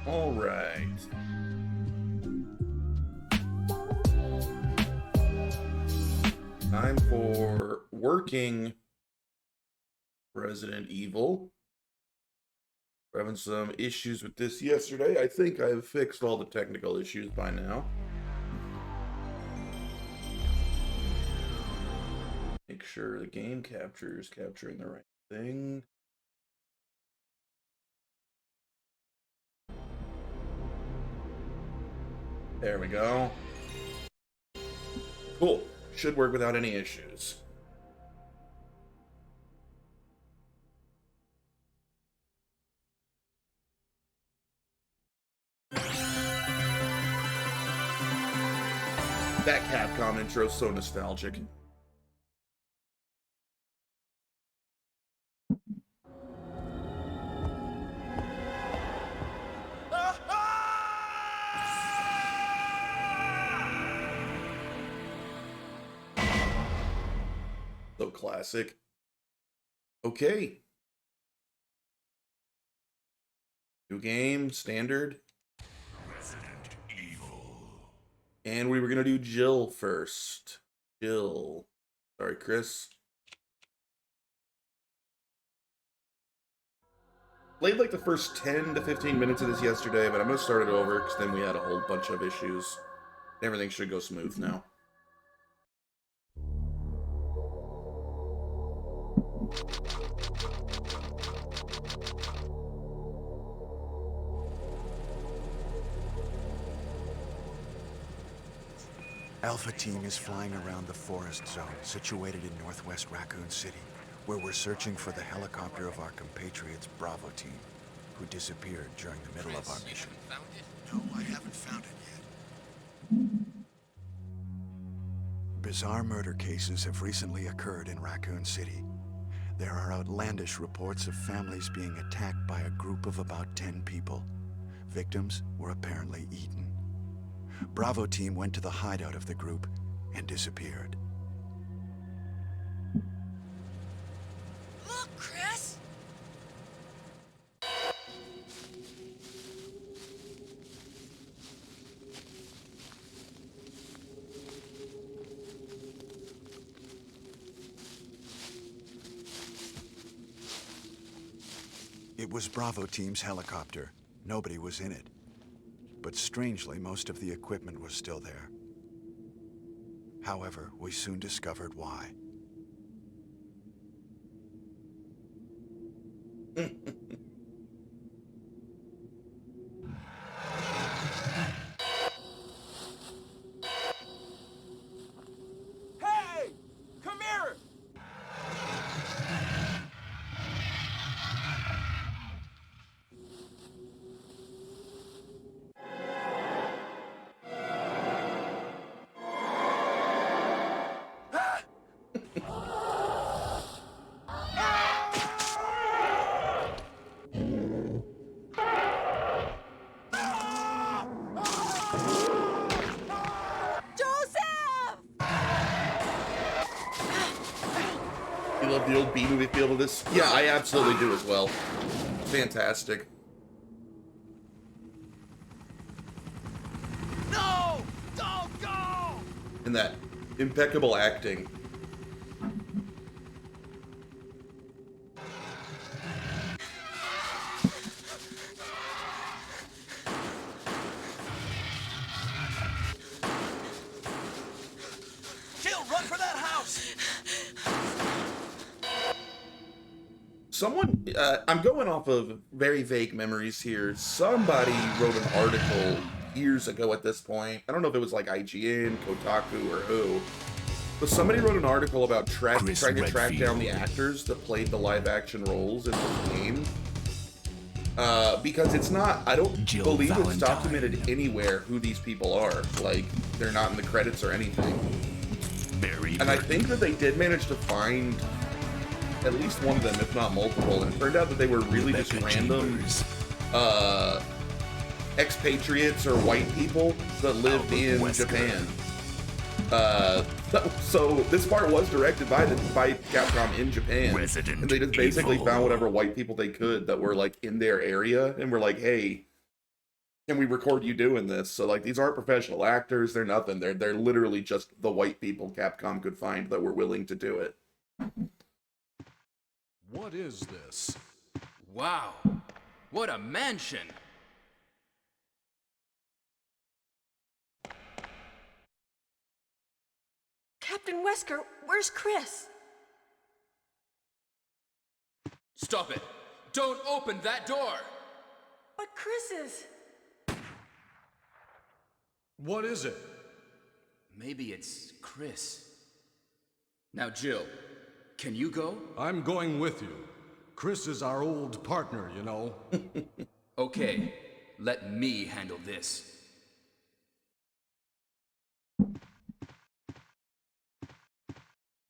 All right. Time for working Resident Evil. We're having some issues with this yesterday. I think I've fixed all the technical issues by now. Make sure the game capture is capturing the right thing. There we go. Cool. Should work without any issues. That Capcom intro is so nostalgic. So classic. Okay. New game, standard. Resident Evil. And we were going to do Jill first. Jill. Sorry, Chris. Played like the first 10 to 15 minutes of this yesterday, but I'm going to start it over because then we had a whole bunch of issues. Everything should go smooth now. Alpha Team is flying around the forest zone situated in northwest Raccoon City, where we're searching for the helicopter of our compatriots Bravo Team, who disappeared during the middle of our mission. No, I haven't found it yet. Bizarre murder cases have recently occurred in Raccoon City. There are outlandish reports of families being attacked by a group of about 10 people. Victims were apparently eaten. Bravo team went to the hideout of the group and disappeared. Look, Chris! It was Bravo team's helicopter. Nobody was in it. But strangely, most of the equipment was still there. However, we soon discovered why. Hey! Come here! Joseph! You love the old B-movie feel of this? Yeah, I absolutely do as well. Fantastic. No! Don't go! And that impeccable acting. Jill, run for that house! Someone, I'm going off of very vague memories here. Somebody wrote an article years ago at this point. I don't know if it was like IGN, Kotaku, or who. But somebody wrote an article about trying to track down the actors that played the live-action roles in the game. Because it's not, I don't believe it's documented anywhere who these people are. Like, they're not in the credits or anything. And I think that they did manage to find at least one of them, if not multiple, and it turned out that they were really just random expatriates or white people that lived in Japan. So this part was directed by Capcom in Japan, and they just basically found whatever white people they could that were like in their area, and were like, "Hey, can we record you doing this?" So like, these aren't professional actors; they're nothing. They're literally just the white people Capcom could find that were willing to do it. What is this? Wow, what a mansion! Captain Wesker, where's Chris? Stop it! Don't open that door! But Chris is... What is it? Maybe it's Chris. Now, Jill, can you go? I'm going with you. Chris is our old partner, you know. Okay, let me handle this.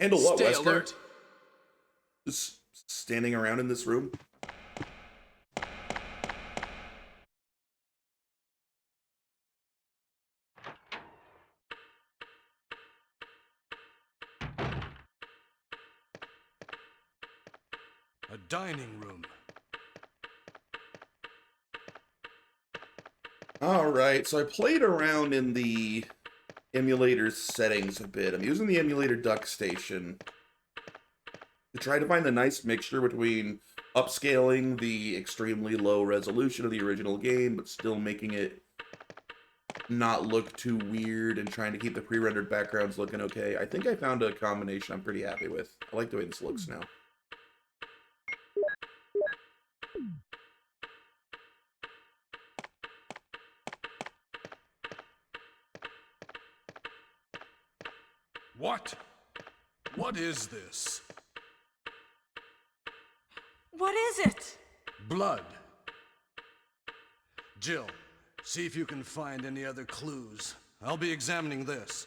Handle what, Stay Wesker? alert. Just standing around in this room? A dining room. Alright, so I played around in the emulator's settings a bit. I'm using the emulator duck station to try to find a nice mixture between upscaling the extremely low resolution of the original game, but still making it not look too weird, and trying to keep the pre-rendered backgrounds looking okay. I think I found a combination I'm pretty happy with. I like the way this looks now. What? What is this? What is it? Blood. Jill, see if you can find any other clues. I'll be examining this.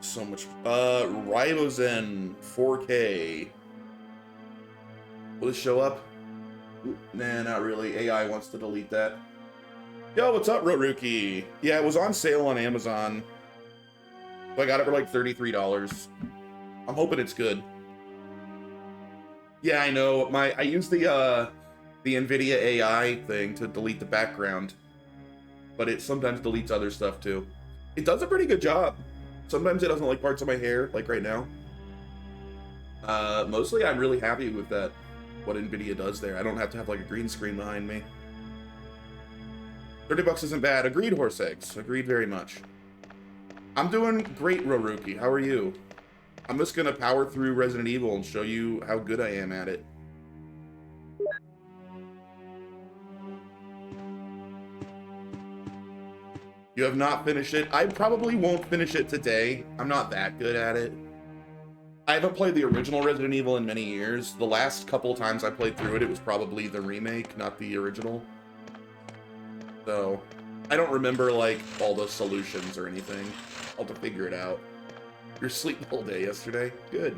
So much. Ribozen 4K. Will it show up? Nah, not really. AI wants to delete that. Yo, what's up, Roruki? Yeah, it was on sale on Amazon. So I got it for like $33. I'm hoping it's good. Yeah, I know. I use the NVIDIA AI thing to delete the background, but it sometimes deletes other stuff too. It does a pretty good job. Sometimes it doesn't like parts of my hair, like right now. Mostly I'm really happy with that, what NVIDIA does there. I don't have to have like a green screen behind me. $30 isn't bad. Agreed, horse eggs. Agreed very much. I'm doing great, Roruki. How are you? I'm just gonna power through Resident Evil and show you how good I am at it. You have not finished it? I probably won't finish it today. I'm not that good at it. I haven't played the original Resident Evil in many years. The last couple of times I played through it, it was probably the remake, not the original. So, I don't remember, like, all the solutions or anything. I'll have to figure it out. You're sleeping all day yesterday? Good.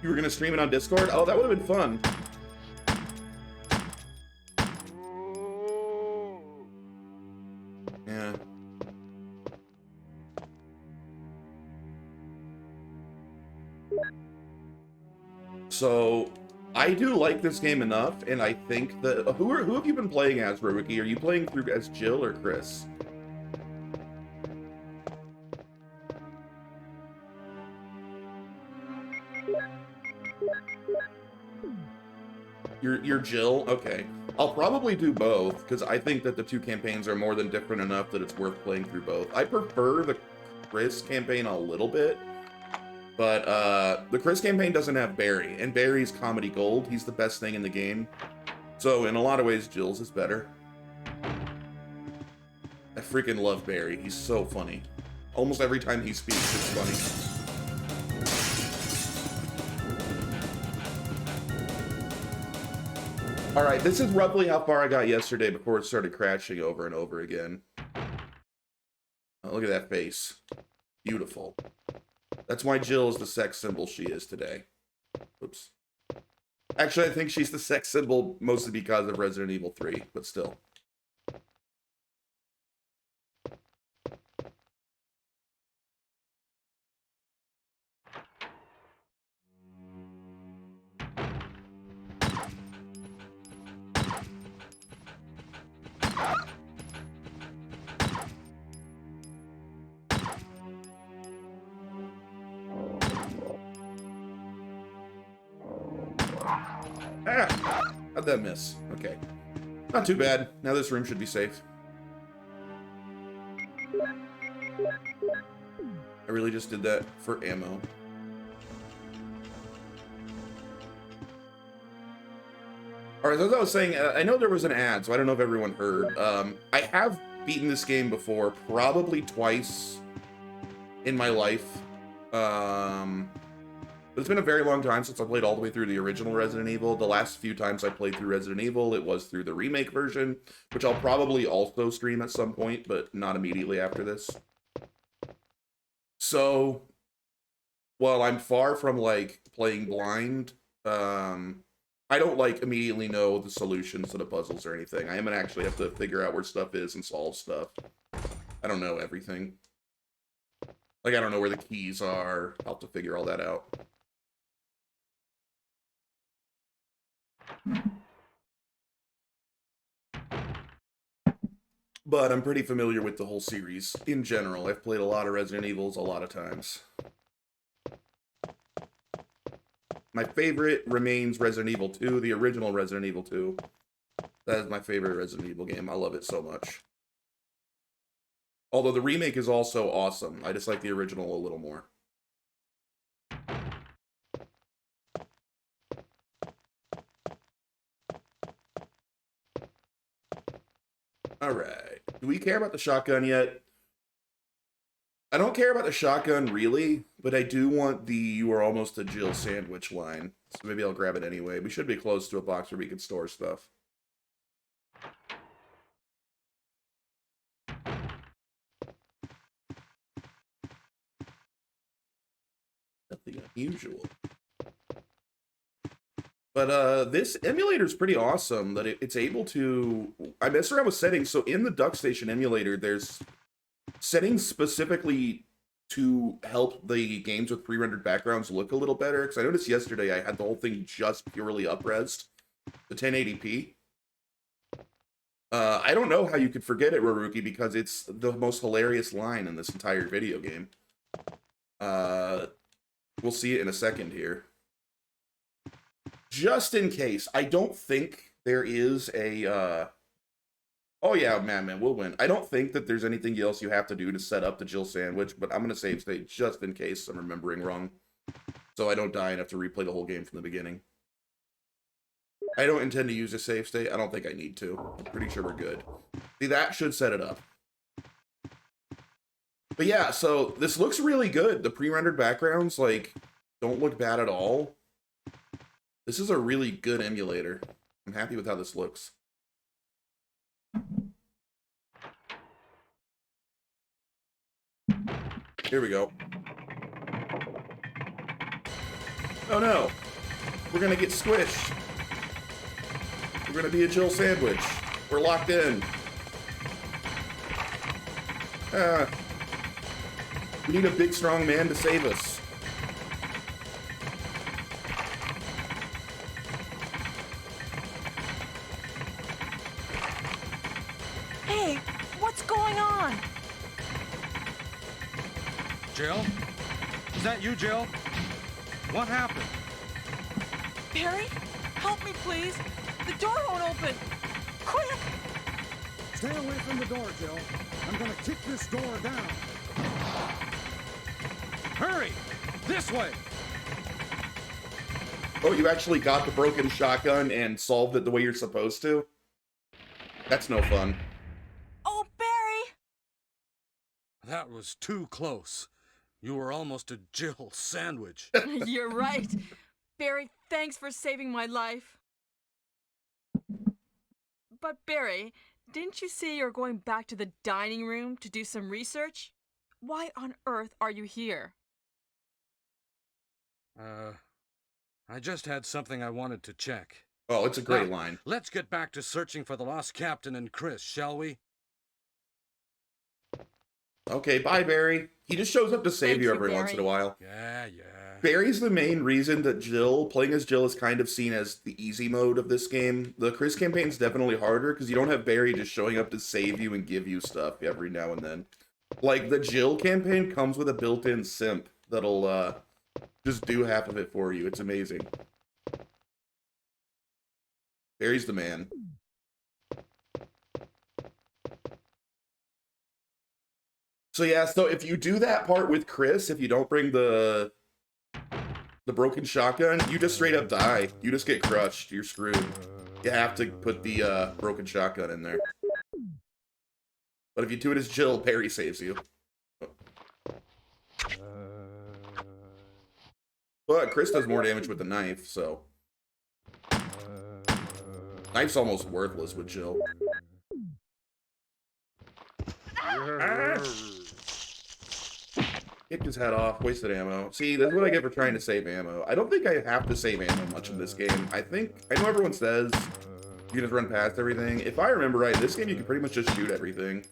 You were gonna stream it on Discord? Oh, that would have been fun. Yeah. So, I do like this game enough, and I think that who have you been playing as, Roruki? Are you playing through as Jill or Chris? You're Jill? Okay. I'll probably do both, because I think that the two campaigns are more than different enough that it's worth playing through both. I prefer the Chris campaign a little bit, but the Chris campaign doesn't have Barry, and Barry's comedy gold. He's the best thing in the game. So in a lot of ways, Jill's is better. I freaking love Barry. He's so funny. Almost every time he speaks, it's funny. Alright, this is roughly how far I got yesterday before it started crashing over and over again. Oh, look at that face. Beautiful. That's why Jill is the sex symbol she is today. Oops. Actually, I think she's the sex symbol mostly because of Resident Evil 3, but still. Ah! How'd that miss? Okay. Not too bad. Now this room should be safe. I really just did that for ammo. Alright, so as I was saying, I know there was an ad, so I don't know if everyone heard. I have beaten this game before, probably twice in my life. But it's been a very long time since I played all the way through the original Resident Evil. The last few times I played through Resident Evil, it was through the remake version, which I'll probably also stream at some point, but not immediately after this. So, while I'm far from, like, playing blind, I don't, like, immediately know the solutions to the puzzles or anything. I am gonna actually have to figure out where stuff is and solve stuff. I don't know everything. Like, I don't know where the keys are. I'll have to figure all that out. But I'm pretty familiar with the whole series in general. I've played a lot of Resident Evils a lot of times. My favorite remains Resident Evil 2, the original Resident Evil 2. That is my favorite Resident Evil game. I love it so much. Although the remake is also awesome. I just like the original a little more. All right. Do we care about the shotgun yet? I don't care about the shotgun really, but I do want the "you are almost a Jill" sandwich line. So maybe I'll grab it anyway. We should be close to a box where we can store stuff. Nothing unusual. But this emulator is pretty awesome that it's able to... I messed around with settings. So in the DuckStation emulator, there's settings specifically to help the games with pre-rendered backgrounds look a little better. Because I noticed yesterday I had the whole thing just purely up-resed to 1080p. I don't know how you could forget it, Roruki, because it's the most hilarious line in this entire video game. We'll see it in a second here. Just in case, I don't think there is a, oh yeah, man, we'll win. I don't think that there's anything else you have to do to set up the Jill sandwich, but I'm going to save state just in case I'm remembering wrong. So I don't die and have to replay the whole game from the beginning. I don't intend to use a save state. I don't think I need to. I'm pretty sure we're good. See, that should set it up. But yeah, so this looks really good. The pre-rendered backgrounds, like, don't look bad at all. This is a really good emulator. I'm happy with how this looks. Here we go. Oh no! We're gonna get squished. We're gonna be a Jill sandwich. We're locked in. We need a big, strong man to save us. Hey, what's going on? Jill? Is that you, Jill? What happened? Barry, help me, please. The door won't open. Quick! Stay away from the door, Jill. I'm gonna kick this door down. Hurry! This way! Oh, you actually got the broken shotgun and solved it the way you're supposed to? That's no fun. Oh, Barry! That was too close. You were almost a Jill sandwich. You're right. Barry, thanks for saving my life. But Barry, didn't you say you're going back to the dining room to do some research? Why on earth are you here? I just had something I wanted to check. Oh, it's a great Now, line. Let's get back to searching for the lost captain and Chris, shall we? Okay, bye, Barry. He just shows up to save Thank you you, every once in a Barry. while. Yeah. Barry's the main reason that playing as Jill is kind of seen as the easy mode of this game. The Chris campaign's definitely harder because you don't have Barry just showing up to save you and give you stuff every now and then. Like, the Jill campaign comes with a built-in simp that'll, just do half of it for you. It's amazing. Barry's the man. So yeah, so if you do that part with Chris, if you don't bring the broken shotgun, you just straight up die. You just get crushed. You're screwed. You have to put the broken shotgun in there. But if you do it as Jill, Barry saves you. But Chris does more damage with the knife, so... Knife's almost worthless with Jill. Kicked his head off, wasted ammo. See, that's what I get for trying to save ammo. I don't think I have to save ammo much in this game. I know everyone says you can just run past everything. If I remember right, this game you can pretty much just shoot everything.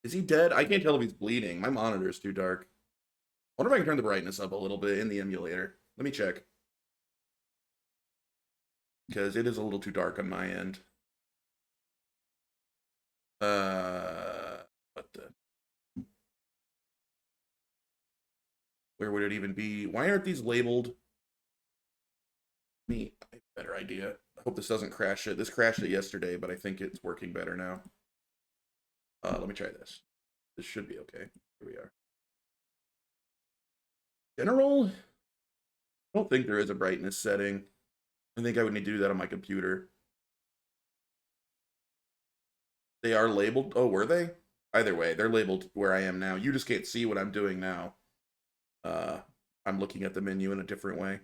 Is he dead? I can't tell if he's bleeding. My monitor is too dark. I wonder if I can turn the brightness up a little bit in the emulator. Let me check. Because it is a little too dark on my end. What the? Where would it even be? Why aren't these labeled? I have a better idea. I hope this doesn't crash it. This crashed it yesterday, but I think it's working better now. Let me try this. This should be okay. Here we are. General? I don't think there is a brightness setting. I think I would need to do that on my computer. They are labeled. Oh, were they? Either way, they're labeled where I am now. You just can't see what I'm doing now. I'm looking at the menu in a different way.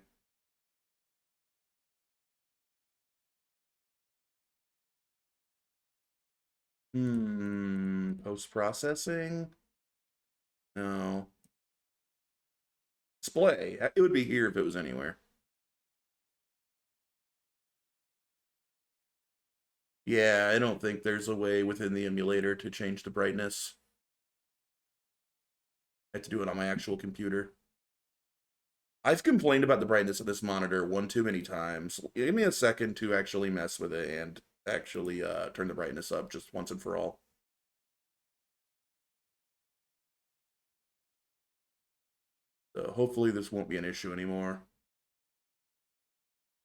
Post-processing? No. Display. It would be here if it was anywhere. Yeah, I don't think there's a way within the emulator to change the brightness. I have to do it on my actual computer. I've complained about the brightness of this monitor one too many times. Give me a second to actually mess with it and actually turn the brightness up just once and for all. So hopefully this won't be an issue anymore.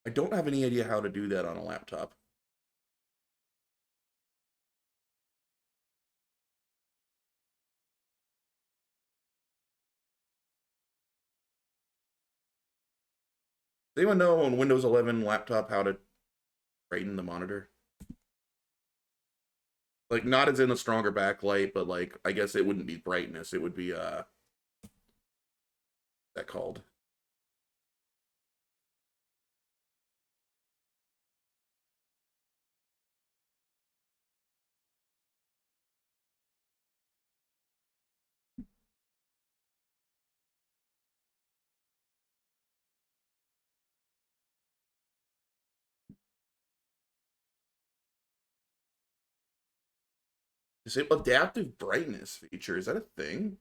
I don't have any idea how to do that on a laptop. Does anyone know on Windows 11 laptop how to brighten the monitor? Like, not as in a stronger backlight, but like, I guess it wouldn't be brightness. It would be, what's that called? Is it adaptive brightness feature? Is that a thing?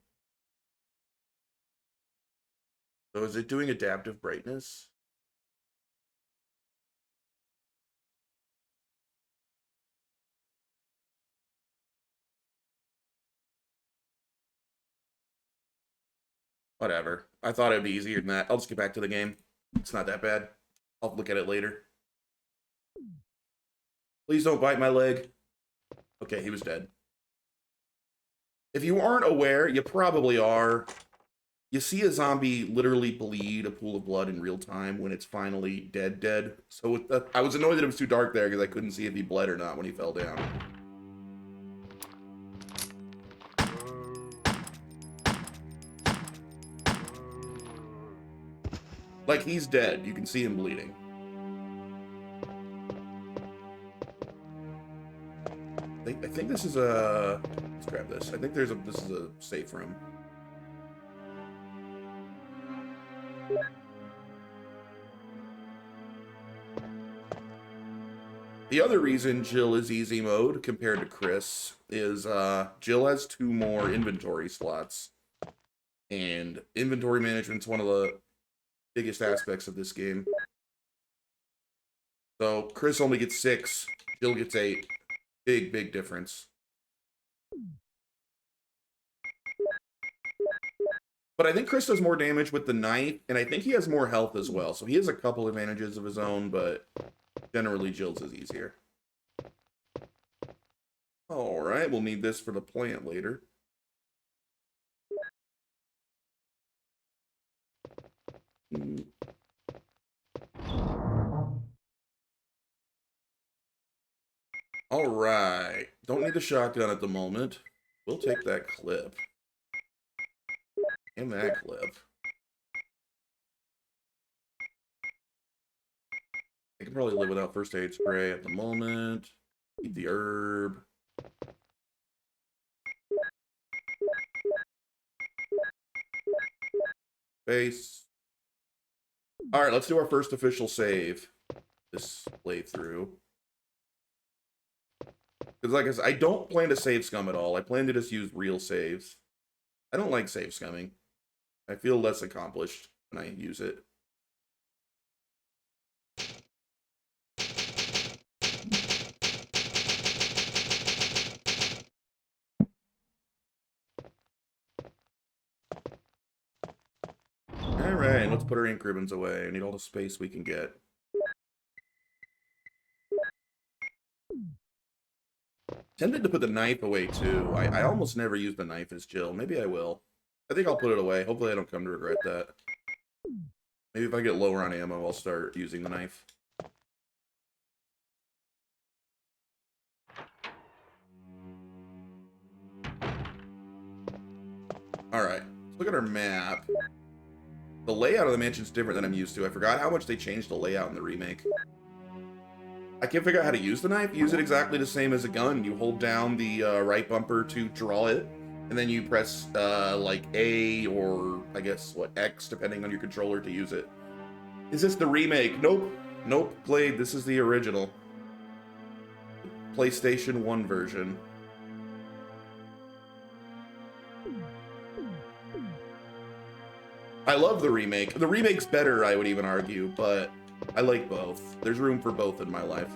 So is it doing adaptive brightness? Whatever. I thought it'd be easier than that. I'll just get back to the game. It's not that bad. I'll look at it later. Please don't bite my leg. Okay, he was dead. If you aren't aware, you probably are. You see a zombie literally bleed a pool of blood in real time when it's finally dead. So I was annoyed that it was too dark there because I couldn't see if he bled or not when he fell down. Like, he's dead. You can see him bleeding. I think this is a... Let's grab this. I think this is a safe room. The other reason Jill is easy mode compared to Chris is Jill has 2 more inventory slots. And inventory management's one of the biggest aspects of this game. So Chris only gets 6, Jill gets 8. Big difference. But I think Chris does more damage with the knife, and I think he has more health as well. So he has a couple advantages of his own, but generally Jill's is easier. Alright, we'll need this for the plant later. Alright, don't need the shotgun at the moment. We'll take that clip. And that clip. I can probably live without first aid spray at the moment. Eat the herb. Base. Alright, let's do our first official save. This playthrough. Because like I said, I don't plan to save scum at all. I plan to just use real saves. I don't like save scumming. I feel less accomplished when I use it. Alright, let's put our ink ribbons away. I need all the space we can get. Tempted to put the knife away too. I almost never use the knife as Jill. Maybe I will. I think I'll put it away. Hopefully I don't come to regret that. Maybe if I get lower on ammo, I'll start using the knife. Alright, let's look at our map. The layout of the mansion's different than I'm used to. I forgot how much they changed the layout in the remake. I can't figure out how to use the knife. Use it exactly the same as a gun. You hold down the right bumper to draw it, and then you press like A or I guess what, X, depending on your controller, to use it. Is this the remake? Nope. Nope, Blade, this is the original. PlayStation 1 version. I love the remake. The remake's better, I would even argue, but I like both. There's room for both in my life.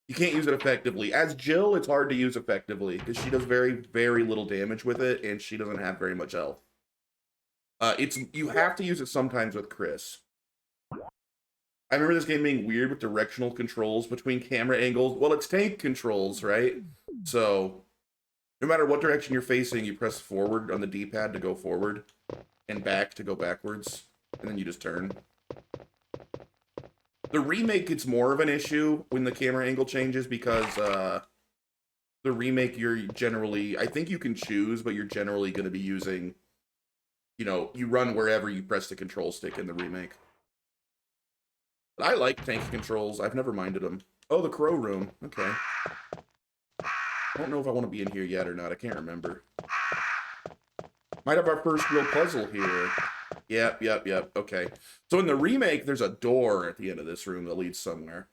You can't use it effectively. As Jill, it's hard to use effectively, because she does very, very little damage with it, and she doesn't have very much health. You have to use it sometimes with Chris. I remember this game being weird with directional controls between camera angles. Well, it's tank controls, right? So no matter what direction you're facing, you press forward on the D-pad to go forward, and back to go backwards, and then you just turn. The remake, it's more of an issue when the camera angle changes, because the remake, you're generally, I think you can choose, but you're generally going to be using, you know, you run wherever you press the control stick in the remake. But I like tank controls. I've never minded them. Oh, the crow room. Okay. I don't know if I want to be in here yet or not. I can't remember. Might have our first real puzzle here. Yep. Okay. So in the remake, there's a door at the end of this room that leads somewhere.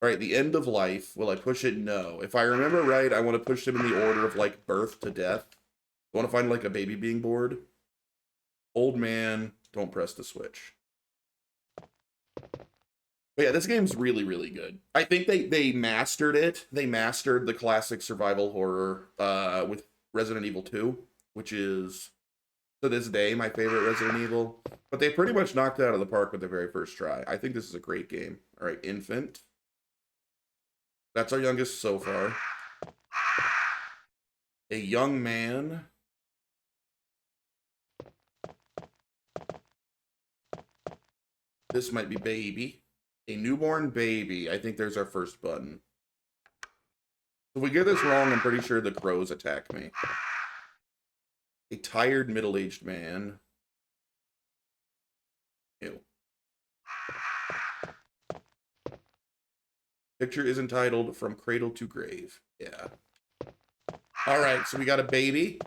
All right, the end of life. Will I push it? No. If I remember right, I want to push them in the order of, like, birth to death. I want to find, like, a baby being born. Old man, don't press the switch. But yeah, this game's really, really good. I think they mastered it. They mastered the classic survival horror with Resident Evil 2, which is, to this day, my favorite Resident Evil. But they pretty much knocked it out of the park with their very first try. I think this is a great game. All right, infant. That's our youngest so far. A young man. This might be baby. A newborn baby. I think there's our first button. If we get this wrong, I'm pretty sure the crows attack me. A tired middle-aged man. Ew. Picture is entitled From Cradle to Grave. Yeah. Alright, so we got a baby.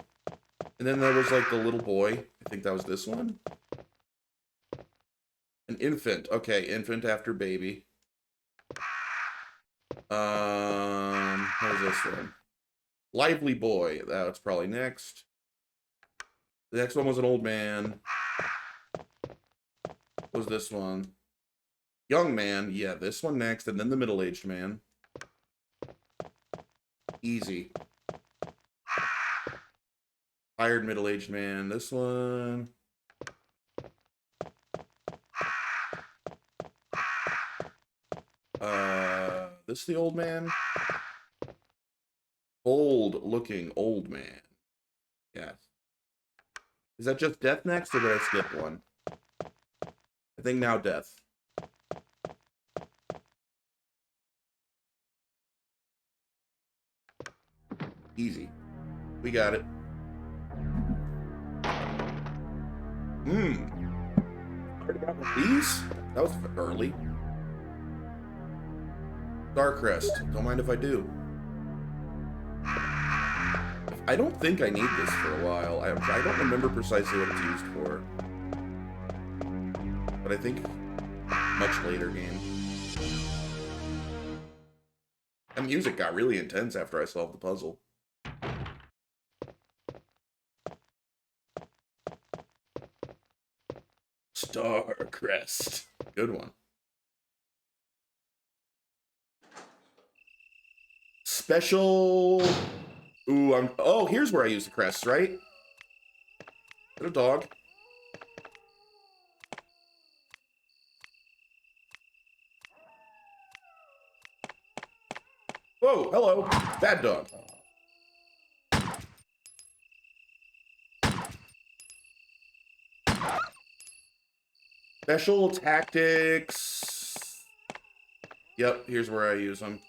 And then there was like the little boy. I think that was this one. An infant. Okay, infant after baby. What was this one? Lively boy. That's probably next. The next one was an old man. What was this one? Young man. Yeah, this one next, and then the middle-aged man. Easy. Tired middle-aged man. This one. This the old man? Old-looking old man. Yes. Is that just death next, or did I skip one? I think now death. Easy. We got it. Already got one of these? That was early. Starcrest. Don't mind if I do. I don't think I need this for a while. I don't remember precisely what it's used for. But I think much later game. The music got really intense after I solved the puzzle. Starcrest. Good one. Special... Ooh, oh, here's where I use the crests, right? Get a dog. Whoa, hello. Bad dog. Special tactics. Yep, here's where I use them.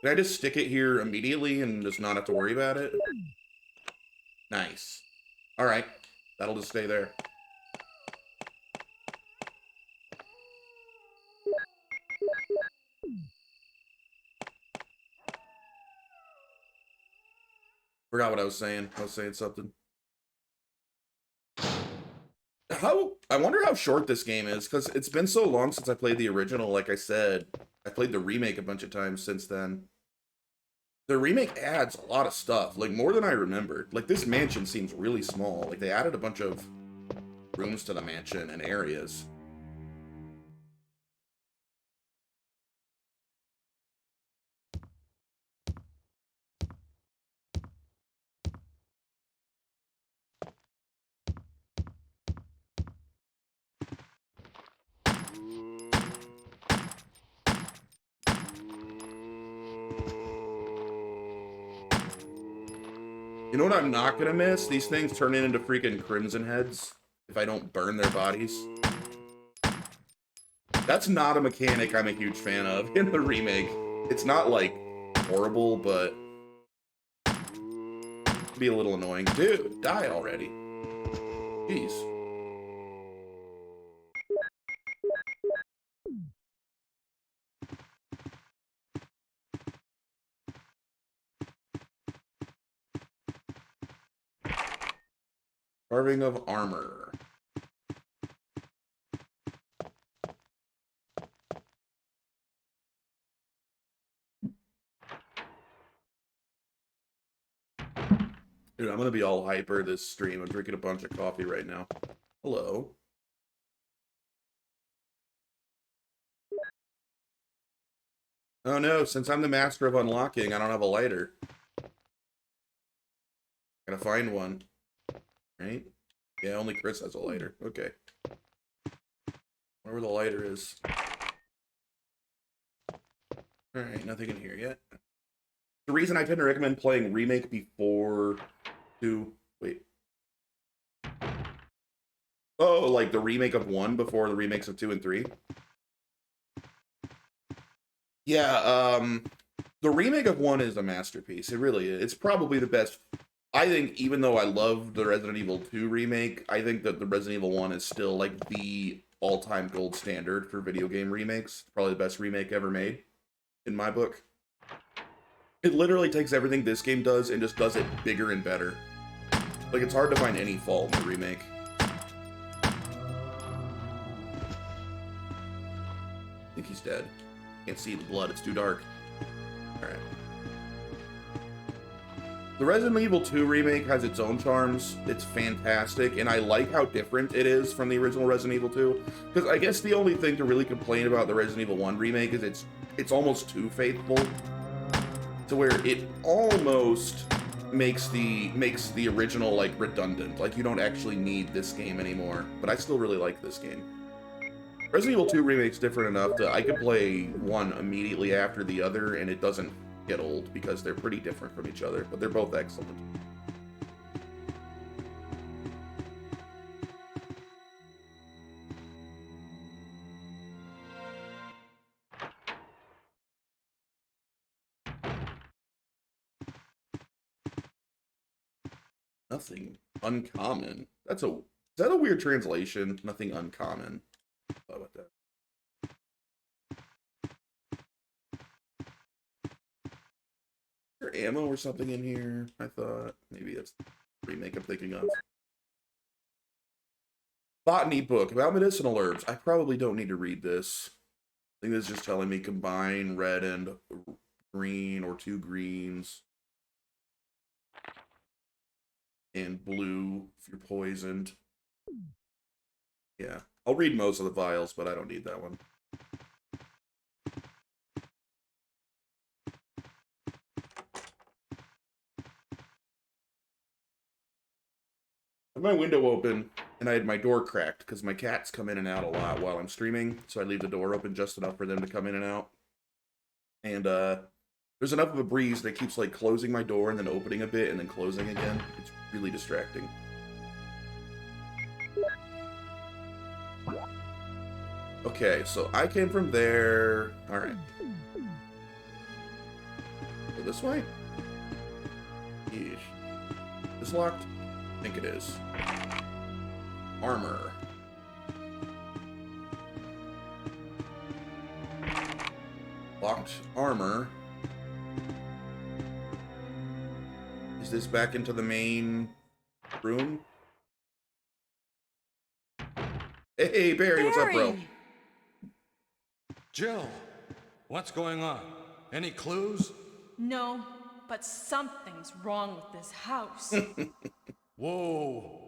Can I just stick it here immediately and just not have to worry about it? Nice. Alright. That'll just stay there. Forgot what I was saying. I was saying something. I wonder how short this game is, because it's been so long since I played the original. Like I said, I played the remake a bunch of times since then. The remake adds a lot of stuff, like more than I remembered. Like this mansion seems really small. Like they added a bunch of rooms to the mansion and areas. You know what I'm not gonna miss? These things turn into freaking crimson heads if I don't burn their bodies. That's not a mechanic I'm a huge fan of in the remake. It's not, like, horrible, but it'd be a little annoying. Dude, die already. Jeez. Carving of armor. Dude, I'm gonna be all hyper this stream. I'm drinking a bunch of coffee right now. Hello. Oh no, since I'm the master of unlocking, I don't have a lighter. Gotta find one. Right? Yeah, only Chris has a lighter. Okay. Where the lighter is. Alright, nothing in here yet. The reason I tend to recommend playing Remake before 2... Wait. Oh, like the remake of 1 before the remakes of 2 and 3? Yeah, the remake of 1 is a masterpiece. It really is. It's probably the best. I think, even though I love the Resident Evil 2 remake, I think that the Resident Evil 1 is still, like, the all-time gold standard for video game remakes. Probably the best remake ever made, in my book. It literally takes everything this game does and just does it bigger and better. Like, it's hard to find any fault in the remake. I think he's dead. Can't see the blood, it's too dark. Alright. The Resident Evil 2 remake has its own charms. It's fantastic, and I like how different it is from the original Resident Evil 2. Because I guess the only thing to really complain about the Resident Evil 1 remake is it's almost too faithful. To where it almost makes the original, like, redundant. Like, you don't actually need this game anymore. But I still really like this game. Resident Evil 2 remake's different enough that I could play one immediately after the other, and it doesn't get old, because they're pretty different from each other, but they're both excellent. Nothing uncommon. Is that a weird translation? Nothing uncommon. How about that? Is there ammo or something in here? I thought maybe that's the remake I'm thinking of. Botany book about medicinal herbs. I probably don't need to read this. I think this is just telling me combine red and green or 2 greens. And blue if you're poisoned. Yeah. I'll read most of the vials, but I don't need that one. I had my window open, and I had my door cracked, because my cats come in and out a lot while I'm streaming, so I leave the door open just enough for them to come in and out. And, there's enough of a breeze that keeps, like, closing my door and then opening a bit and then closing again. It's really distracting. Okay, so I came from there. Alright. this way? Yeesh. Is this locked? I think it is. Armor. Locked armor. Is this back into the main room? Hey, Barry, what's up, bro? Jill, what's going on? Any clues? No, but something's wrong with this house. Whoa,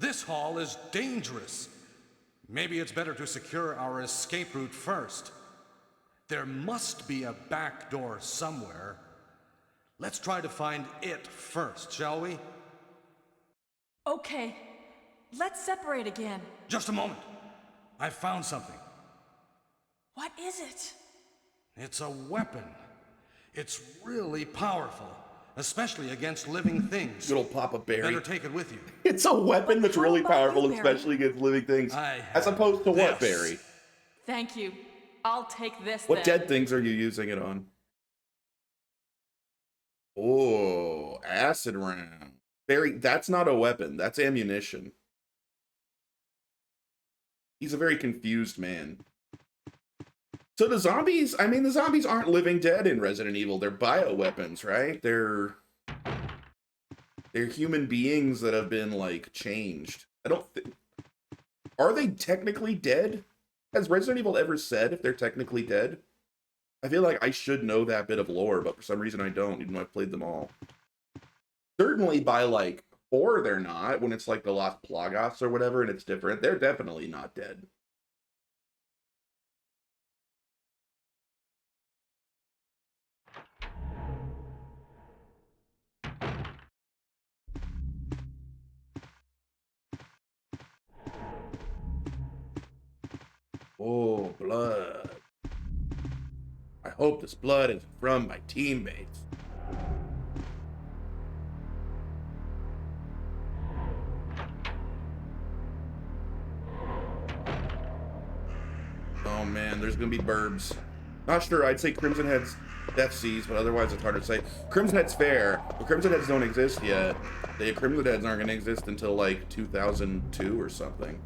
this hall is dangerous. Maybe it's better to secure our escape route first. There must be a back door somewhere. Let's try to find it first, shall we? Okay, let's separate again. Just a moment. I found something. What is it? It's a weapon. It's really powerful, especially against living things. Good old Papa Barry. Better take it with you. It's a weapon that's How really about powerful, you, Barry? especially against living things. I As opposed to what, this. Barry? Thank you. I'll take this What then. dead things are you using it on? Oh, acid round. Barry, that's not a weapon. That's ammunition. He's a very confused man. So the zombies, I mean, the zombies aren't living dead in Resident Evil. They're bioweapons, right? They're human beings that have been, like, changed. Are they technically dead? Has Resident Evil ever said if they're technically dead? I feel like I should know that bit of lore, but for some reason I don't, even though I've played them all. Certainly by, like, 4 they're not, when it's like the Las Plagas or whatever, and it's different. They're definitely not dead. Oh, blood. I hope this blood is from my teammates. Oh man, there's gonna be burbs. Not sure, I'd say Crimson Head's Death Seas, but otherwise it's hard to say. Crimson Head's fair, but Crimson Heads don't exist yet. The Crimson Heads aren't gonna exist until like 2002 or something.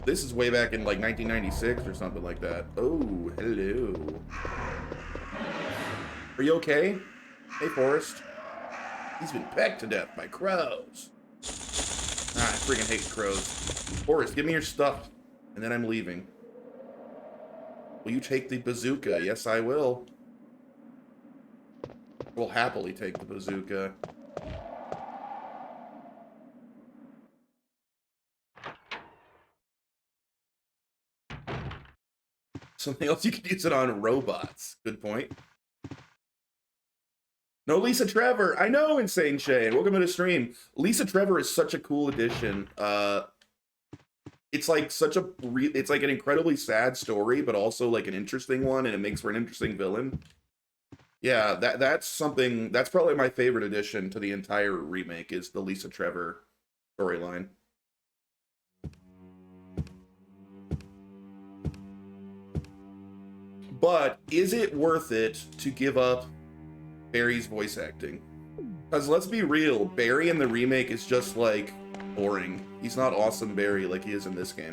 This is way back in like 1996 or something like that. Oh, hello. Are you okay? Hey, Forrest. He's been pecked to death by crows. Ah, I freaking hate crows. Forrest, give me your stuff, and then I'm leaving. Will you take the bazooka? Yes, I will. I will happily take the bazooka. Something else you could use it on robots. Good point. No Lisa Trevor. I know, Insane Shane. Welcome to the stream. Lisa Trevor is such a cool addition. It's like it's like an incredibly sad story, but also like an interesting one, and it makes for an interesting villain. Yeah, that's something. That's probably my favorite addition to the entire remake is the Lisa Trevor storyline. But is it worth it to give up Barry's voice acting? Because let's be real, Barry in the remake is just like boring. He's not awesome Barry like he is in this game.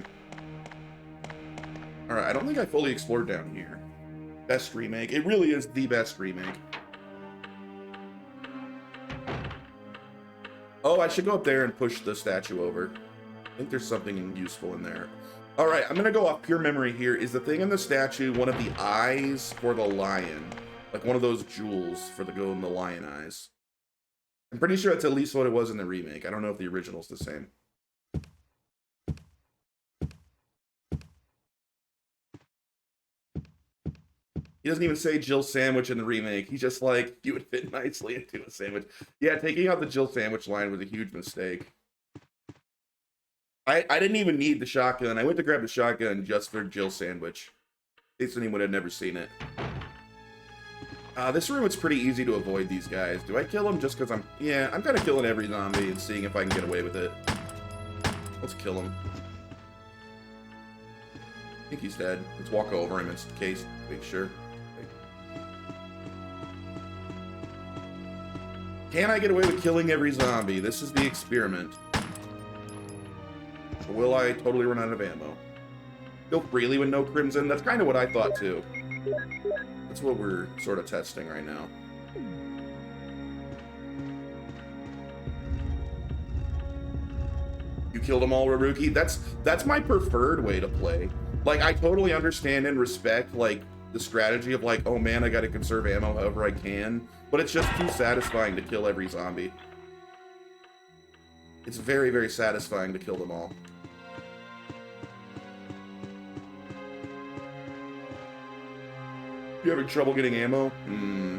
Alright, I don't think I fully explored down here. Best remake. It really is the best remake. Oh, I should go up there and push the statue over. I think there's something useful in there. Alright, I'm gonna go off pure memory here. Is the thing in the statue one of the eyes for the lion? Like one of those jewels for the go in the lion eyes? I'm pretty sure that's at least what it was in the remake. I don't know if the original's the same. He doesn't even say Jill sandwich in the remake. He's just like, you would fit nicely into a sandwich. Yeah, taking out the Jill sandwich line was a huge mistake. I didn't even need the shotgun. I went to grab the shotgun just for Jill sandwich. In case anyone had never seen it. This room, it's pretty easy to avoid these guys. Do I kill them just because Yeah, I'm kind of killing every zombie and seeing if I can get away with it. Let's kill him. I think he's dead. Let's walk over him in case. Make sure. Can I get away with killing every zombie? This is the experiment. Or will I totally run out of ammo? Go freely with no crimson? That's kind of what I thought too. That's what we're sort of testing right now. You killed them all, Raruki? That's my preferred way to play. Like, I totally understand and respect, like, the strategy of, like, oh man, I gotta conserve ammo however I can. But it's just too satisfying to kill every zombie. It's very, very satisfying to kill them all. You having trouble getting ammo? Hmm.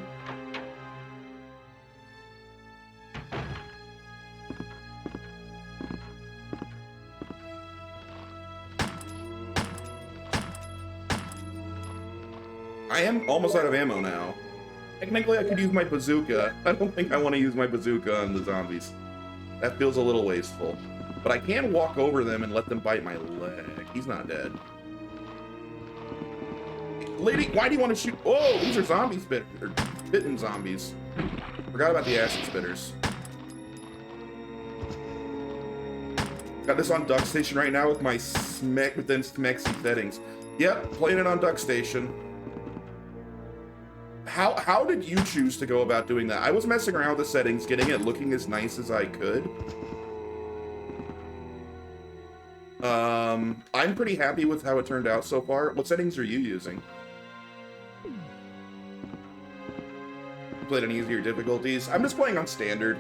I am almost out of ammo now. Technically, I could use my bazooka. I don't think I want to use my bazooka on the zombies. That feels a little wasteful. But I can walk over them and let them bite my leg. He's not dead. Lady, why do you want to shoot? Oh, these are zombie bitten zombies. Forgot about the acid spitters. Got this on Duck Station right now with my smexy settings. Yep, playing it on Duck Station. How did you choose to go about doing that? I was messing around with the settings, getting it looking as nice as I could. I'm pretty happy with how it turned out so far. What settings are you using? Played on easier difficulties? I'm just playing on standard.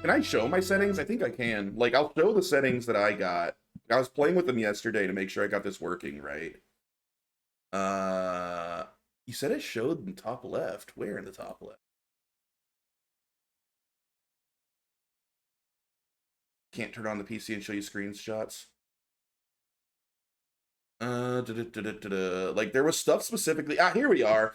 Can I show my settings? I think I can. Like, I'll show the settings that I got. I was playing with them yesterday to make sure I got this working right. You said it showed in the top left. Where in the top left? Can't turn on the PC and show you screenshots. Like, there was stuff specifically. Ah, here we are.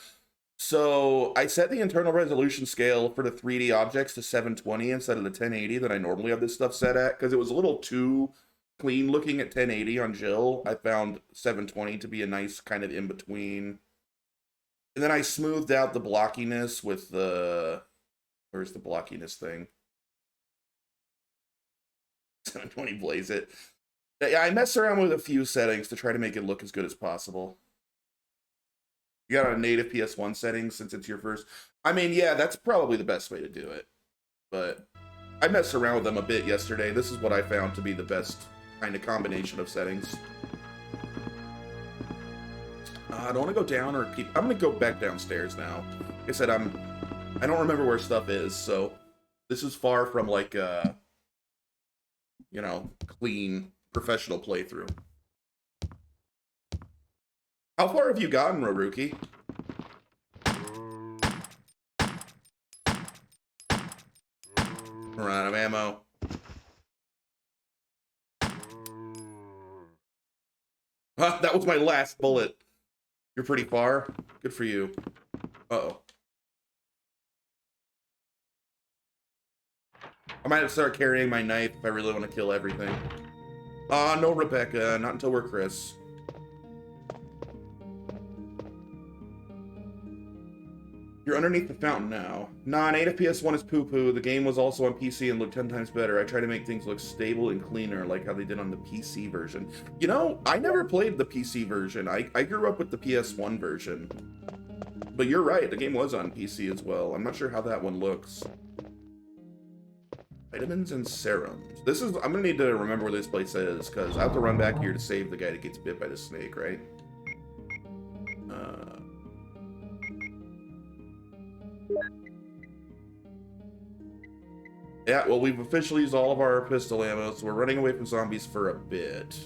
So I set the internal resolution scale for the 3D objects to 720 instead of the 1080 that I normally have this stuff set at, because it was a little too clean looking at 1080 on Jill. I found 720 to be a nice kind of in between. And then I smoothed out the blockiness with the... Where's the blockiness thing? 720 blaze it. Yeah, I messed around with a few settings to try to make it look as good as possible. You got a native PS1 settings since it's your first. I mean, yeah, that's probably the best way to do it. But I messed around with them a bit yesterday. This is what I found to be the best kind of combination of settings. I don't want to go down or keep... I'm going to go back downstairs now. Like I said, I don't remember where stuff is, so this is far from like you know, clean professional playthrough. How far have you gotten, Raruki? We're out of ammo. That was my last bullet. You're pretty far. Good for you. Uh-oh. I might have to start carrying my knife if I really want to kill everything. No, Rebecca. Not until we're Chris. You're underneath the fountain now. Nah, native PS1 is poo-poo. The game was also on PC and looked 10 times better. I try to make things look stable and cleaner, like how they did on the PC version. You know, I never played the PC version. I grew up with the PS1 version. But you're right, the game was on PC as well. I'm not sure how that one looks. Vitamins and serums. This is... I'm gonna need to remember where this place is, because I have to run back here to save the guy that gets bit by the snake, right? Yeah, well, we've officially used all of our pistol ammo, so we're running away from zombies for a bit.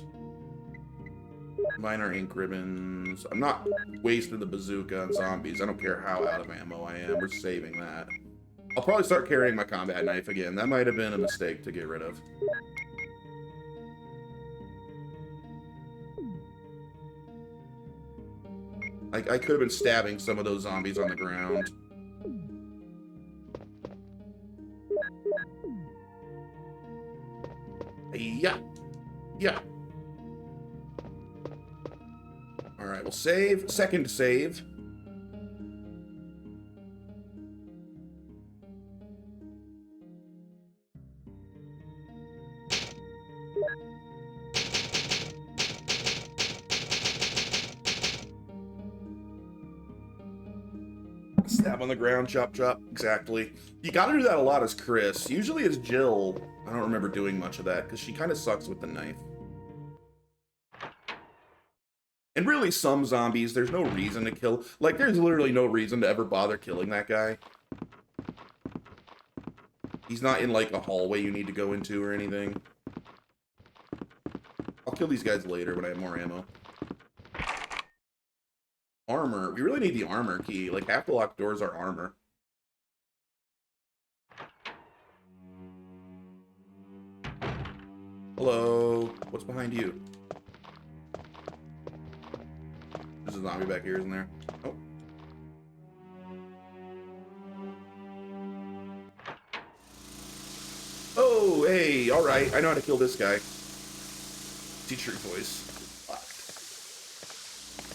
Minor ink ribbons. I'm not wasting the bazooka on zombies. I don't care how out of ammo I am. We're saving that. I'll probably start carrying my combat knife again. That might have been a mistake to get rid of. I could have been stabbing some of those zombies on the ground. Yeah. Yeah. Alright, we'll save. Second save. Stab on the ground, chop chop. Exactly. You gotta do that a lot as Chris. Usually as Jill, I don't remember doing much of that, because she kind of sucks with the knife. And really, some zombies, there's no reason to kill. Like, there's literally no reason to ever bother killing that guy. He's not in, like, a hallway you need to go into or anything. I'll kill these guys later when I have more ammo. Armor. We really need the armor key. Like, half the locked doors are armor. Hello? What's behind you? There's a zombie back here, isn't there? Oh. Oh, hey, alright. I know how to kill this guy. Teacher voice.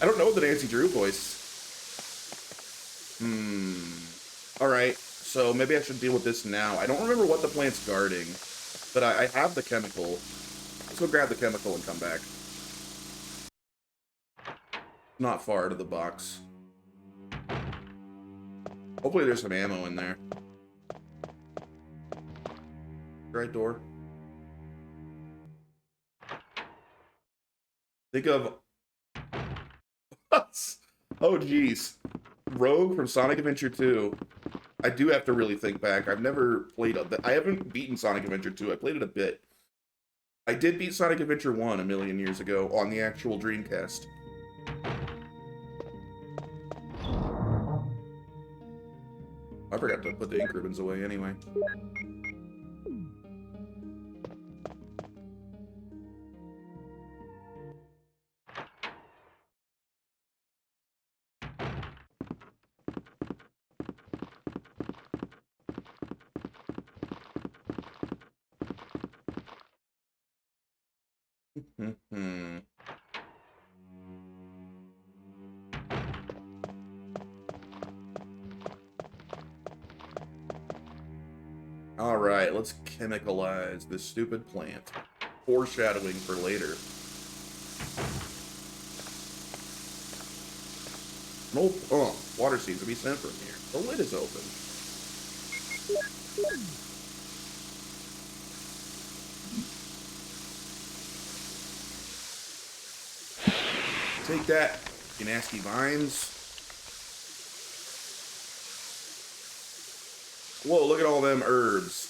I don't know the Nancy Drew voice. Alright, so maybe I should deal with this now. I don't remember what the plant's guarding, but I have the chemical. Let's go grab the chemical and come back. Not far to the box. Hopefully there's some ammo in there. Right door. Think of... Oh, jeez. Rogue from Sonic Adventure 2. I do have to really think back. I've never played... I haven't beaten Sonic Adventure 2. I played it a bit. I did beat Sonic Adventure 1 a million years ago on the actual Dreamcast. I forgot to put the ink ribbons away anyway. Alright, let's chemicalize this stupid plant. Foreshadowing for later. An old pump. Water seems to be sent from here. The lid is open. Take that, you nasty vines. Whoa, look at all them herbs.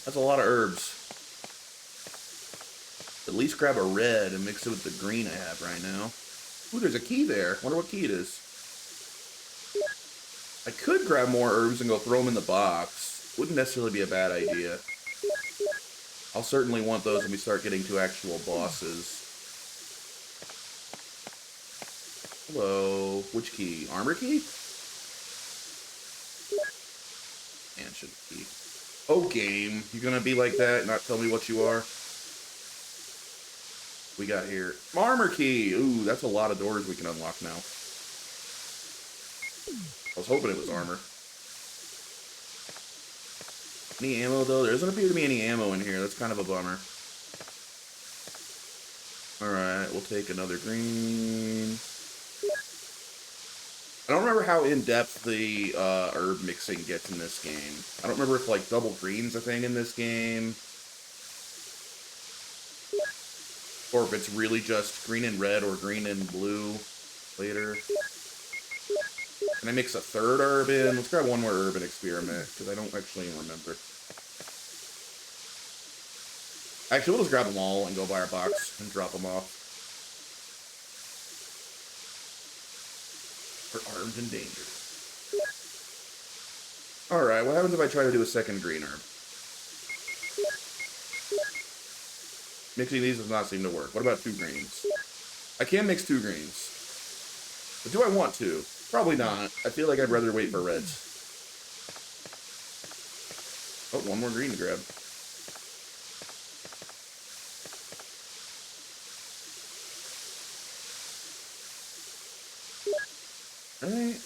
That's a lot of herbs. At least grab a red and mix it with the green I have right now. Ooh, there's a key there. Wonder what key it is. I could grab more herbs and go throw them in the box. Wouldn't necessarily be a bad idea. I'll certainly want those when we start getting to actual bosses. Hello. Which key? Armor key? Mansion key. Oh, game. You gonna be like that and not tell me what you are? We got here. Armor key! Ooh, that's a lot of doors we can unlock now. I was hoping it was armor. Any ammo, though? There doesn't appear to be any ammo in here. That's kind of a bummer. Alright, we'll take another green. I don't remember how in-depth the herb mixing gets in this game. I don't remember if, like, double green's a thing in this game. Or if it's really just green and red or green and blue later. Can I mix a third herb in? Let's grab one more herb and experiment, because I don't actually remember. Actually, we'll just grab them all and go buy our box and drop them off. We're armed and dangerous. Alright, what happens if I try to do a second green herb? Mixing these does not seem to work. What about two greens? I can mix two greens. But do I want to? Probably not. I feel like I'd rather wait for reds. Oh, one more green to grab. Alright.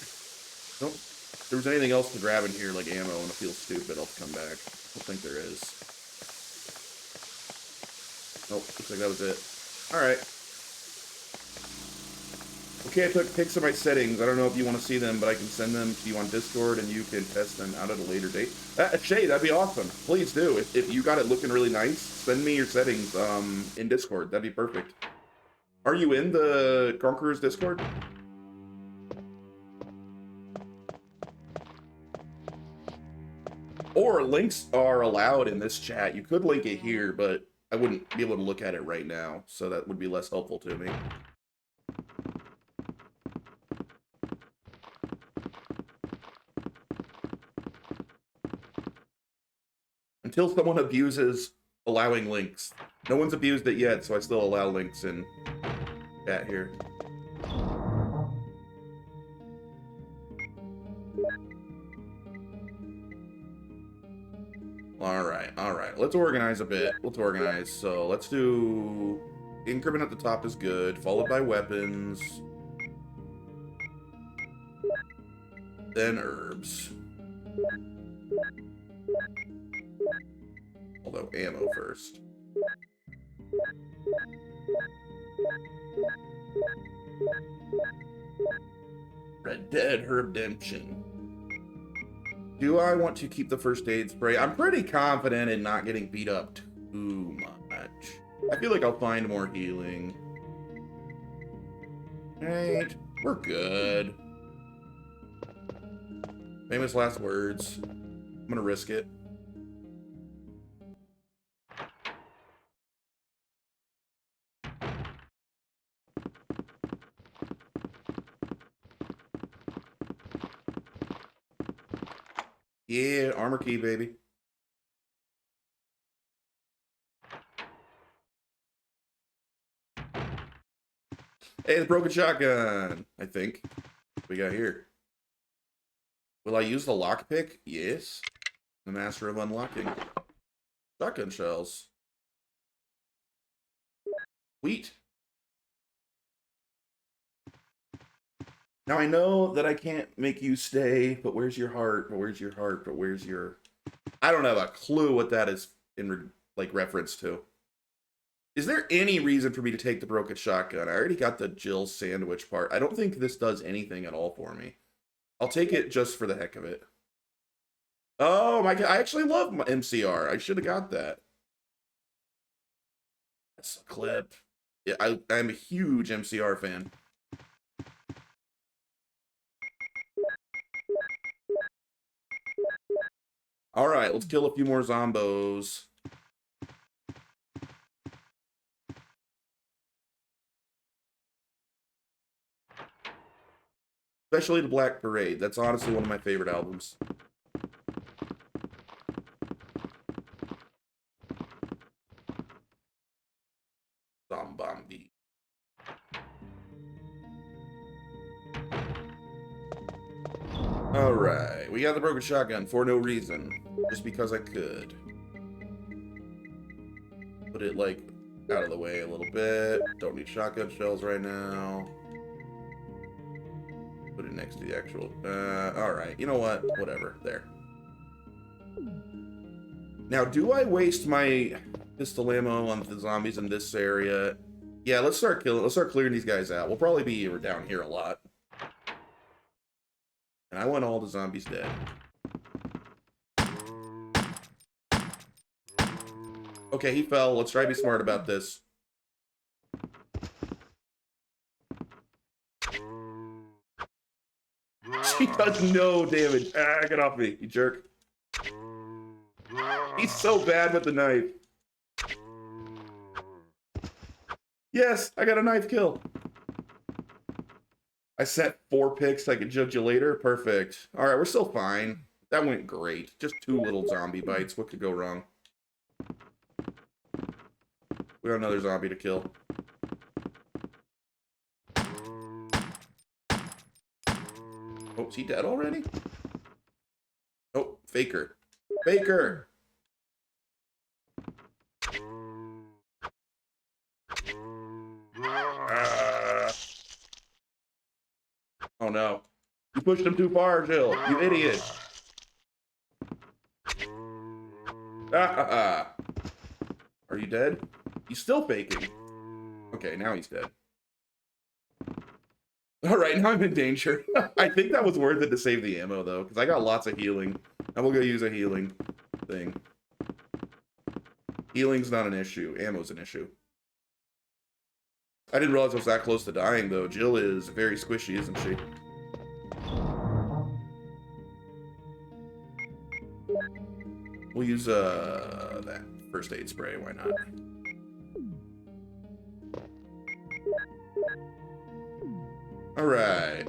Nope. If there was anything else to grab in here, like ammo, and it feels stupid, I'll come back. I don't think there is. Nope, looks like that was it. Alright. Okay, I took pics of my settings. I don't know if you want to see them, but I can send them to you on Discord, and you can test them out at a later date. Shay, that'd be awesome. Please do. If you got it looking really nice, send me your settings in Discord. That'd be perfect. Are you in the Conqueror's Discord? Or links are allowed in this chat. You could link it here, but I wouldn't be able to look at it right now, so that would be less helpful to me. Until someone abuses allowing links. No one's abused it yet, so I still allow links in chat here. Alright. Let's organize a bit. So let's do... Increment at the top is good, followed by weapons. Then herbs. Although ammo first. Red Dead Redemption. Do I want to keep the first aid spray? I'm pretty confident in not getting beat up too much. I feel like I'll find more healing. Alright, we're good. Famous last words. I'm gonna risk it. Yeah, armor key, baby. Hey, the broken shotgun, I think. What we got here? Will I use the lockpick? Yes. The master of unlocking. Shotgun shells. Wheat. Now I know that I can't make you stay, but where's your heart? But where's your heart? But where's your... I don't have a clue what that is in reference to. Is there any reason for me to take the broken shotgun? I already got the Jill sandwich part. I don't think this does anything at all for me. I'll take it just for the heck of it. Oh my god, I actually love my MCR. I should have got that. That's a clip. Yeah, I'm a huge MCR fan. Alright, let's kill a few more zombos. Especially the Black Parade. That's honestly one of my favorite albums. Zombombi. Alright, we got the broken shotgun for no reason. Just because I could. Put it, like, out of the way a little bit. Don't need shotgun shells right now. Put it next to the actual... alright, you know what? Whatever. There. Now, do I waste my pistol ammo on the zombies in this area? Yeah, let's start clearing these guys out. We'll probably be down here a lot. And I want all the zombies dead. Okay, he fell. Let's try to be smart about this. She does no damage. Ah, get off me, you jerk. He's so bad with the knife. Yes, I got a knife kill. I set 4 picks. I can judge you later. Perfect. All right, we're still fine. That went great. Just 2 little zombie bites. What could go wrong? We got another zombie to kill. Oh, is he dead already? Oh, Faker. Faker! Oh no. pushed him too far, Jill. You idiot. Are you dead? He's still faking. Okay, now he's dead. Alright, now I'm in danger. I think that was worth it to save the ammo, though, because I got lots of healing. I will go use a healing thing. Healing's not an issue. Ammo's an issue. I didn't realize I was that close to dying, though. Jill is very squishy, isn't she? We'll use, that first aid spray. Why not? Alright.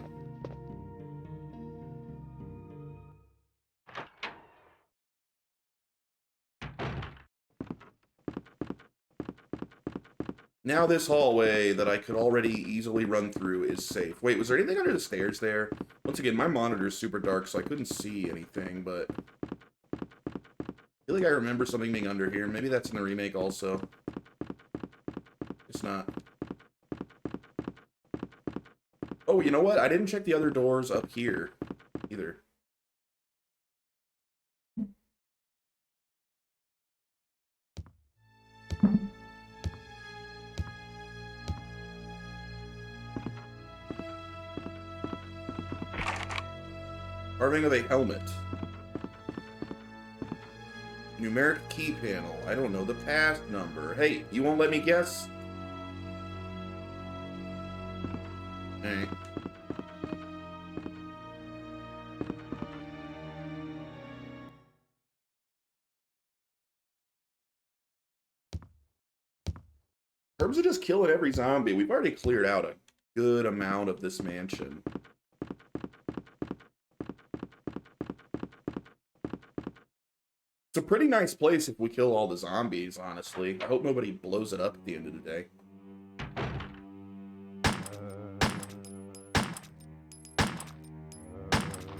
Now this hallway that I could already easily run through is safe. Wait, was there anything under the stairs there? Once again, my monitor is super dark, so I couldn't see anything, but... I feel like I remember something being under here. Maybe that's in the remake also. It's not. Oh, you know what? I didn't check the other doors up here either. Carving of a helmet. Numeric key panel. I don't know the pass number. Hey, you won't let me guess? Alright. In terms of just killing every zombie, we've already cleared out a good amount of this mansion. It's a pretty nice place if we kill all the zombies, honestly. I hope nobody blows it up at the end of the day.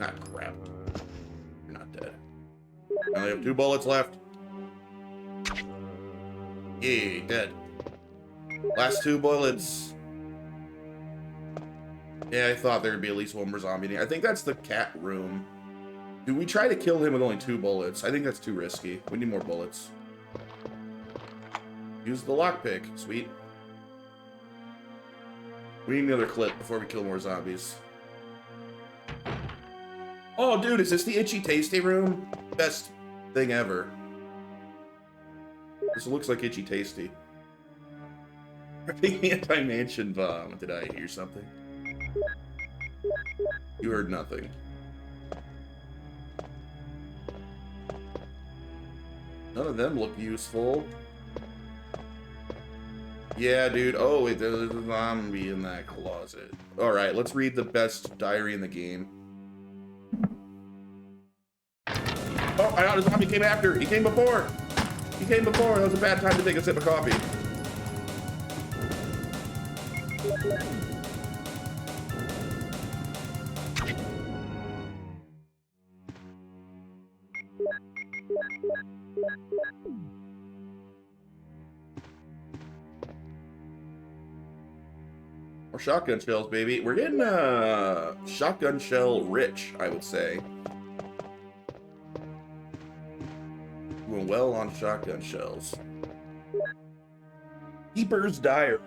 Ah, crap. You're not dead. I only have 2 bullets left. Yeah, dead. Last 2 bullets. Yeah, I thought there'd be at least one more zombie in here. I think that's the cat room. Do we try to kill him with only 2 bullets? I think that's too risky. We need more bullets. Use the lockpick. Sweet. We need another clip before we kill more zombies. Oh, dude, is this the Itchy Tasty room? Best thing ever. This looks like Itchy Tasty. The anti-mansion bomb. Did I hear something? You heard nothing. None of them look useful. Yeah, dude. Oh, wait, there's a zombie in that closet. Alright, let's read the best diary in the game. Oh, I thought a zombie came after. He came before. He came before. That was a bad time to take a sip of coffee. More shotgun shells, baby. We're getting shotgun shell rich, I would say. Doing well on shotgun shells. Keeper's Diary.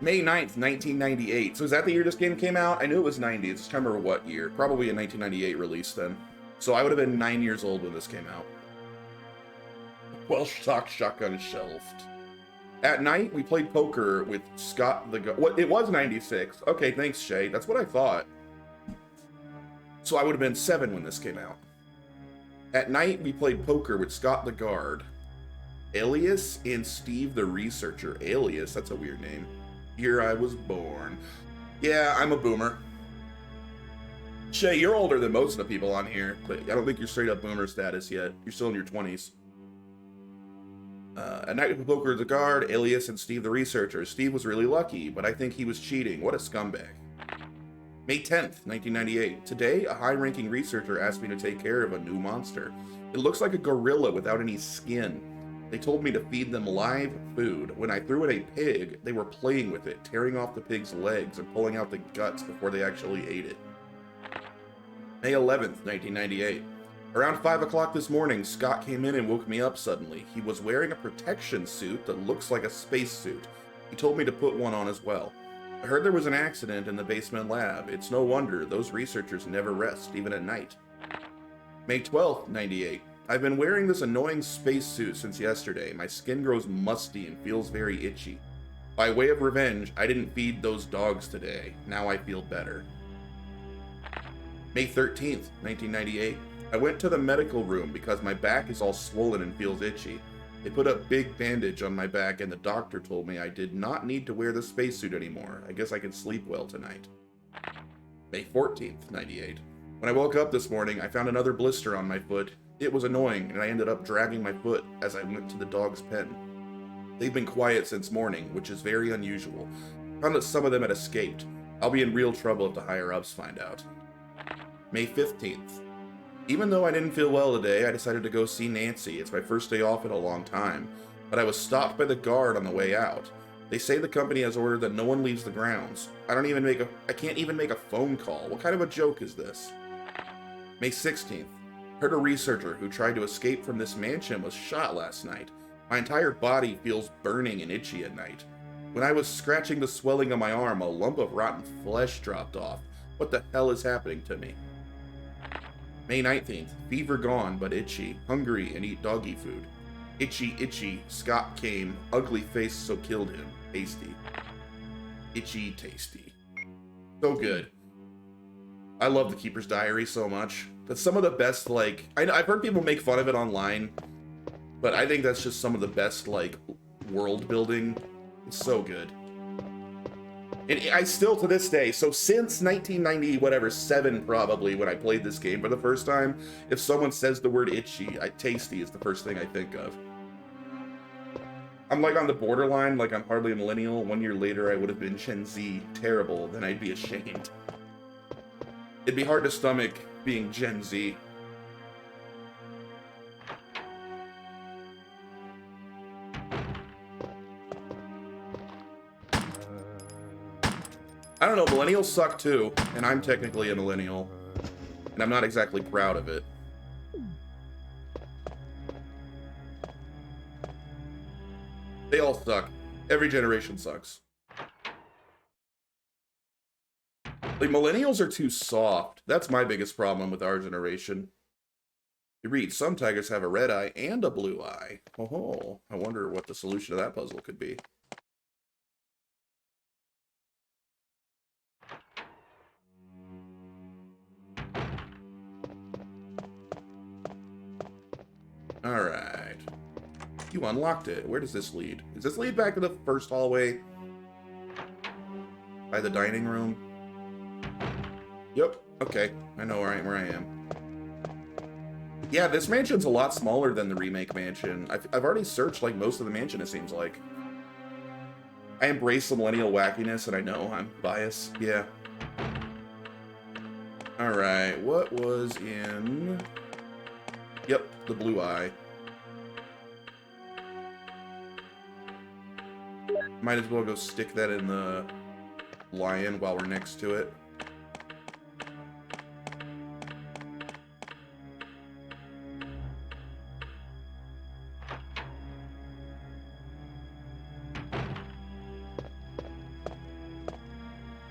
May 9th, 1998. So is that the year this game came out? I knew it was 90. It's just trying to remember what year. Probably a 1998 release then. So I would have been 9 years old when this came out. Well-stocked shotgun shelved. At night, we played poker with Scott the... What? It was 96. Okay, thanks, Shay. That's what I thought. So I would have been 7 when this came out. At night, we played poker with Scott the Guard, Alias, and Steve the Researcher. Alias, that's a weird name. Here I was born. Yeah, I'm a boomer. Shay, you're older than most of the people on here, but I don't think you're straight up boomer status yet. You're still in your 20s. At night, we played poker with the Guard, Alias, and Steve the Researcher. Steve was really lucky, but I think he was cheating. What a scumbag. May 10th, 1998. Today, a high-ranking researcher asked me to take care of a new monster. It looks like a gorilla without any skin. They told me to feed them live food. When I threw in a pig, they were playing with it, tearing off the pig's legs and pulling out the guts before they actually ate it. May 11th, 1998. Around 5 o'clock this morning, Scott came in and woke me up suddenly. He was wearing a protection suit that looks like a space suit. He told me to put one on as well. I heard there was an accident in the basement lab. It's no wonder. Those researchers never rest, even at night. May 12th, 98. I've been wearing this annoying spacesuit since yesterday. My skin grows musty and feels very itchy. By way of revenge, I didn't feed those dogs today. Now I feel better. May 13th, 1998. I went to the medical room because my back is all swollen and feels itchy. They put a big bandage on my back and the doctor told me I did not need to wear the spacesuit anymore. I guess I can sleep well tonight. May 14th, 98. When I woke up this morning, I found another blister on my foot. It was annoying, and I ended up dragging my foot as I went to the dog's pen. They've been quiet since morning, which is very unusual. Found that some of them had escaped. I'll be in real trouble if the higher-ups find out. May 15th. Even though I didn't feel well today, I decided to go see Nancy. It's my first day off in a long time. But I was stopped by the guard on the way out. They say the company has ordered that no one leaves the grounds. I can't even make a phone call. What kind of a joke is this? May 16th. Heard a researcher who tried to escape from this mansion was shot last night. My entire body feels burning and itchy at night. When I was scratching the swelling on my arm, a lump of rotten flesh dropped off. What the hell is happening to me? May 19th. Fever gone, but itchy. Hungry and eat doggy food. Itchy, itchy. Scott came. Ugly face, so killed him. Tasty. Itchy, tasty. So good. I love The Keeper's Diary so much. That's some of the best, like... I've heard people make fun of it online, but I think that's just some of the best, like, world building. It's so good. And I still, to this day, so since 1997 probably, when I played this game for the first time, if someone says the word itchy, tasty is the first thing I think of. I'm like on the borderline, like I'm hardly a millennial. 1 year later, I would have been Gen Z. Terrible, then I'd be ashamed. It'd be hard to stomach being Gen Z. I don't know, millennials suck too, and I'm technically a millennial, and I'm not exactly proud of it. They all suck. Every generation sucks. Like, millennials are too soft. That's my biggest problem with our generation. You read, some tigers have a red eye and a blue eye. Oh, I wonder what the solution to that puzzle could be. Alright. You unlocked it. Where does this lead? Does this lead back to the first hallway? By the dining room? Yep. Okay. I know where I am. Yeah, this mansion's a lot smaller than the remake mansion. I've already searched, like, most of the mansion, it seems like. I embrace the millennial wackiness, and I know I'm biased. Yeah. Alright, what was in... Yep, the blue eye. Might as well go stick that in the lion while we're next to it.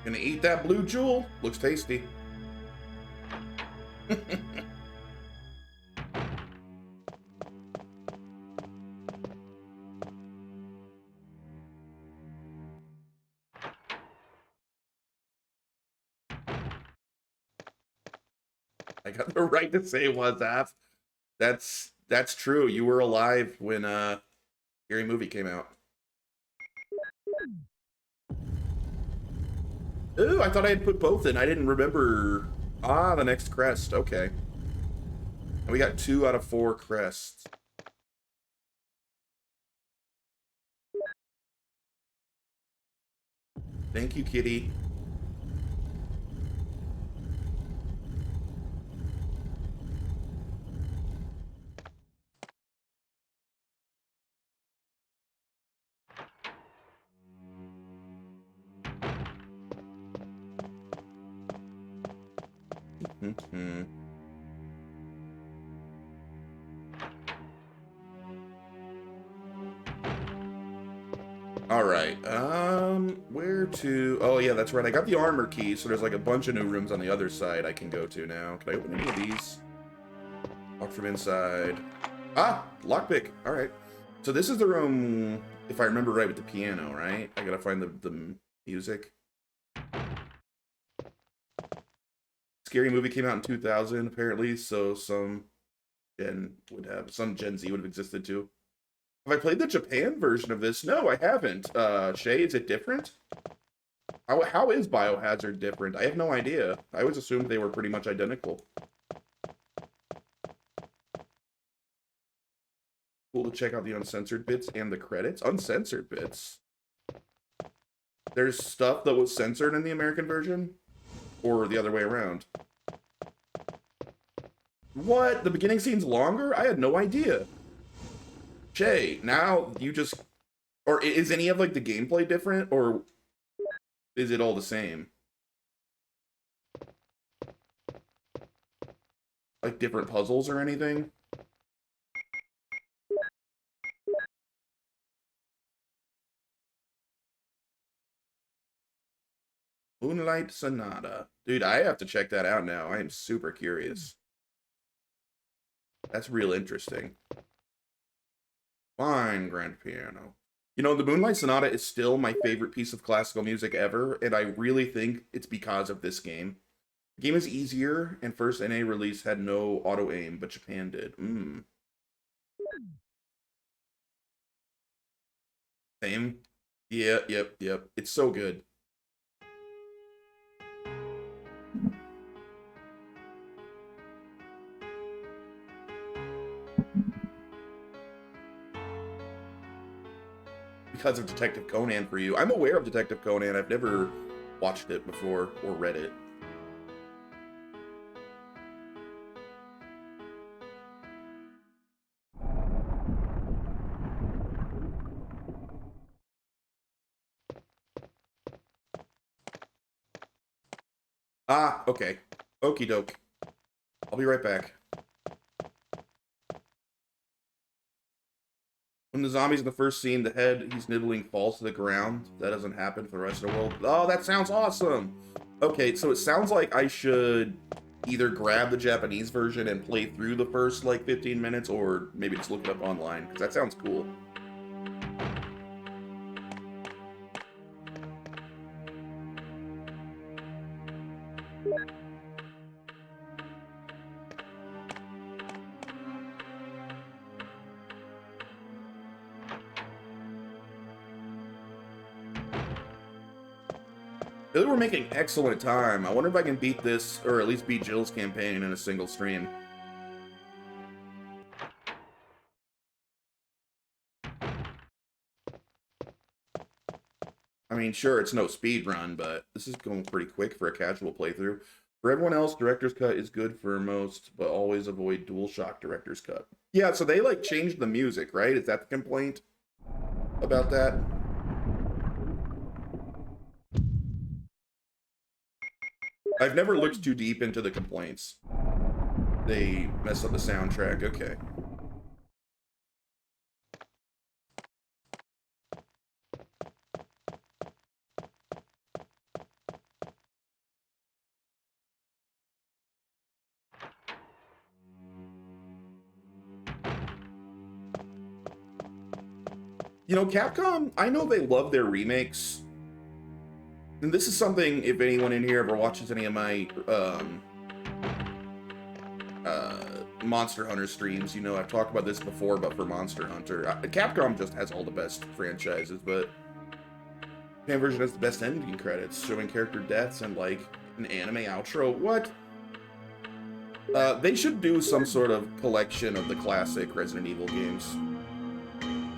Gonna eat that blue jewel. Looks tasty. I got the right to say what's up. That's true. You were alive when Scary Movie came out. Ooh, I thought I had put both in. I didn't remember. Ah, the next crest. Okay. And we got 2 out of 4 crests. Thank you, kitty. All right. Where to? Oh yeah, that's right. I got the armor key, so there's like a bunch of new rooms on the other side I can go to now. Can I open any of these? Lock from inside. Ah, lockpick. All right. So this is the room, if I remember right, with the piano, right? I gotta find the music. Scary Movie came out in 2000, apparently, so some Gen Z would have existed too. Have I played the Japan version of this? No, I haven't. Shay, is it different? How is Biohazard different? I have no idea. I always assumed they were pretty much identical. Cool to check out the uncensored bits and the credits. Uncensored bits? There's stuff that was censored in the American version? Or the other way around? What? The beginning scene's longer? I had no idea. Shay, now you just... Or is any of, like, the gameplay different? Or is it all the same? Like, different puzzles or anything? Moonlight Sonata. Dude, I have to check that out now. I am super curious. That's real interesting. Fine, grand piano. You know, the Moonlight Sonata is still my favorite piece of classical music ever, and I really think it's because of this game. The game is easier, and first NA release had no auto-aim, but Japan did. Same? Yeah, yep. It's so good. Because of Detective Conan for you. I'm aware of Detective Conan. I've never watched it before or read it. Ah, okay. Okie doke. I'll be right back. When the zombie's in the first scene, the head he's nibbling falls to the ground. That doesn't happen for the rest of the world. Oh, that sounds awesome! Okay, so it sounds like I should either grab the Japanese version and play through the first, like, 15 minutes, or maybe just look it up online, because that sounds cool. They were making excellent time. I wonder if I can beat this, or at least beat Jill's campaign in a single stream. I mean, sure, it's no speed run, but this is going pretty quick for a casual playthrough. For everyone else, Director's Cut is good for most, but always avoid DualShock Director's Cut. Yeah, so they, like, changed the music, right? Is that the complaint about that? I've never looked too deep into the complaints. They mess up the soundtrack, okay. You know, Capcom, I know they love their remakes. And this is something, if anyone in here ever watches any of my Monster Hunter streams, you know, I've talked about this before, but for Monster Hunter, Capcom just has all the best franchises, but Japan version has the best ending credits, showing character deaths and, like, an anime outro. What? They should do some sort of collection of the classic Resident Evil games.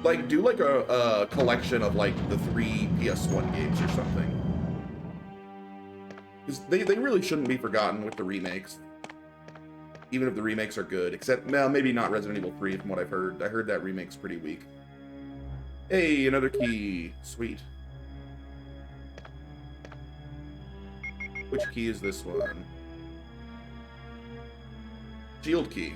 Like, do, like, a collection of, like, the 3 PS1 games or something. Because they really shouldn't be forgotten with the remakes. Even if the remakes are good. Except, well, maybe not Resident Evil 3 from what I've heard. I heard that remake's pretty weak. Hey, another key. Sweet. Which key is this one? Shield key.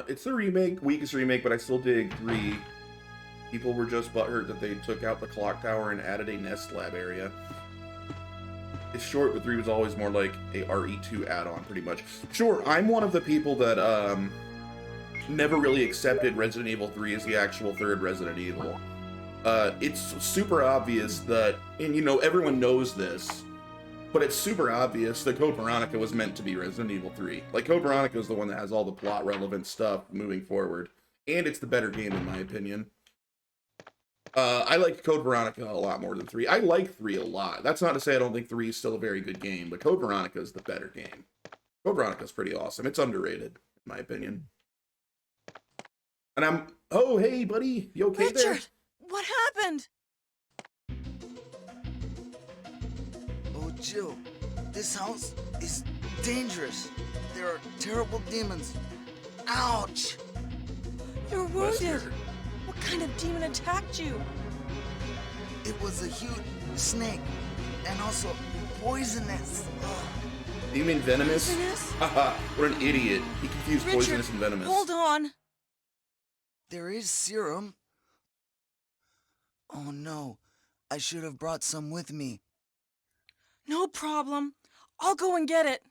It's the remake, weakest remake, but I still dig 3. People were just butthurt that they took out the clock tower and added a Nest Lab area. It's short, but 3 was always more like a RE2 add-on, pretty much. Sure, I'm one of the people that never really accepted Resident Evil 3 as the actual third Resident Evil. It's super obvious that, and you know, everyone knows this, but it's super obvious that Code Veronica was meant to be Resident Evil 3. Like, Code Veronica is the one that has all the plot-relevant stuff moving forward, and it's the better game, in my opinion. I like Code Veronica a lot more than 3. I like 3 a lot. That's not to say I don't think 3 is still a very good game, but Code Veronica is the better game. Code Veronica is pretty awesome. It's underrated, in my opinion. And I'm... Oh, hey, buddy. You okay there? Richard, what happened? Oh, Jill, this house is dangerous. There are terrible demons. Ouch! You're wounded. Wesker. What kind of demon attacked you? It was a huge snake, and also poisonous. Ugh. Do you mean venomous? Poisonous? Haha, what an idiot. He confused Richard, poisonous and venomous. hold on. There is serum. Oh no, I should have brought some with me. No problem. I'll go and get it.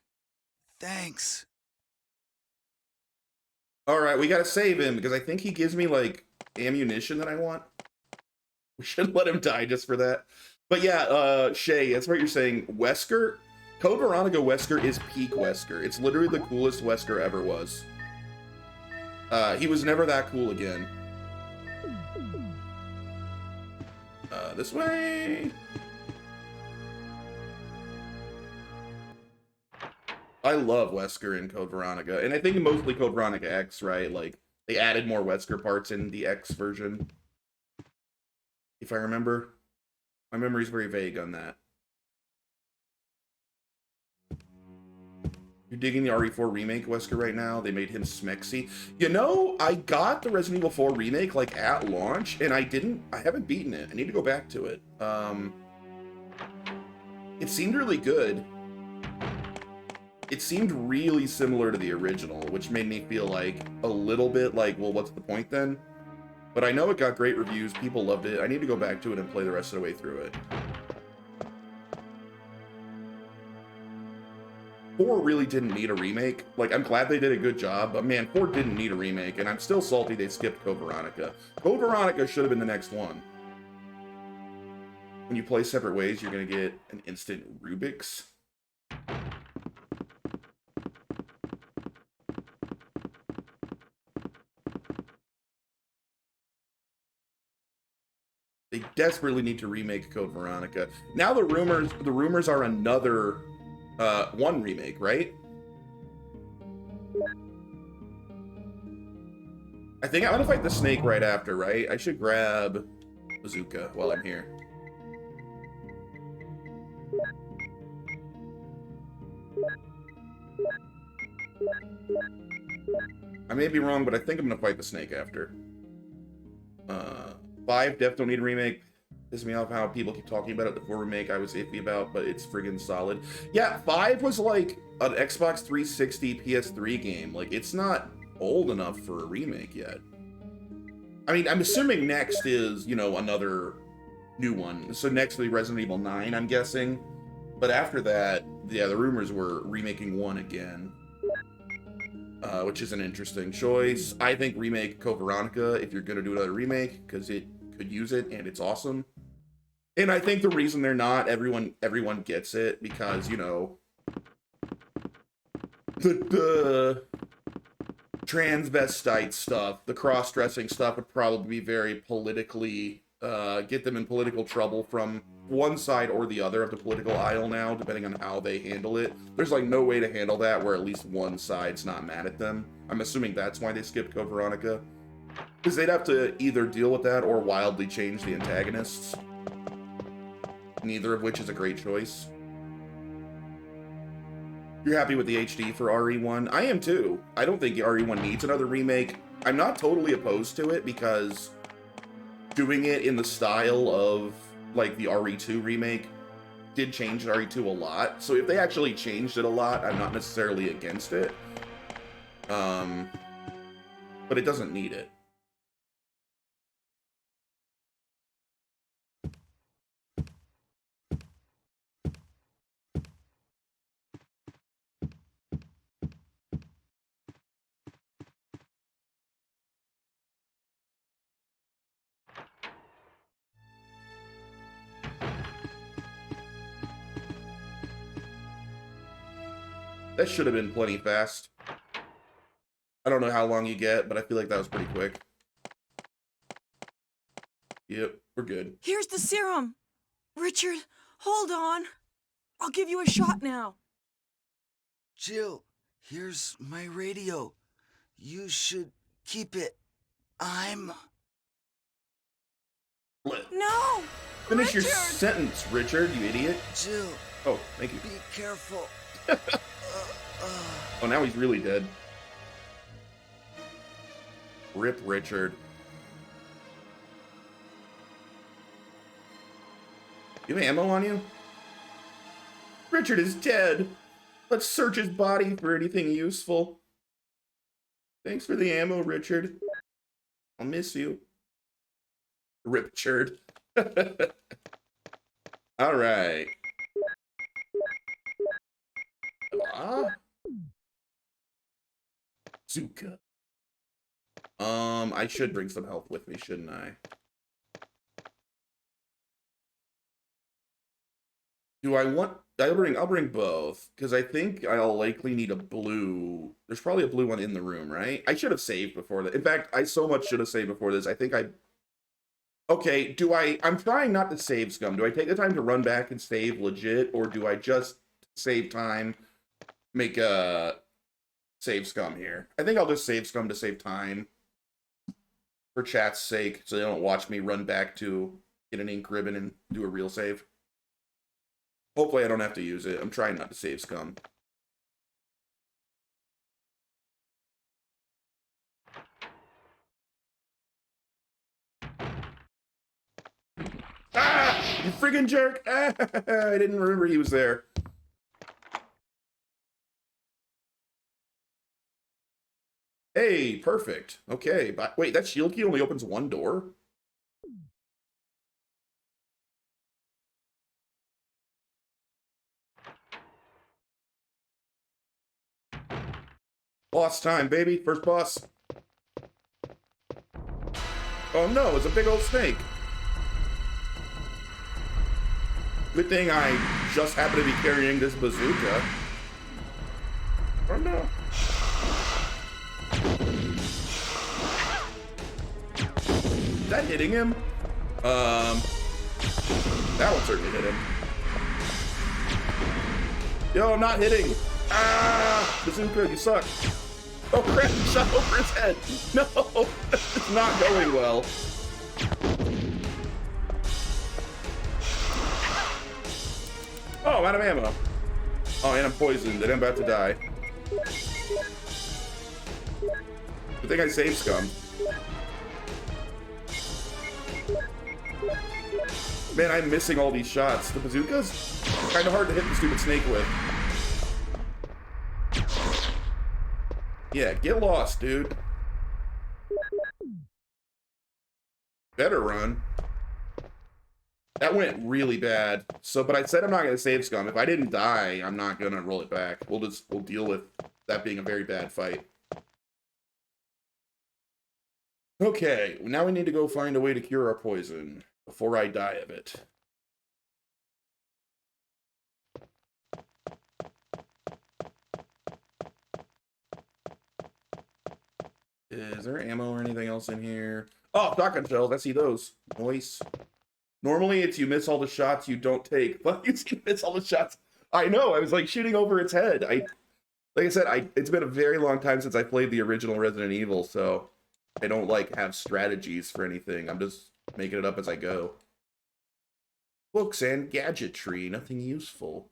Thanks. Alright, we gotta save him, because I think he gives me, like, ammunition that I want. We should let him die just for that. But yeah, Shay, that's what you're saying. Wesker? Code Veronica Wesker is peak Wesker. It's literally the coolest Wesker ever was. He was never that cool again. This way. I love Wesker in Code Veronica, and I think mostly Code Veronica X, right? Like, they added more Wesker parts in the X version. If I remember. My memory's very vague on that. You're digging the RE4 remake Wesker right now? They made him smexy. You know, I got the Resident Evil 4 remake, like, at launch, and I haven't beaten it. I need to go back to it. It seemed really good. It seemed really similar to the original, which made me feel like a little bit like, well, what's the point then? But I know it got great reviews. People loved it. I need to go back to it and play the rest of the way through it. 4 really didn't need a remake. Like, I'm glad they did a good job, but man, 4 didn't need a remake, and I'm still salty they skipped Code Veronica. Code Veronica should have been the next one. When you play separate ways, you're gonna get an instant Rubik's. They desperately need to remake Code Veronica. Now the rumors are another 1 remake, right? I think I'm gonna fight the snake right after, right? I should grab bazooka while I'm here. I may be wrong, but I think I'm gonna fight the snake after. 5 definitely don't need a remake. Pisses me off how people keep talking about it. The 4 remake I was iffy about, but it's friggin' solid. Yeah, 5 was like an Xbox 360 PS3 game. Like, it's not old enough for a remake yet. I mean, I'm assuming next is, you know, another new one. So next will be Resident Evil 9, I'm guessing. But after that, yeah, the rumors were remaking 1 again. Which is an interesting choice. I think remake Code Veronica if you're gonna do another remake, because it could use it and it's awesome. And I think the reason they're not, everyone gets it, because, you know, the transvestite stuff, the cross-dressing stuff would probably be very politically, get them in political trouble from one side or the other of the political aisle now, depending on how they handle it. There's like no way to handle that where at least one side's not mad at them. I'm assuming that's why they skipped Code Veronica. Because they'd have to either deal with that or wildly change the antagonists. Neither of which is a great choice. You're happy with the HD for RE1? I am too. I don't think RE1 needs another remake. I'm not totally opposed to it because doing it in the style of like the RE2 remake did change RE2 a lot. So if they actually changed it a lot, I'm not necessarily against it. But it doesn't need it. That should have been plenty fast. I don't know how long you get, but I feel like that was pretty quick. Yep, we're good. Here's the serum. Richard, hold on. I'll give you a shot now. Jill, here's my radio. You should keep it. I'm... No! Finish your Richard! sentence, Richard, you idiot. Jill, Oh, thank you. be careful. Oh, now he's really dead. Rip Richard. You have ammo on you? Richard is dead. Let's search his body for anything useful. Thanks for the ammo, Richard. I'll miss you. Rip Richard. All right. Zuka. I should bring some health with me, shouldn't I? Do I want... I'll bring both, because I think I'll likely need a blue... There's probably a blue one in the room, right? I should have saved before that. In fact, I so much should have saved before this. I think I... Okay, do I... I'm trying not to save scum. Do I take the time to run back and save legit, or do I just save time, make a save scum here? I think I'll just save scum to save time. For chat's sake, so they don't watch me run back to get an ink ribbon and do a real save. Hopefully I don't have to use it. I'm trying not to save scum. Ah! You friggin' jerk! Ah, I didn't remember he was there. Hey, perfect. Okay, but wait, that shield key only opens one door? Boss time, baby. First boss. Oh no, it's a big old snake. Good thing I just happen to be carrying this bazooka. Oh no. Is that hitting him? That one certainly hit him. Yo, I'm not hitting. Ah! Bazooka, you suck. Oh crap, he shot over his head. No, it's not going well. Oh, I'm out of ammo. Oh, and I'm poisoned, and I'm about to die. Good thing I saved scum. Man, I'm missing all these shots. The bazooka's kind of hard to hit the stupid snake with. Yeah, get lost, dude. Better run. That went really bad. So, but I said I'm not going to save scum. If I didn't die, I'm not going to roll it back. We'll deal with that being a very bad fight. Okay, now we need to go find a way to cure our poison before I die of it. Is there ammo or anything else in here? Oh, shotgun shells. I see those. Nice. Normally, it's you miss all the shots you don't take, but you miss all the shots. I know. I was like shooting over its head. Like I said, it's been a very long time since I played the original Resident Evil, so I don't like have strategies for anything. I'm just making it up as I go. Books and gadgetry, nothing useful.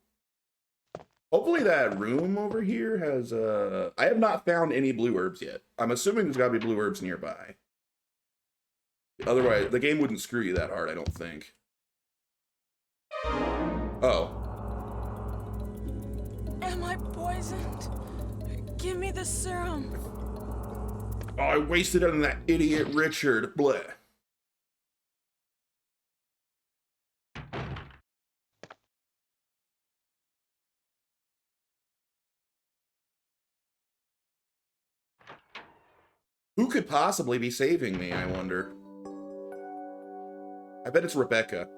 Hopefully that room over here has I have not found any blue herbs yet. I'm assuming there's gotta be blue herbs nearby. Otherwise, the game wouldn't screw you that hard, I don't think. Oh. Am I poisoned? Give me the serum. Oh, I wasted it on that idiot Richard. Bleh. Who could possibly be saving me, I wonder? I bet it's Rebecca.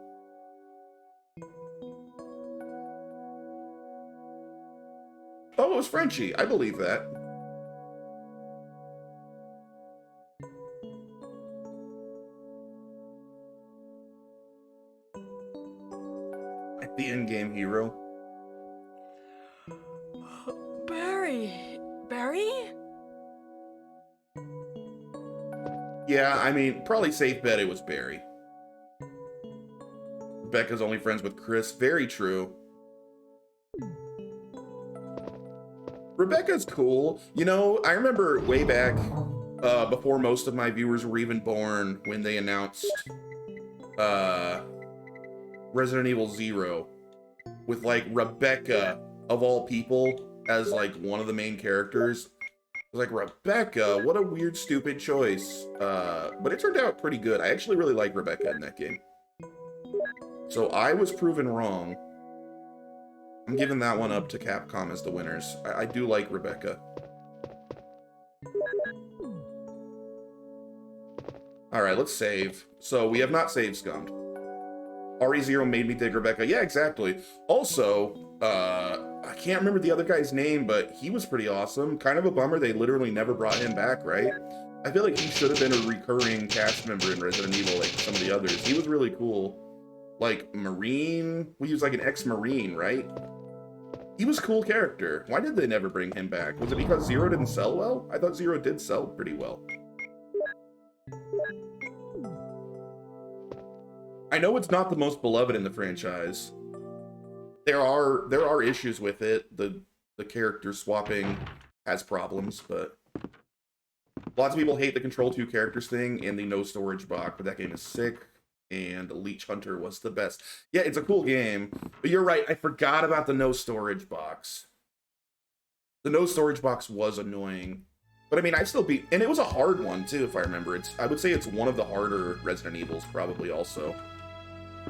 Oh, it was Frenchie. I believe that. The in-game hero. Barry. Barry? Yeah, I mean, probably safe bet it was Barry. Rebecca's only friends with Chris. Very true. Rebecca's cool. You know, I remember way back, before most of my viewers were even born, when they announced Resident Evil 0 with like Rebecca of all people as like one of the main characters. I was like, Rebecca, what a weird, stupid choice. But it turned out pretty good. I actually really like Rebecca in that game. So I was proven wrong. I'm giving that one up to Capcom as the winners. I do like Rebecca. Alright, let's save. So we have not save scummed. RE0 made me dig Rebecca. Yeah, exactly. Also, I can't remember the other guy's name, but he was pretty awesome. Kind of a bummer they literally never brought him back, right? I feel like he should have been a recurring cast member in Resident Evil like some of the others. He was really cool. Like, Marine? He was like an ex-Marine, right? He was a cool character. Why did they never bring him back? Was it because Zero didn't sell well? I thought Zero did sell pretty well. I know it's not the most beloved in the franchise. There are issues with it. The character swapping has problems, but lots of people hate the Control 2 characters thing and the no storage box, but that game is sick, and Leech Hunter was the best. Yeah, it's a cool game, but you're right, I forgot about the no storage box. The no storage box was annoying. But I mean, I still beat, and it was a hard one too, if I remember. I would say it's one of the harder Resident Evils, probably also,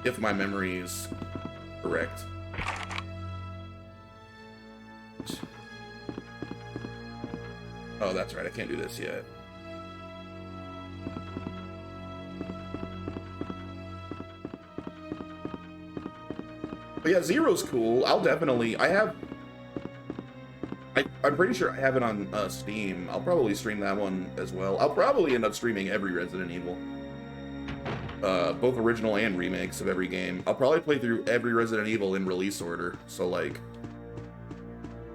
if my memory is correct. Oh, that's right, I can't do this yet. But yeah, Zero's cool. I'll definitely, I'm pretty sure I have it on Steam. I'll probably stream that one as well. I'll probably end up streaming every Resident Evil. Both original and remakes of every game. I'll probably play through every Resident Evil in release order. So like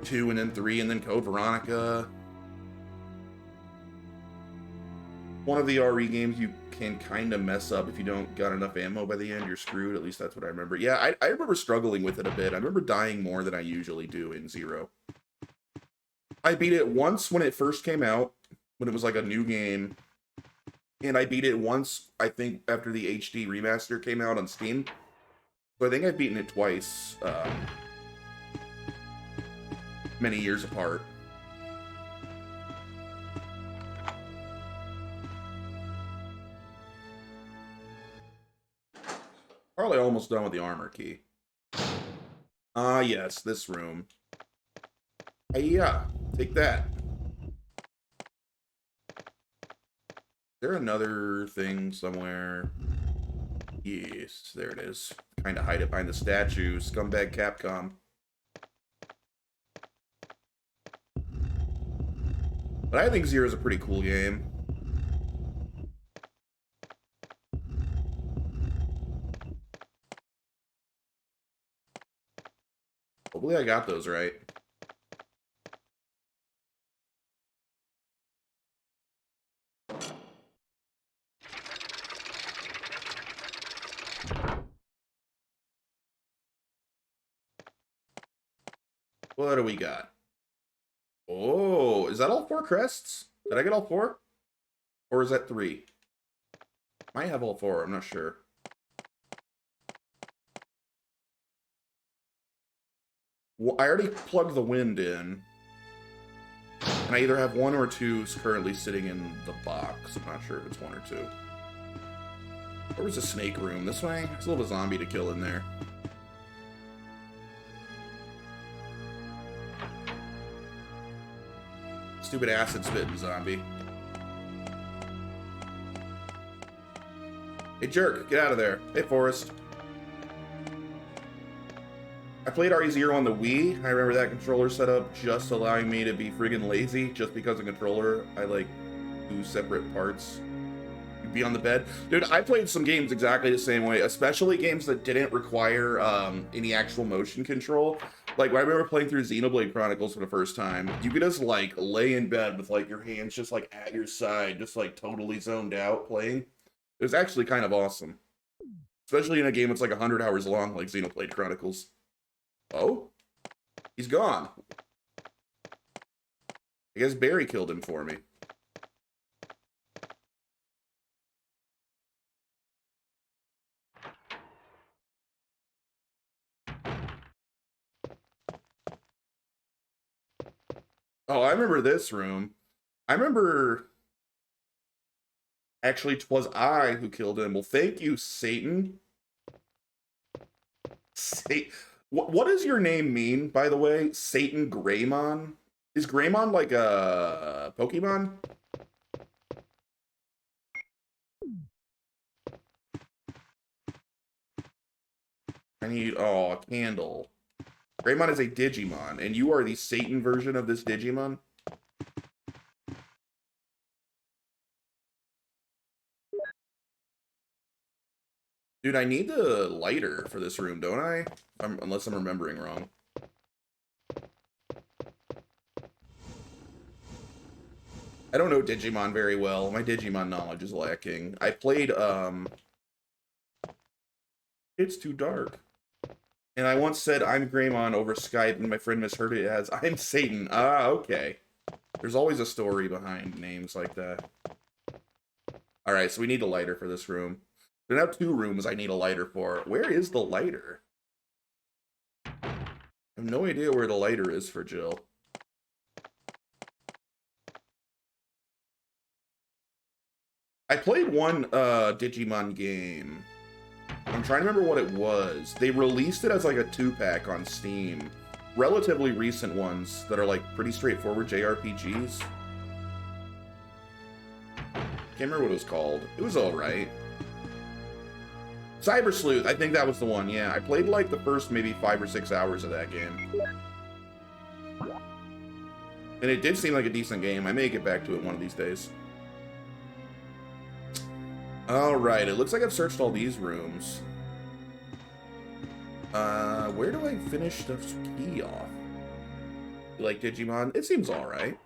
2 and then 3 and then Code Veronica. One of the RE games you can kind of mess up if you don't got enough ammo by the end. You're screwed. At least that's what I remember. Yeah, I remember struggling with it a bit. I remember dying more than I usually do in Zero. I beat it once when it first came out, when it was like a new game. And I beat it once, I think, after the HD remaster came out on Steam. So I think I've beaten it twice, many years apart. Probably almost done with the armor key. Ah, yes, this room. Yeah, take that. Is there another thing somewhere? Yes, there it is. Kind of hide it behind the statue. Scumbag Capcom. But I think Zero's a pretty cool game. Hopefully I got those right. What do we got? Oh, is that all 4 crests? Did I get all 4? Or is that 3? Might have all 4, I'm not sure. Well, I already plugged the wind in. And I either have 1 or 2 currently sitting in the box. I'm not sure if it's 1 or 2. Where was the snake room? This way? There's a little zombie to kill in there. Stupid acid spitting zombie. Hey jerk, get out of there. Hey Forrest. I played RE0 on the Wii. I remember that controller setup just allowing me to be friggin' lazy just because of controller. I like 2 separate parts. You'd be on the bed. Dude, I played some games exactly the same way, especially games that didn't require any actual motion control. Like, I remember playing through Xenoblade Chronicles for the first time. You could just, like, lay in bed with, like, your hands just, like, at your side, just, like, totally zoned out playing. It was actually kind of awesome. Especially in a game that's, like, 100 hours long, like Xenoblade Chronicles. Oh? He's gone. I guess Barry killed him for me. Oh, I remember this room. I remember... Actually, 'twas I who killed him. Well, thank you, Satan. What does your name mean, by the way? Satan Greymon? Is Greymon like a Pokemon? I need... Oh, a candle. Greymon is a Digimon, and you are the Satan version of this Digimon? Dude, I need the lighter for this room, don't I? Unless I'm remembering wrong. I don't know Digimon very well. My Digimon knowledge is lacking. I played, It's too dark. And I once said I'm Greymon over Skype, and my friend misheard it as I'm Satan. Ah, okay. There's always a story behind names like that. Alright, so we need a lighter for this room. There are now 2 rooms I need a lighter for. Where is the lighter? I have no idea where the lighter is for Jill. I played one Digimon game. I'm trying to remember what it was. They released it as like a 2-pack on Steam. Relatively recent ones that are like pretty straightforward JRPGs. Can't remember what it was called. It was alright. Cyber Sleuth, I think that was the one, yeah. I played like the first maybe 5 or 6 hours of that game. And it did seem like a decent game. I may get back to it one of these days. Alright, it looks like I've searched all these rooms. Where do I finish the key off? You like Digimon? It seems alright.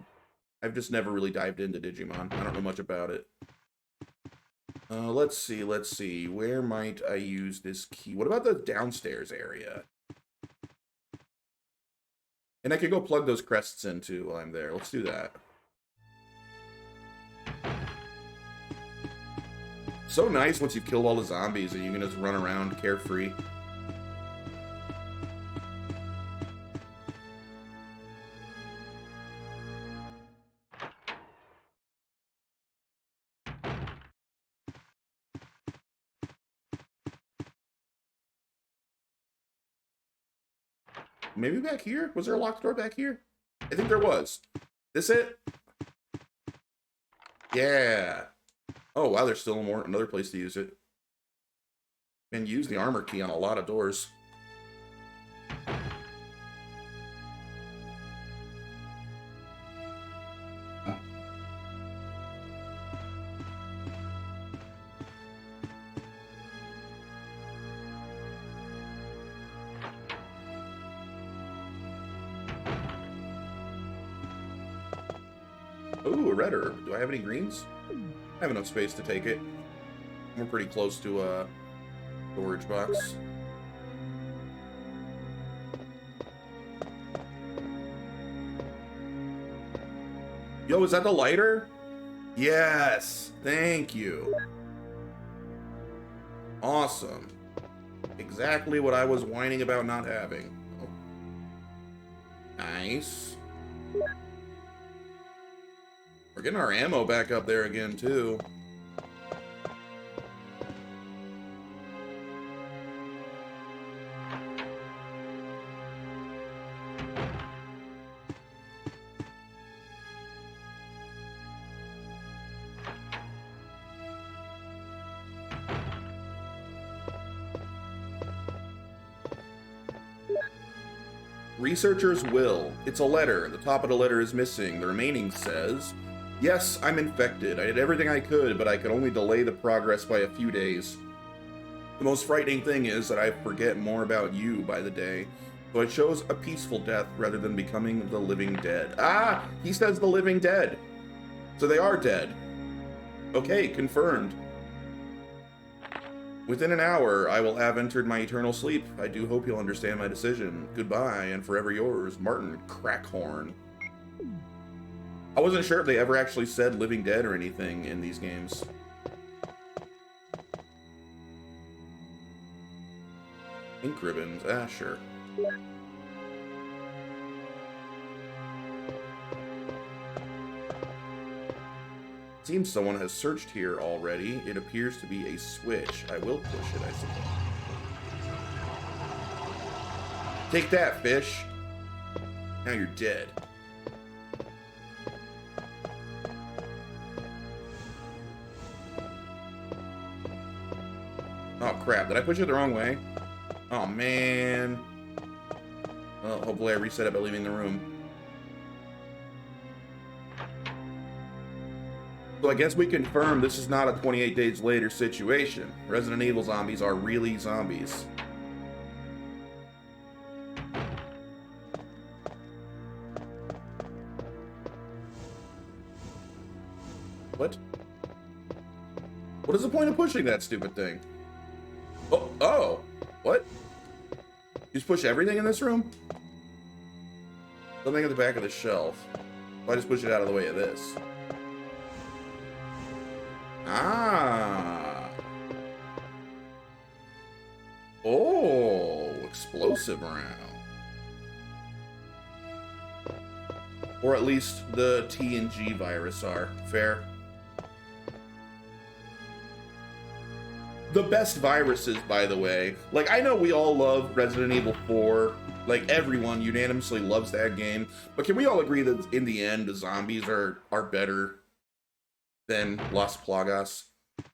I've just never really dived into Digimon. I don't know much about it. Let's see. Where might I use this key? What about the downstairs area? And I could go plug those crests in too while I'm there. Let's do that. So nice once you've killed all the zombies and you can just run around carefree. Maybe back here? Was there a locked door back here? I think there was. This it? Yeah. Oh, wow, there's still another place to use it. And use the armor key on a lot of doors. Ooh, a red herb. Do I have any greens? I have enough space to take it. We're pretty close to a storage box. Yo, is that the lighter? Yes, thank you. Awesome. Exactly what I was whining about not having. Oh. Nice. We're getting our ammo back up there again, too. Researcher's will. It's a letter. The top of the letter is missing. The remaining says, "Yes, I'm infected. I did everything I could, but I could only delay the progress by a few days. The most frightening thing is that I forget more about you by the day, so I chose a peaceful death rather than becoming the living dead." Ah! He says the living dead. So they are dead. Okay, confirmed. Within an hour, I will have entered my eternal sleep. I do hope you'll understand my decision. Goodbye, and forever yours, Martin Crackhorn. I wasn't sure if they ever actually said living dead or anything in these games. Ink ribbons, ah, sure. Seems someone has searched here already. It appears to be a switch. I will push it, I suppose. Take that, fish. Now you're dead. Oh crap, did I push it the wrong way? Oh man. Well, hopefully I reset it by leaving the room. So I guess we confirm this is not a 28 days later situation. Resident Evil zombies are really zombies. What? What is the point of pushing that stupid thing? Oh, what? You just push everything in this room? Something at the back of the shelf. If I just push it out of the way of this. Ah. Oh, explosive round. Or at least the TNG virus are. Fair. The best viruses, by the way. Like, I know we all love Resident Evil 4. Like, everyone unanimously loves that game. But can we all agree that in the end, the zombies are better than Las Plagas?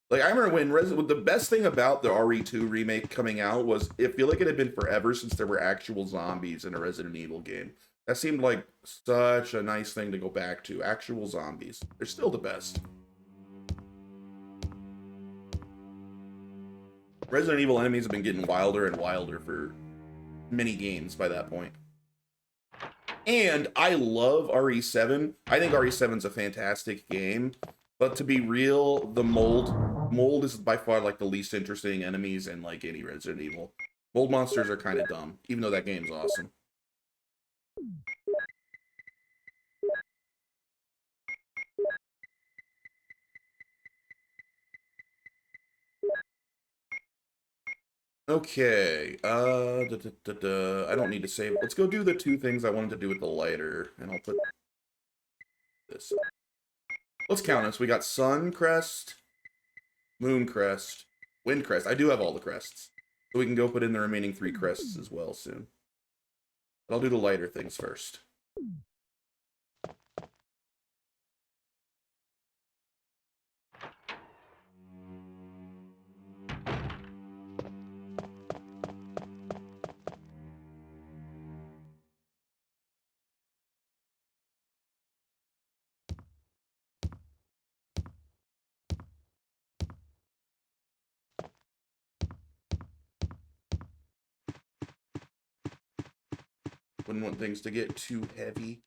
Like, I remember when the best thing about the RE2 remake coming out was I feel like it had been forever since there were actual zombies in a Resident Evil game. That seemed like such a nice thing to go back to. Actual zombies. They're still the best. Resident Evil enemies have been getting wilder and wilder for many games by that point. And I love RE7. I think RE7's a fantastic game. But to be real, the mold is by far like the least interesting enemies in like any Resident Evil. Mold monsters are kind of dumb, even though that game's awesome. Okay, I don't need to save. Let's go do the two things I wanted to do with the lighter, and I'll put this. Let's count this. We got Sun Crest, Moon Crest, Wind Crest. I do have all the crests, so we can go put in the remaining 3 crests as well soon. But I'll do the lighter things first. Wouldn't want things to get too heavy.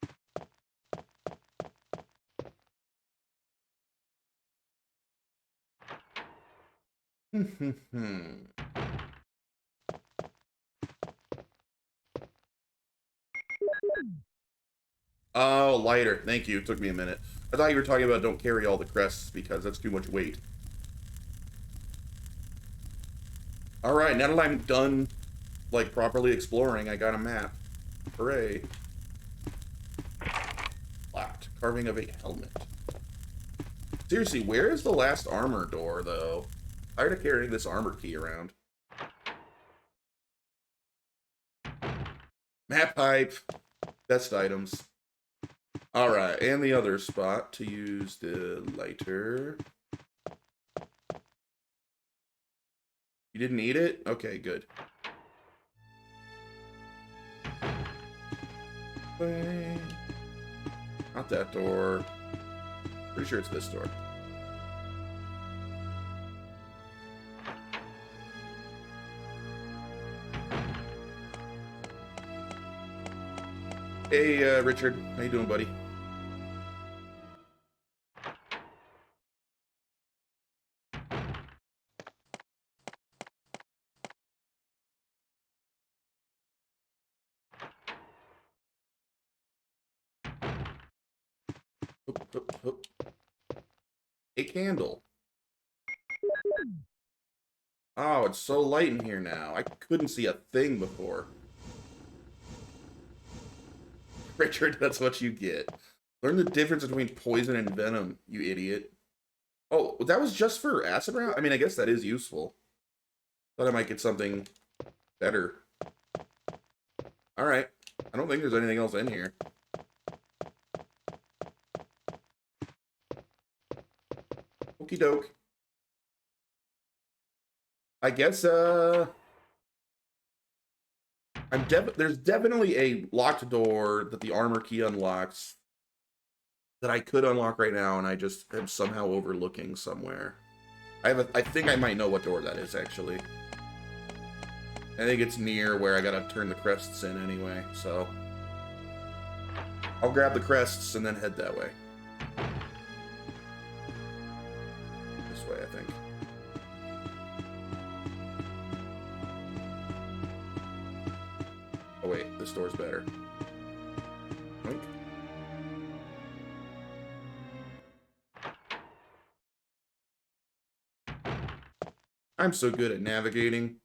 Oh, lighter. Thank you. It took me a minute. I thought you were talking about don't carry all the crests because that's too much weight. Alright, now that I'm done, like, properly exploring, I got a map. Hooray. Locked. Carving of a helmet. Seriously, where is the last armor door, though? Tired of carrying this armor key around. Map pipe. Best items. Alright, and the other spot to use the lighter. You didn't need it? Okay, good. Not that door. Pretty sure it's this door. Hey, Richard. How you doing, buddy? Hoop, hoop, hoop. A candle. Oh, it's so light in here now. I couldn't see a thing before. Richard, that's what you get. Learn the difference between poison and venom, you idiot. Oh, that was just for acid round? I mean, I guess that is useful. Thought I might get something better. Alright. I don't think there's anything else in here. Okie doke. I guess, there's definitely a locked door that the armor key unlocks that I could unlock right now, and I just am somehow overlooking somewhere. I think I might know what door that is, actually. I think it's near where I gotta turn the crests in anyway, so... I'll grab the crests and then head that way. This way, I think. Oh wait, this door's better. Oink. I'm so good at navigating.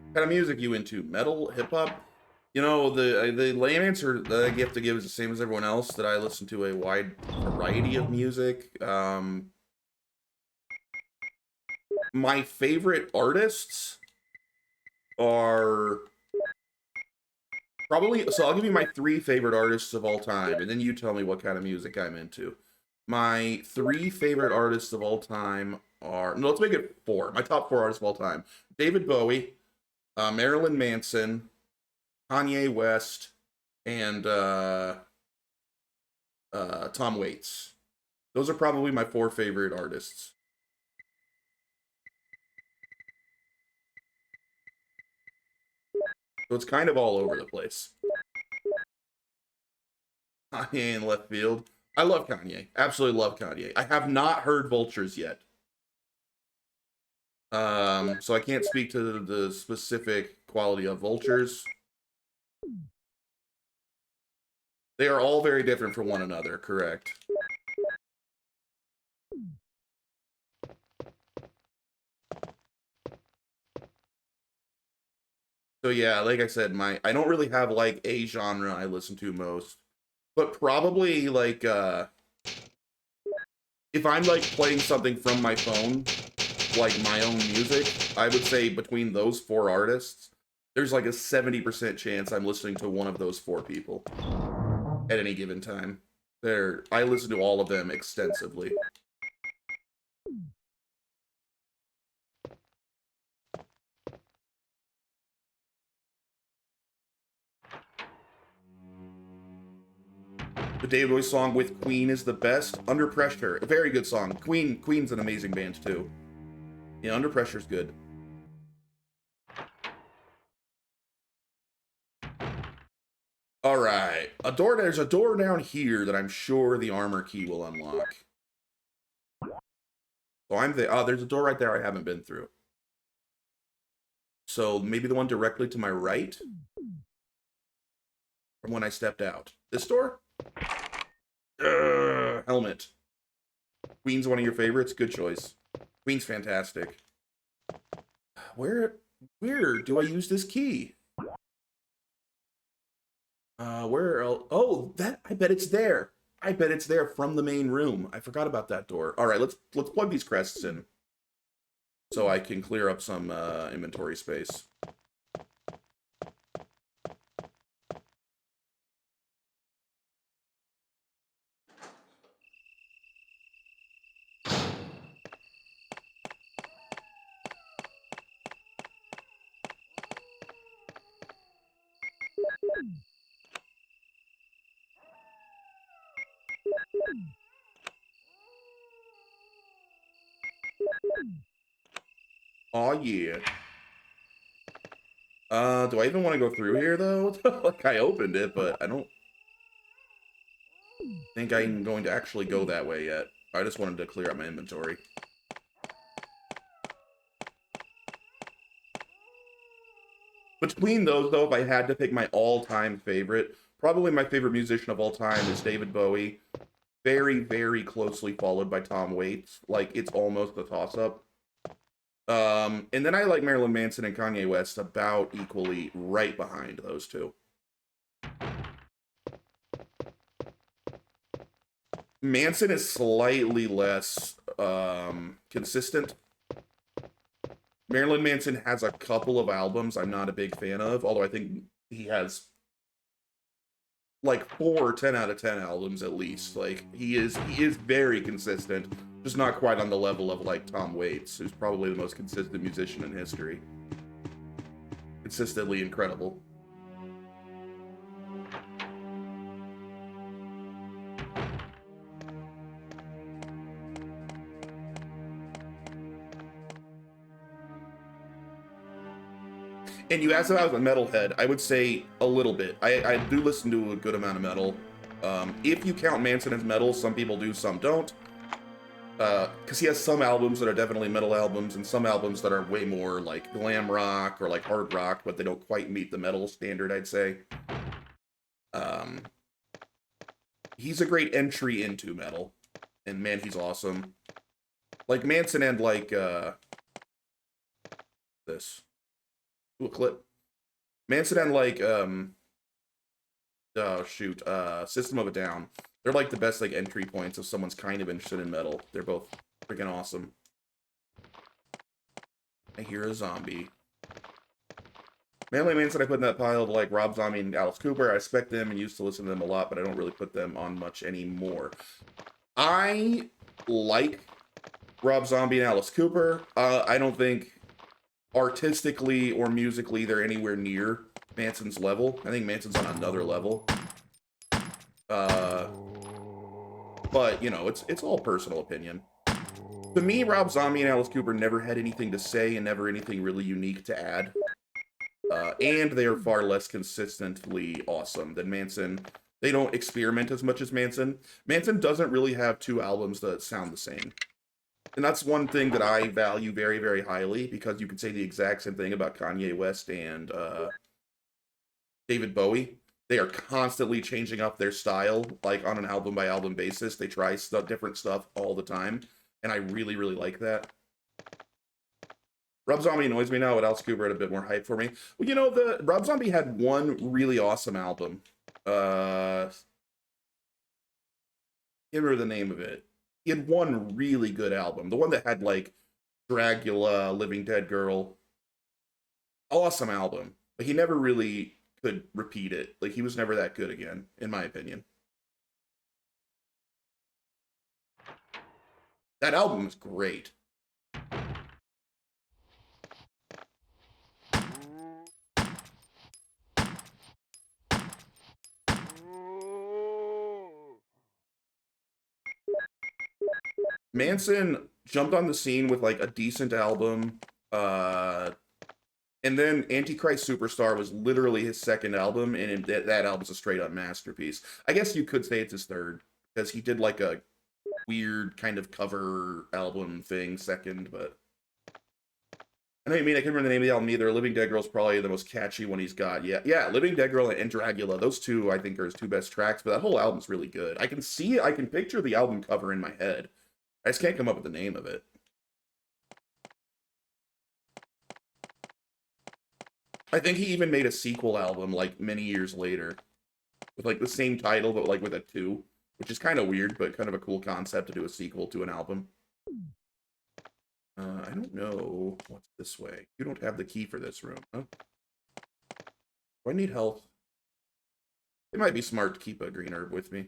What kind of music you into? Metal? Hip-hop? You know, the lame answer that I have to give is the same as everyone else, that I listen to a wide variety of music. My favorite artists are probably... So I'll give you my 3 favorite artists of all time, and then you tell me what kind of music I'm into. My 3 favorite artists of all time are... No, let's make it 4. My top 4 artists of all time. David Bowie, Marilyn Manson, Kanye West, and Tom Waits. Those are probably my 4 favorite artists. So it's kind of all over the place. Kanye in left field. I love Kanye. Absolutely love Kanye. I have not heard Vultures yet. So I can't speak to the specific quality of Vultures. They are all very different from one another, correct? So yeah, like I said, I don't really have like a genre I listen to most, but probably like if I'm like playing something from my phone, like my own music, I would say between those 4 artists, there's like a 70% chance I'm listening to one of those 4 people at any given time. I listen to all of them extensively. The David Bowie song with Queen is the best. Under Pressure, a very good song. Queen's an amazing band too. Yeah, Under Pressure's good. All right, there's a door down here that I'm sure the armor key will unlock. So I'm there. Oh, there's a door right there I haven't been through. So maybe the one directly to my right from when I stepped out. This door? Helmet. Queen's one of your favorites? Good choice. Queen's fantastic. Where do I use this key? Where else? Oh, I bet it's there. I bet it's there from the main room. I forgot about that door. All right, let's plug these crests in so I can clear up some inventory space. Oh yeah. Do I even want to go through here though? Like I opened it, but I don't think I'm going to actually go that way yet. I just wanted to clear out my inventory. Between those though, if I had to pick my all-time favorite, probably my favorite musician of all time is David Bowie. Very, very closely followed by Tom Waits. Like it's almost a toss-up. And then I like Marilyn Manson and Kanye West about equally right behind those two. Manson is slightly less consistent. Marilyn Manson has a couple of albums I'm not a big fan of, although I think he has like 4 10 out of 10 albums at least. Like he is very consistent, just not quite on the level of like Tom Waits, who's probably the most consistent musician in history. Consistently incredible. And you asked if I was a metalhead. I would say a little bit. I do listen to a good amount of metal. If you count Manson as metal, some people do, some don't. Because he has some albums that are definitely metal albums, and some albums that are way more like glam rock or like hard rock, but they don't quite meet the metal standard, I'd say. He's a great entry into metal. And man, he's awesome. Like Manson and like, this. Ooh, a clip. Manson and like, oh shoot, System of a Down. They're like the best like entry points if someone's kind of interested in metal. They're both freaking awesome. I hear a zombie. Marilyn Manson I put in that pile of like Rob Zombie and Alice Cooper. I respect them and used to listen to them a lot, but I don't really put them on much anymore. I like Rob Zombie and Alice Cooper. I don't think artistically or musically they're anywhere near Manson's level. I think Manson's on another level. But, you know, it's all personal opinion. To me, Rob Zombie and Alice Cooper never had anything to say and never anything really unique to add. And they are far less consistently awesome than Manson. They don't experiment as much as Manson. Manson doesn't really have 2 albums that sound the same. And that's one thing that I value very, very highly, because you could say the exact same thing about Kanye West and David Bowie. They are constantly changing up their style, like on an album-by-album basis. They try different stuff all the time, and I really, really like that. Rob Zombie annoys me now, but Alice Cooper had a bit more hype for me. Well, you know, Rob Zombie had one really awesome album. Can't remember the name of it. He had one really good album. The one that had, like, Dracula, Living Dead Girl. Awesome album. But he never really could repeat it. Like, he was never that good again, in my opinion. That album is great. Manson jumped on the scene with like a decent album, and then Antichrist Superstar was literally his second album, and that album's a straight up masterpiece. I guess you could say it's his third, because he did like a weird kind of cover album thing second, but I know what you mean. I can't remember the name of the album either. Living Dead Girl's probably the most catchy one he's got. Yeah, Living Dead Girl and Dracula, those two I think are his two best tracks, but that whole album's really good. I can picture the album cover in my head. I just can't come up with the name of it. I think he even made a sequel album like many years later with like the same title but like with a 2, which is kind of weird but kind of a cool concept to do a sequel to an album. I don't know what's this way. You don't have the key for this room, huh? Do I need health? It might be smart to keep a green herb with me.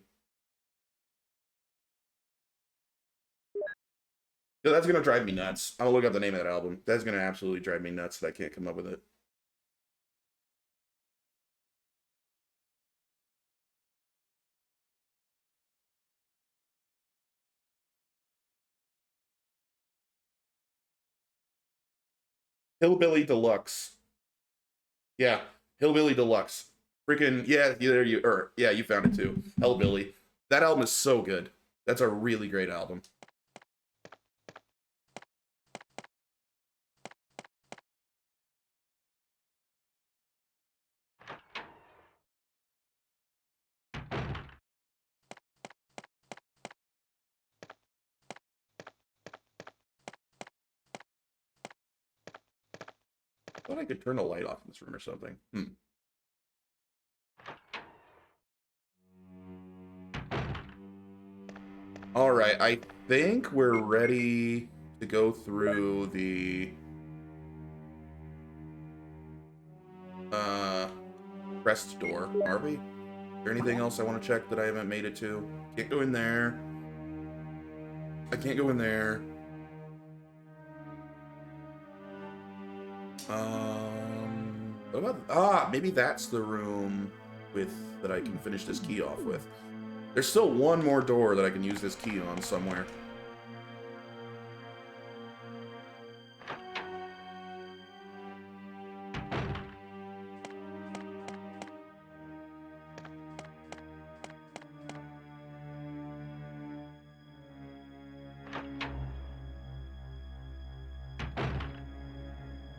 Yeah, that's gonna drive me nuts. I'm gonna look up the name of that album. That's gonna absolutely drive me nuts that I can't come up with it. Hillbilly Deluxe. Yeah, Hillbilly Deluxe. Freaking, yeah, you found it too. Hellbilly. That album is so good. That's a really great album. I thought I could turn a light off in this room or something. Alright, I think we're ready to go through the crest door, are we? Is there anything else I want to check that I haven't made it to? Can't go in there. I can't go in there. What about, maybe that's the room that I can finish this key off with. There's still one more door that I can use this key on somewhere.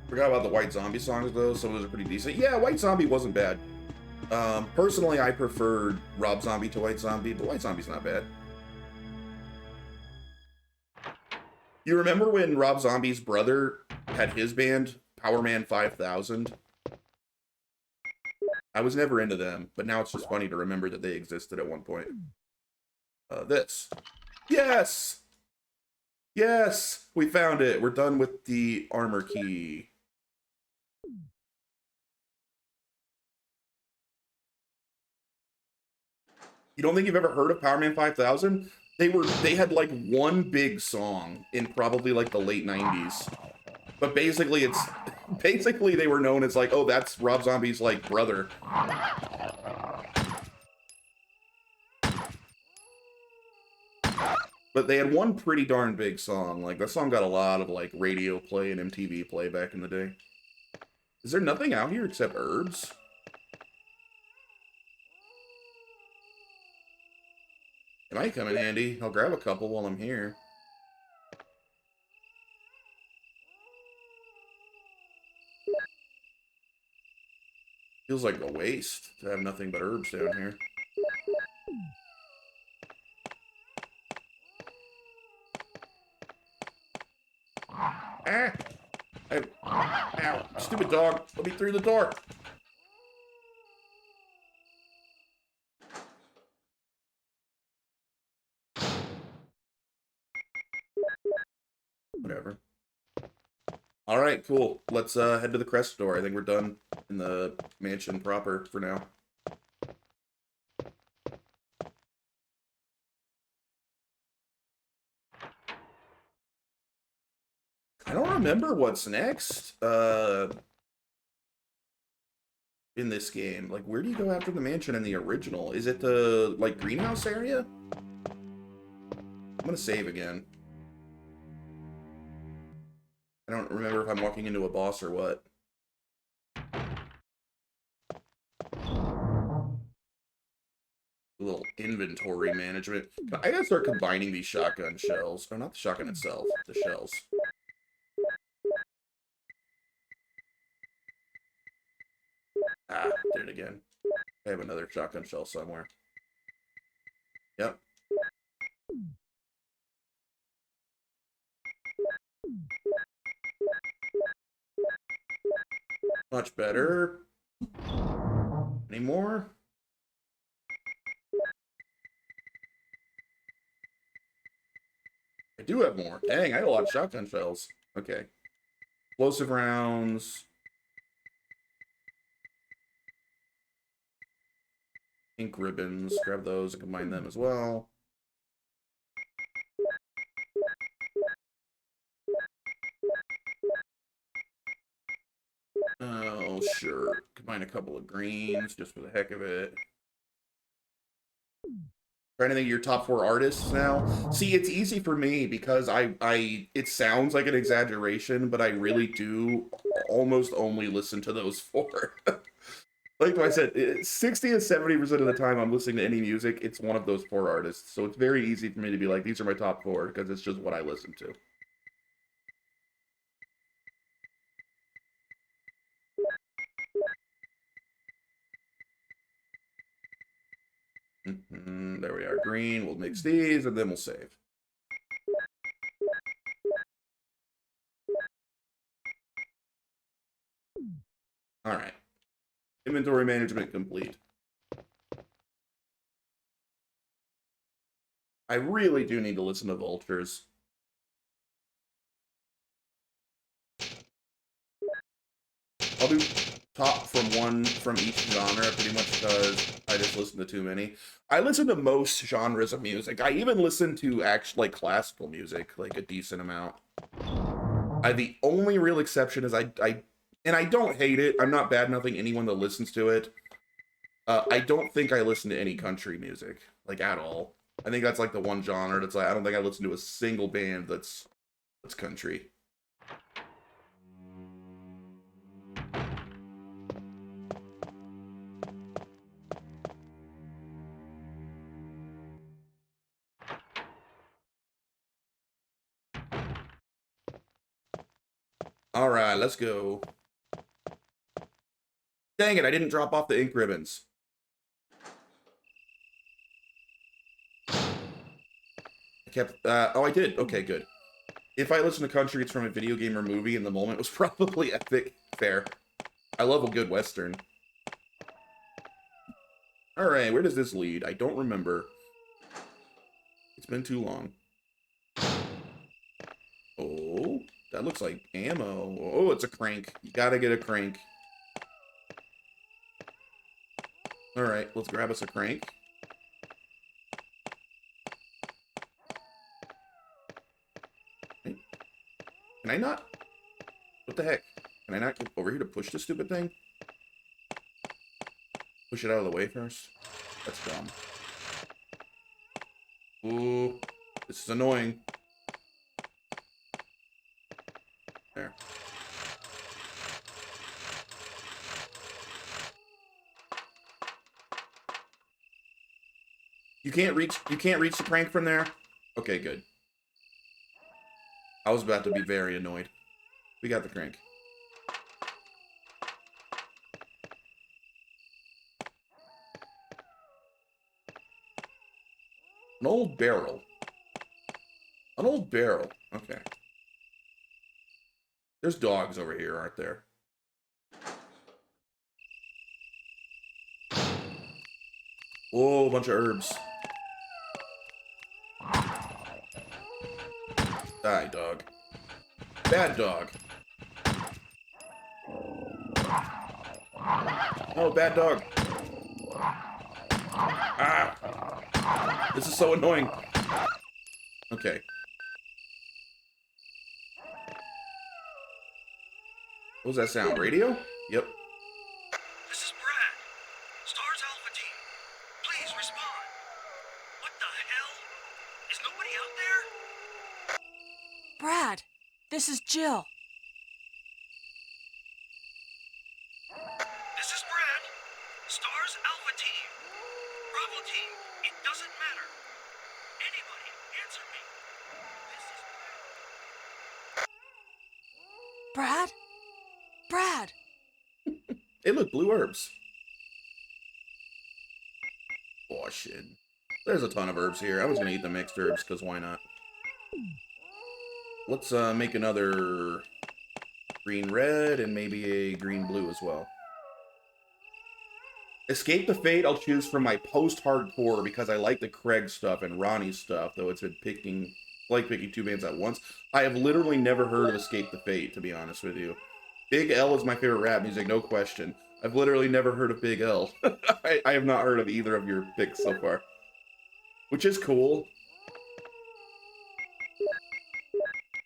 Forgot about the White Zombie songs though, some of those are pretty decent. Yeah, White Zombie wasn't bad. Personally, I preferred Rob Zombie to White Zombie, but White Zombie's not bad. You remember when Rob Zombie's brother had his band, Power Man 5000? I was never into them, but now it's just funny to remember that they existed at one point. This. Yes! Yes! We found it! We're done with the armor key. You don't think you've ever heard of Power Man 5000? They had like one big song in probably like the late 90s. But basically they were known as like, oh, that's Rob Zombie's like brother. But they had one pretty darn big song. Like that song got a lot of like radio play and MTV play back in the day. Is there nothing out here except herbs? It might come in handy. I'll grab a couple while I'm here. Feels like a waste to have nothing but herbs down here. Ah! Ow! Stupid dog! Let me through the door! Whatever. Alright, cool. Let's head to the crest door. I think we're done in the mansion proper for now. I don't remember what's next in this game. Like, where do you go after the mansion in the original? Is it the, like, greenhouse area? I'm gonna save again. I don't remember if I'm walking into a boss or what. A little inventory management. I gotta start combining these shotgun shells. Oh, not the shotgun itself, the shells. Ah, did it again. I have another shotgun shell somewhere. Yep. Much better. Any more? I do have more. Dang, I had a lot of shotgun shells. Okay. Explosive rounds. Ink ribbons. Grab those and combine them as well. Oh, sure. Combine a couple of greens just for the heck of it. Trying to think of your top 4 artists now. See, it's easy for me because it sounds like an exaggeration, but I really do almost only listen to those 4. Like I said, 60 to 70% of the time I'm listening to any music, it's one of those 4 artists. So it's very easy for me to be like, these are my top 4 because it's just what I listen to. There we are. Green. We'll mix these and then we'll save. All right. Inventory management complete. I really do need to listen to Vultures. I'll do top from each genre pretty much because I just listen to too many. I listen to most genres of music. I even listen to actually like classical music, like a decent amount. The only real exception is and I don't hate it. I'm not bad mouthing anyone that listens to it. I don't think I listen to any country music, like at all. I think that's like the one genre that's like I don't think I listen to a single band that's country. All right, let's go. Dang it, I didn't drop off the ink ribbons. I kept, oh, I did. Okay, good. If I listen to country, it's from a video game or movie, and the moment was probably epic. Fair. I love a good Western. All right, where does this lead? I don't remember. It's been too long. Oh, that looks like ammo. Oh, it's a crank. You gotta get a crank. All right, let's grab us a crank. Okay. Can I not? What the heck? Can I not get over here to push this stupid thing? Push it out of the way first? That's dumb. Ooh, this is annoying. There. You can't reach the crank from there? Okay, good. I was about to be very annoyed. We got the crank. An old barrel. An old barrel. Okay. There's dogs over here, aren't there? Whoa, a bunch of herbs. Die, dog. Bad dog. Oh, bad dog. Ah! This is so annoying. Okay. What was that sound? Radio? Yep. This is Brad. Stars Alpha Team. Please respond. What the hell? Is nobody out there? Brad, this is Jill. Brad? Brad! Hey, look, blue herbs. Oh, shit. There's a ton of herbs here. I was gonna eat the mixed herbs, because why not? Let's make another green-red and maybe a green-blue as well. Escape the Fate I'll choose from my post-hardcore because I like the Craig stuff and Ronnie's stuff, though it's been picking two bands at once. I have literally never heard of Escape the Fate, to be honest with you. Big L is my favorite rap music, no question. I've literally never heard of Big L. I have not heard of either of your picks so far. Which is cool.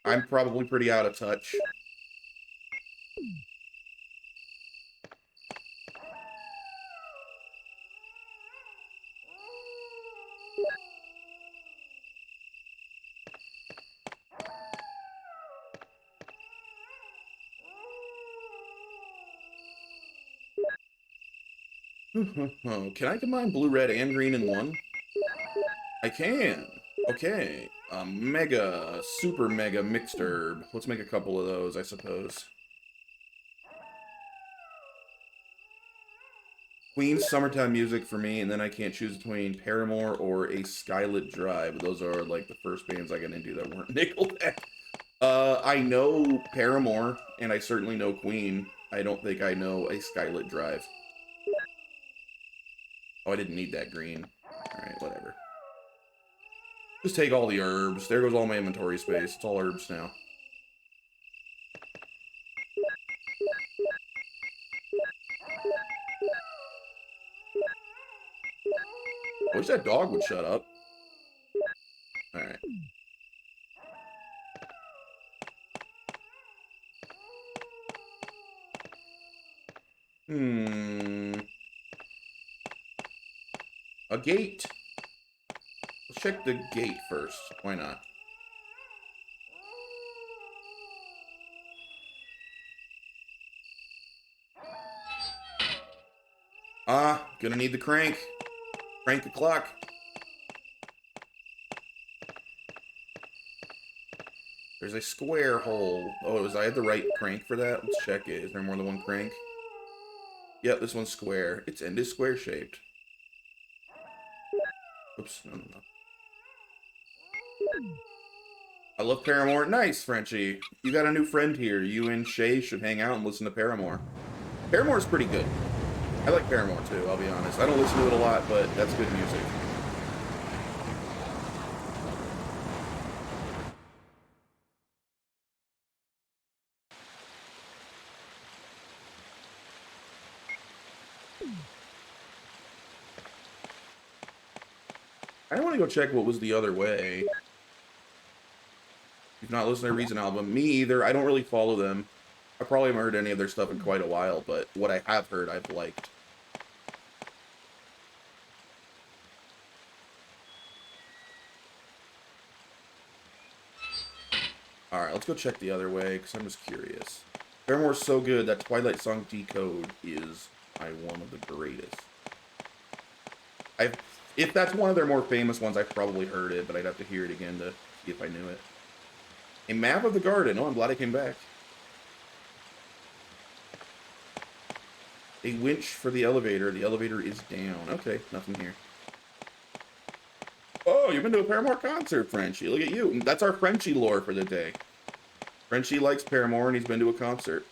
I'm probably pretty out of touch. Can I combine blue, red, and green in one? I can. Okay. Mega, super mega mixed herb. Let's make a couple of those, I suppose. Queen's Summertime Music for me, and then I can't choose between Paramore or a Skylit Drive. Those are like the first bands I got into that weren't Nickelback. I know Paramore, and I certainly know Queen. I don't think I know a Skylit Drive. Oh, I didn't need that green. Alright, whatever. Just take all the herbs. There goes all my inventory space. It's all herbs now. I wish that dog would shut up. Alright. A gate. Let's check the gate first. Why not? Gonna need the crank. Crank the clock. There's a square hole. Oh, I had the right crank for that? Let's check it. Is there more than one crank? Yep, this one's square. Its end is square shaped. Oops, no. I love Paramore. Nice, Frenchie. You got a new friend here. You and Shay should hang out and listen to Paramore. Paramore's pretty good. I like Paramore too, I'll be honest. I don't listen to it a lot, but that's good music. I want to go check what was the other way. You've not listened to Reason album. Me either. I don't really follow them. I probably haven't heard any of their stuff in quite a while, but what I have heard, I've liked. Alright, let's go check the other way, because I'm just curious. Paramore's so good that Twilight Song Decode is one of the greatest. If that's one of their more famous ones, I've probably heard it, but I'd have to hear it again to see if I knew it. A map of the garden. Oh, I'm glad I came back. A winch for the elevator. The elevator is down. Okay, nothing here. Oh, you've been to a Paramore concert, Frenchie. Look at you. That's our Frenchie lore for the day. Frenchie likes Paramore and he's been to a concert.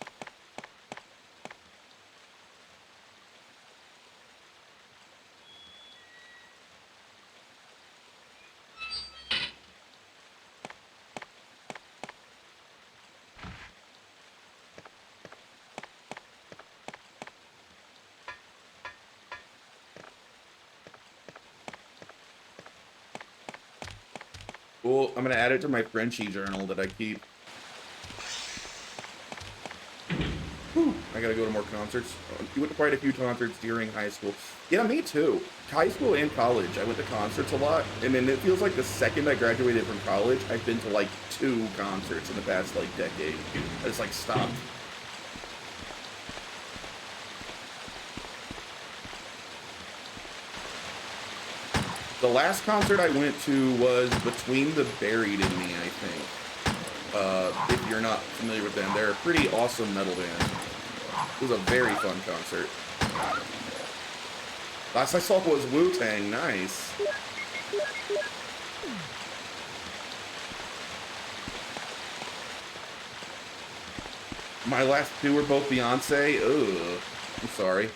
Cool. I'm going to add it to my Frenchie journal that I keep. Whew. I got to go to more concerts. You went to quite a few concerts during high school. Yeah, me too. High school and college, I went to concerts a lot. And then it feels like the second I graduated from college, I've been to like 2 concerts in the past like decade. I just like stopped. The last concert I went to was Between the Buried and Me, I think. if you're not familiar with them. They're a pretty awesome metal band. It was a very fun concert. Last I saw was Wu-Tang. Nice. My last two were both Beyonce. Ugh. I'm sorry.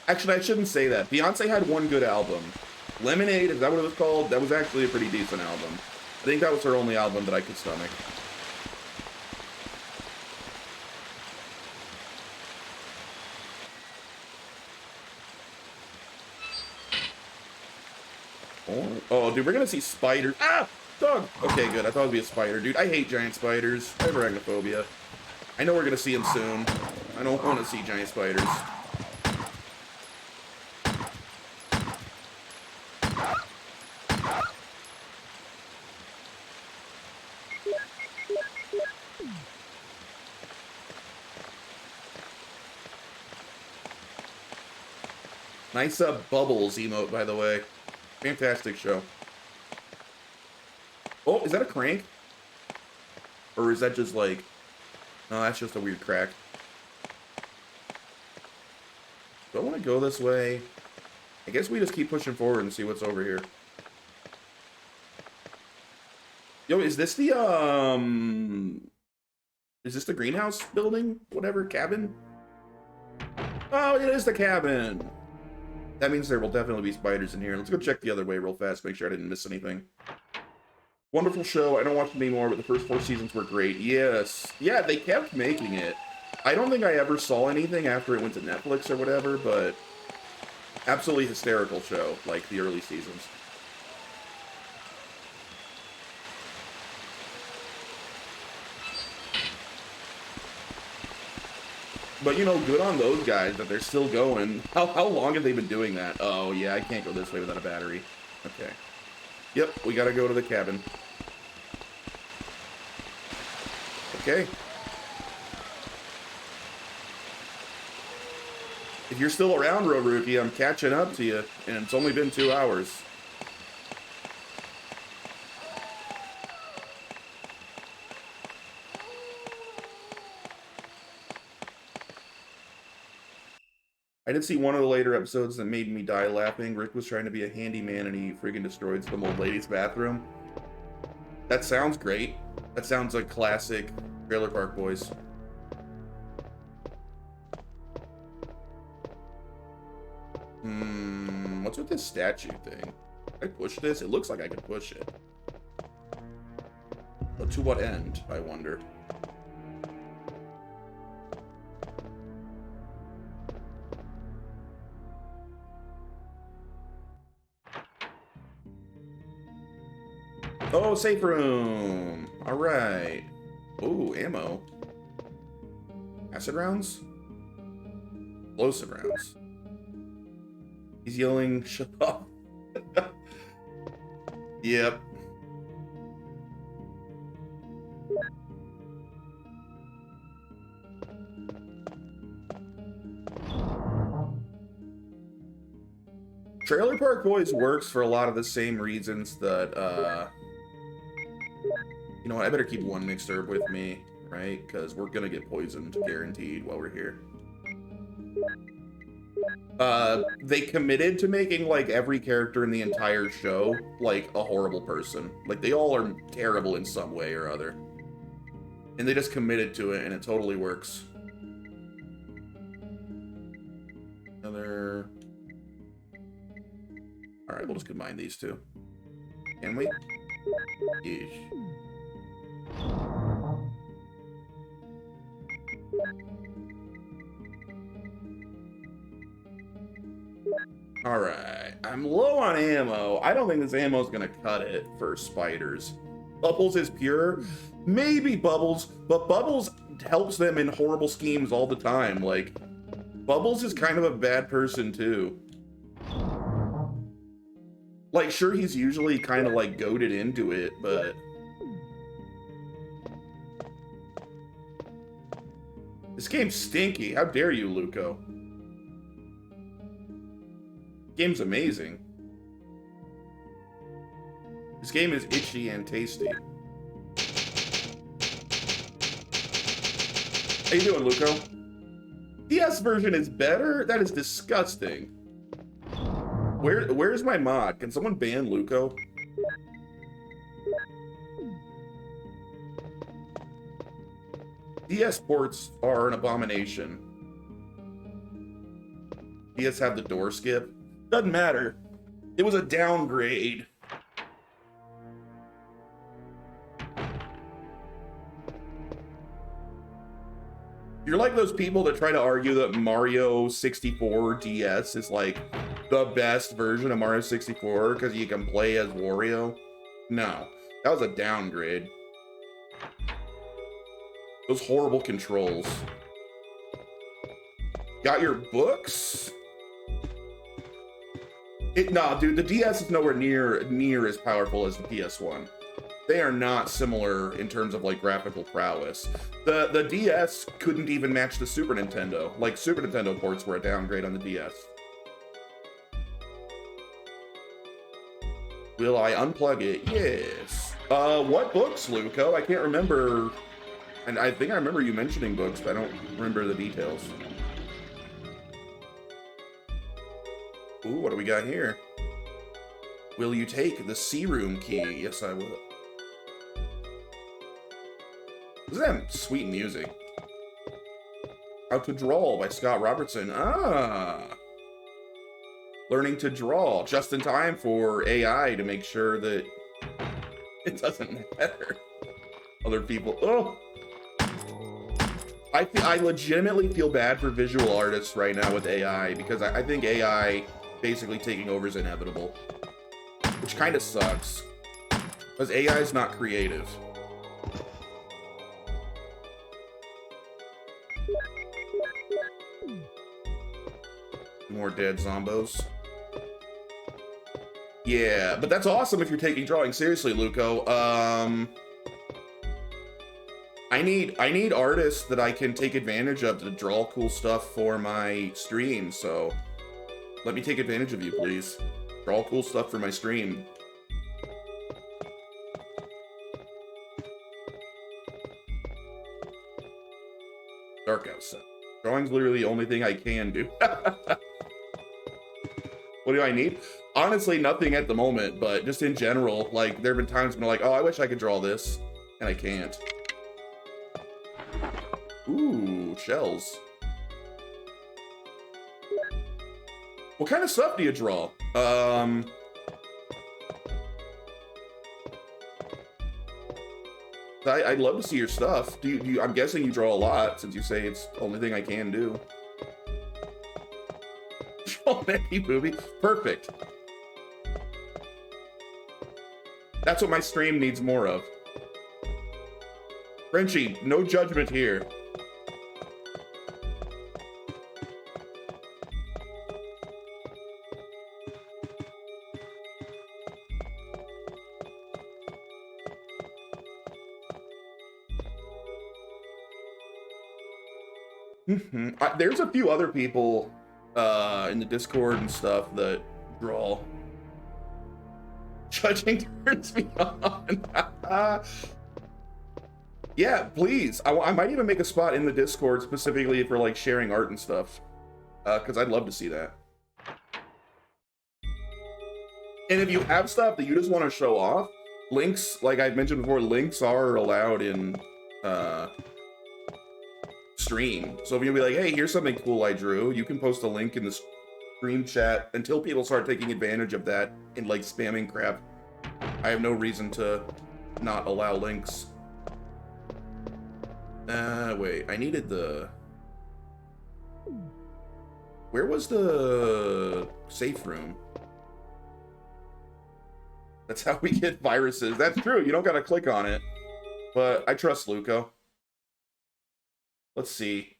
Actually, I shouldn't say that. Beyonce had one good album. Lemonade, is that what it was called? That was actually a pretty decent album. I think that was her only album that I could stomach. Oh, dude, we're gonna see spiders. Ah! Dog! Okay, good. I thought it would be a spider. Dude, I hate giant spiders. I have arachnophobia. I know we're gonna see them soon. I don't want to see giant spiders. Nice Bubbles emote, by the way. Fantastic show. Oh, is that a crank? Or is that just like... No, that's just a weird crack. Do I want to go this way? I guess we just keep pushing forward and see what's over here. Yo, is this the, Is this the greenhouse building? Whatever, cabin? Oh, it is the cabin! That means there will definitely be spiders in here. Let's go check the other way real fast, make sure I didn't miss anything. Wonderful show. I don't watch it anymore, but the first 4 seasons were great. Yes. Yeah, they kept making it. I don't think I ever saw anything after it went to Netflix or whatever, but absolutely hysterical show, like the early seasons. But, you know, good on those guys that they're still going. How long have they been doing that? Oh, yeah, I can't go this way without a battery. Okay. Yep, we gotta go to the cabin. Okay. If you're still around, Roruki, I'm catching up to you, and it's only been 2 hours. I did see one of the later episodes that made me die laughing. Rick was trying to be a handyman and he freaking destroyed some old lady's bathroom. That sounds great. That sounds like classic Trailer Park Boys. What's with this statue thing? Can I push this? It looks like I can push it. But to what end, I wonder? Oh, safe room. All right. Oh, ammo. Acid rounds? Explosive rounds. He's yelling, shut up. Yep. Trailer Park Boys works for a lot of the same reasons that, you know what, I better keep one mixed herb with me, right? Because we're gonna get poisoned, guaranteed, while we're here. They committed to making, like, every character in the entire show, like, a horrible person. Like, they all are terrible in some way or other. And they just committed to it, and it totally works. Another... Alright, we'll just combine these two. Can we? Yeesh. Alright, I'm low on ammo. I don't think this ammo is gonna cut it for spiders. Bubbles is pure? Maybe Bubbles, but Bubbles helps them in horrible schemes all the time. Like, Bubbles is kind of a bad person too. Like, sure, he's usually kind of, like, goaded into it, but... This game's stinky. How dare you, Luco? Game's amazing. This game is itchy and tasty. How you doing, Luco? DS version is better? That is disgusting. Where's my mod? Can someone ban Luco? DS ports are an abomination. DS have the door skip. Doesn't matter. It was a downgrade. You're like those people that try to argue that Mario 64 DS is like the best version of Mario 64 because you can play as Wario. No, that was a downgrade. Those horrible controls. Got your books? Nah, dude, the DS is nowhere near as powerful as the PS1. They are not similar in terms of like graphical prowess. The DS couldn't even match the Super Nintendo. Like Super Nintendo ports were a downgrade on the DS. Will I unplug it? Yes. What books, Luco? I can't remember. And I think I remember you mentioning books, but I don't remember the details. Ooh, what do we got here? Will you take the C-room key? Yes, I will. This is that sweet music. How to Draw by Scott Robertson. Ah. Learning to draw just in time for AI to make sure that it doesn't matter. Other people. Oh. I legitimately feel bad for visual artists right now with AI because I think AI basically taking over is inevitable. Which kind of sucks. Because AI is not creative. More dead zombos. Yeah, but that's awesome if you're taking drawing seriously, Luco. I need artists that I can take advantage of to draw cool stuff for my stream, so let me take advantage of you, please. Draw cool stuff for my stream. Dark outside. Drawing's literally the only thing I can do. What do I need? Honestly, nothing at the moment, but just in general, like, there have been times when I'm like, oh, I wish I could draw this, and I can't. Ooh, shells. What kind of stuff do you draw? I'd love to see your stuff. Do you, I'm guessing you draw a lot, since you say it's the only thing I can do. Oh, Maggie Booby. Perfect. That's what my stream needs more of. Frenchie, no judgment here. There's a few other people in the Discord and stuff that draw. Judging turns me on. Yeah, please. I might even make a spot in the Discord specifically for like sharing art and stuff, because I'd love to see that. And if you have stuff that you just want to show off, links, like I've mentioned before, links are allowed in stream. So if you'll be like, hey, here's something cool I drew, you can post a link in the stream chat until people start taking advantage of that and like spamming crap. I have no reason to not allow links. Wait, I needed the... Where was the safe room? That's how we get viruses. That's true, you don't gotta click on it. But I trust Luco. Let's see.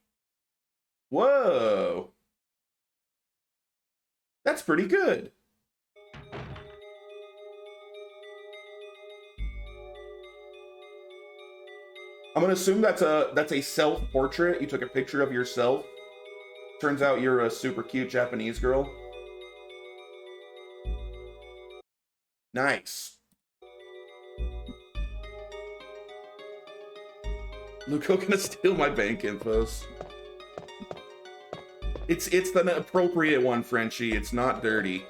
Whoa! That's pretty good. I'm gonna assume that's a self-portrait. You took a picture of yourself. Turns out you're a super cute Japanese girl. Nice. Luco gonna steal my bank infos. It's the appropriate one, Frenchie. It's not dirty.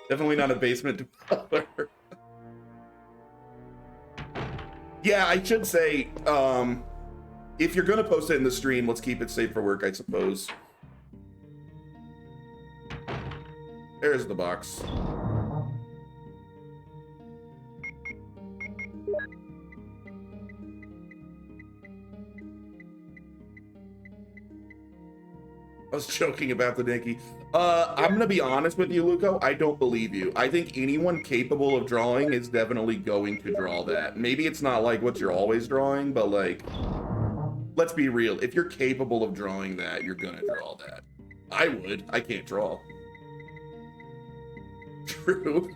Definitely not a basement dweller. Yeah, I should say, if you're gonna post it in the stream, let's keep it safe for work, I suppose. There's the box. I was joking about the Nicky. I'm gonna be honest with you, Luco. I don't believe you. I think anyone capable of drawing is definitely going to draw that. Maybe it's not like what you're always drawing, but like, let's be real. If you're capable of drawing that, you're gonna draw that. I would. I can't draw. True.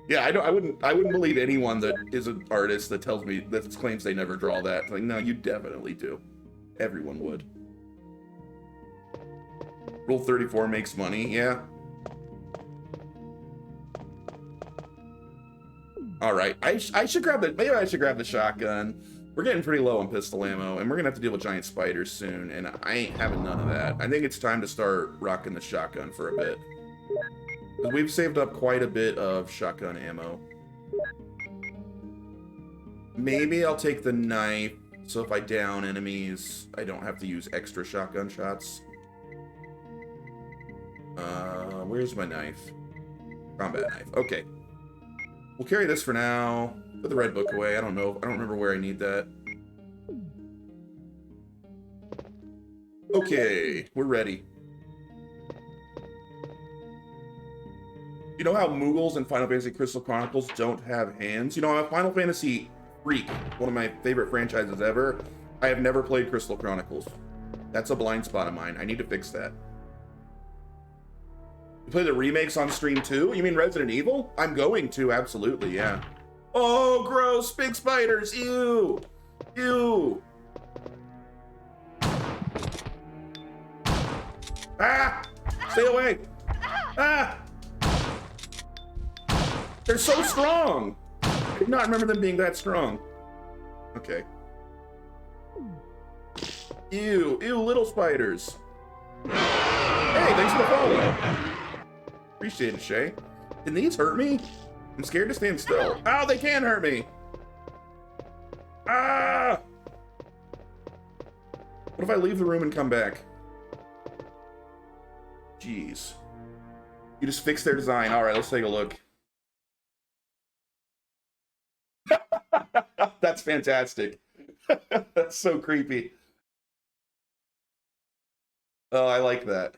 Yeah, I wouldn't believe anyone that is an artist that tells me that claims they never draw that. Like, no, you definitely do. Everyone would. Rule 34 makes money, yeah. All right, I should grab the, maybe I should grab the shotgun. We're getting pretty low on pistol ammo, and we're gonna have to deal with giant spiders soon, and I ain't having none of that. I think it's time to start rocking the shotgun for a bit. Because we've saved up quite a bit of shotgun ammo. Maybe I'll take the knife, so if I down enemies, I don't have to use extra shotgun shots. Where's my knife? Combat knife. Okay. We'll carry this for now. Put the red book away. I don't know. I don't remember where I need that. Okay, we're ready. You know how Moogles in Final Fantasy Crystal Chronicles don't have hands? You know, I'm a Final Fantasy freak, one of my favorite franchises ever. I have never played Crystal Chronicles. That's a blind spot of mine. I need to fix that. You play the remakes on stream too? You mean Resident Evil? I'm going to, absolutely, yeah. Oh, gross, big spiders, ew! Ew! Ah! Stay away! Ah! They're so strong! I did not remember them being that strong. Okay. Ew, ew, little spiders. Hey, thanks for the follow. Appreciate it, Shay. Can these hurt me? I'm scared to stand still. Oh, they can hurt me. Ah! What if I leave the room and come back? Jeez. You just fixed their design. All right, let's take a look. That's fantastic. That's so creepy. Oh, I like that.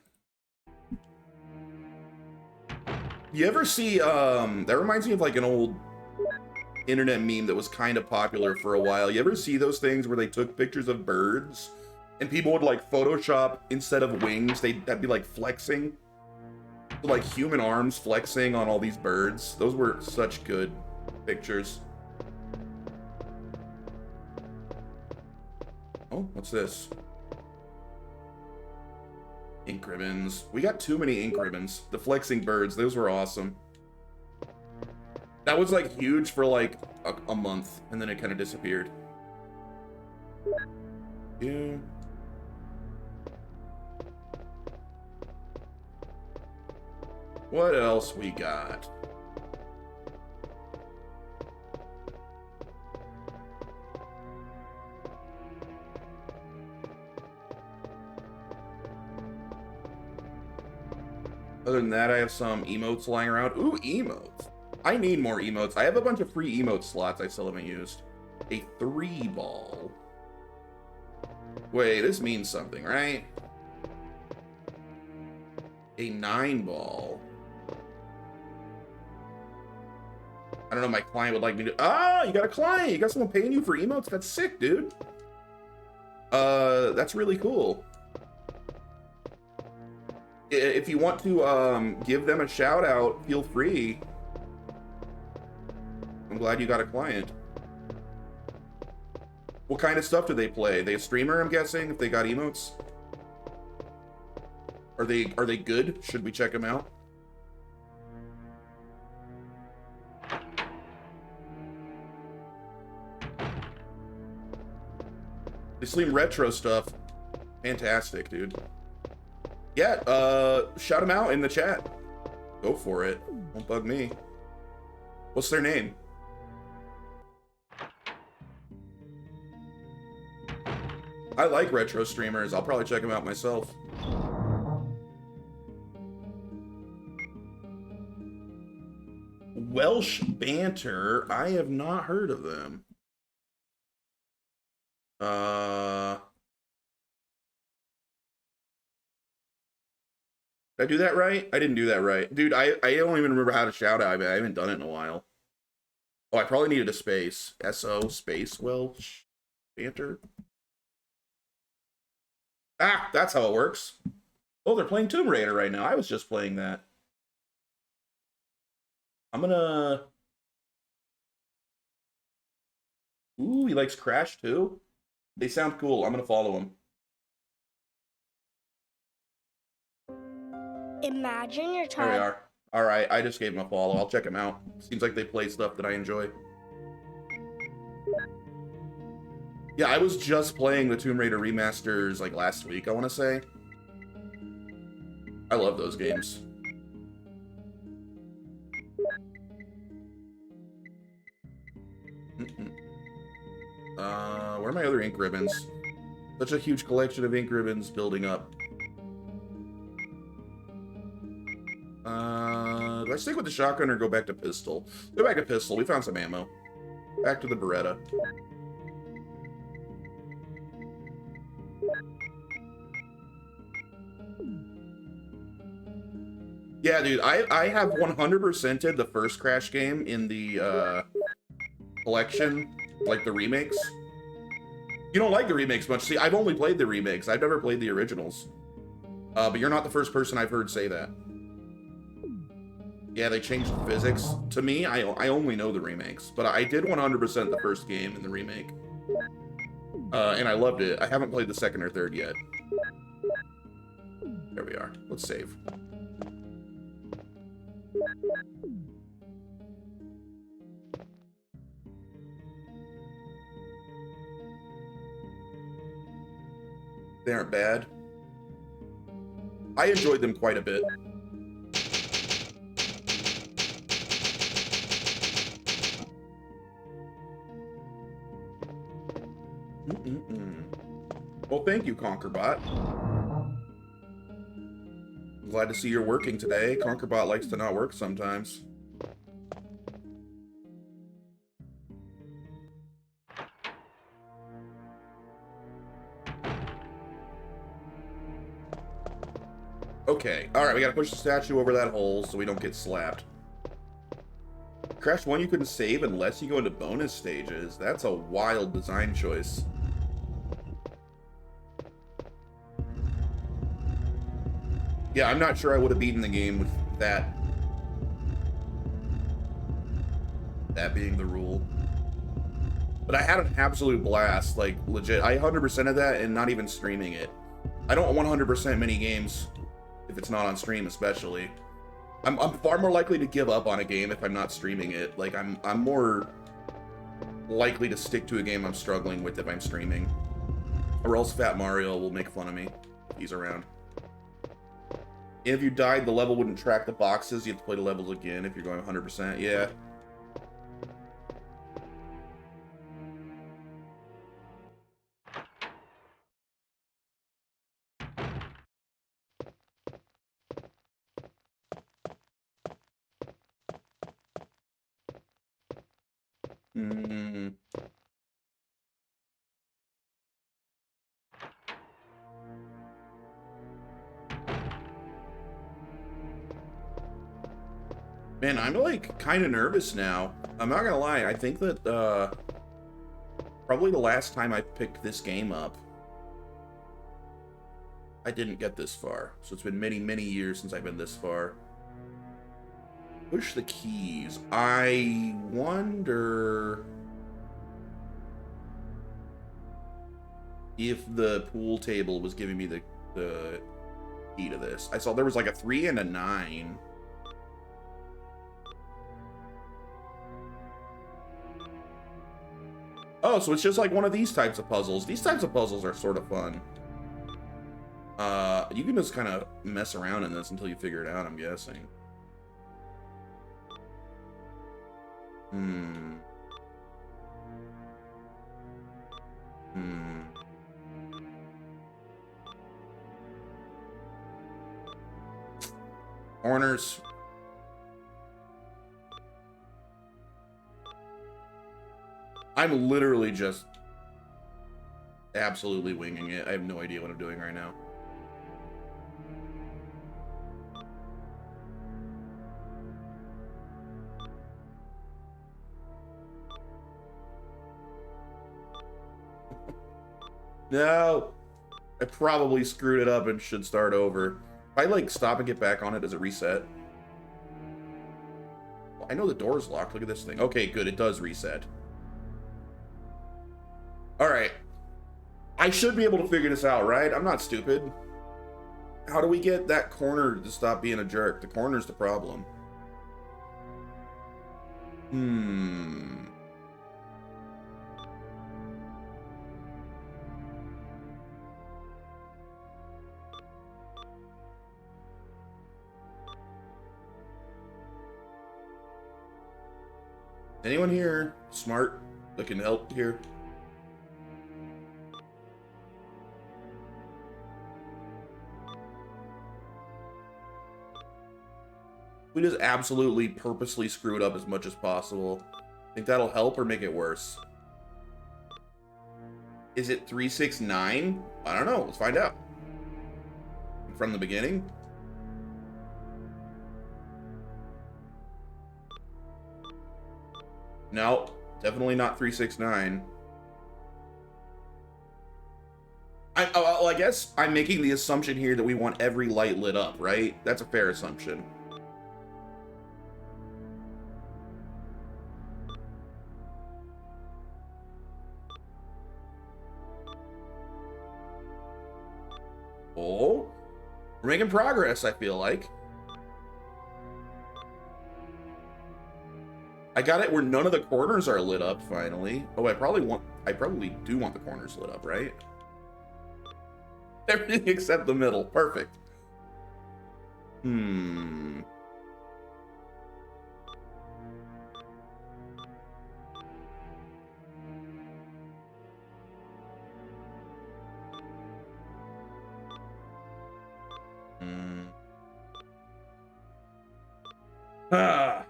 You ever see, that reminds me of like an old internet meme that was kind of popular for a while. You ever see those things where they took pictures of birds and people would like Photoshop, instead of wings, that'd be like flexing? Like human arms flexing on all these birds. Those were such good pictures. Oh, what's this? Ink ribbons. We got too many ink ribbons. The flexing birds, those were awesome. That was like huge for like a month, and then it kind of disappeared. Yeah. What else we got? Other than that, I have some emotes lying around. Ooh, emotes. I need more emotes. I have a bunch of free emote slots I still haven't used. A 3-ball. Wait, this means something, right? A 9-ball. I don't know, my client would like me to... Ah, you got a client! You got someone paying you for emotes? That's sick, dude. That's really cool. If you want to give them a shout out, feel free. I'm glad you got a client. What kind of stuff do they play? They a streamer, I'm guessing, if they got emotes? Are they good? Should we check them out? They stream retro stuff. Fantastic, dude. Yeah, shout them out in the chat. Go for it. Won't bug me. What's their name? I like retro streamers. I'll probably check them out myself. Welsh Banter. I have not heard of them. Did I do that right? I didn't do that right. Dude, I don't even remember how to shout out. I haven't done it in a while. Oh, I probably needed a space. S-O space Welsh Banter. Ah, that's how it works. Oh, they're playing Tomb Raider right now. I was just playing that. I'm gonna... Ooh, he likes Crash too? They sound cool. I'm gonna follow him. Imagine you're There trying. we are. Alright, I just gave him a follow. I'll check him out. Seems like they play stuff that I enjoy. Yeah, I was just playing the Tomb Raider remasters like last week, I want to say. I love those games. Where are my other ink ribbons? Such a huge collection of ink ribbons building up. Do I stick with the shotgun or go back to pistol? Go back to pistol. We found some ammo. Back to the Beretta. Yeah, dude, I have 100%ed the first Crash game in the collection, like the remakes. You don't like the remakes much. See, I've only played the remakes. I've never played the originals. But you're not the first person I've heard say that. Yeah, they changed the physics. To me, I only know the remakes. But I did 100% the first game in the remake. And I loved it. I haven't played the second or third yet. There we are. Let's save. They aren't bad. I enjoyed them quite a bit. Well, thank you, Conquerbot. I'm glad to see you're working today. Conquerbot likes to not work sometimes. Okay, alright, we gotta push the statue over that hole so we don't get slapped. Crash 1 you couldn't save unless you go into bonus stages. That's a wild design choice. Yeah, I'm not sure I would have beaten the game with that being the rule. But I had an absolute blast, like, legit. I 100% of that and not even streaming it. I don't 100% many games if it's not on stream, especially. I'm far more likely to give up on a game if I'm not streaming it. Like, I'm more likely to stick to a game I'm struggling with if I'm streaming. Or else Fat Mario will make fun of me if he's around. And if you died, the level wouldn't track the boxes. You have to play the levels again if you're going 100%. Yeah. Man, I'm like kind of nervous now. I'm not gonna lie. I think that probably the last time I picked this game up, I didn't get this far. So it's been many, many years since I've been this far. Push the keys. I wonder if the pool table was giving me the key to this. I saw there was like a 3 and a 9. Oh, so it's just like one of these types of puzzles. These types of puzzles are sort of fun. You can just kind of mess around in this until you figure it out, I'm guessing. Hmm. Corners. I'm literally just absolutely winging it. I have no idea what I'm doing right now. No, I probably screwed it up and should start over. If I like stop and get back on it, does it reset? Well, I know the door's locked. Look at this thing. Okay, good. It does reset. All right. I should be able to figure this out, right? I'm not stupid. How do we get that corner to stop being a jerk? The corner's the problem. Anyone here smart that can help here? We just absolutely purposely screw it up as much as possible. Think that'll help or make it worse? Is it 369? I don't know. Let's find out. From the beginning? No, definitely not 369. Well, I guess I'm making the assumption here that we want every light lit up, right? That's a fair assumption. Oh, we're making progress, I feel like. I got it where none of the corners are lit up, finally. Oh, I probably do want the corners lit up, right? Everything except the middle. Perfect. Ah.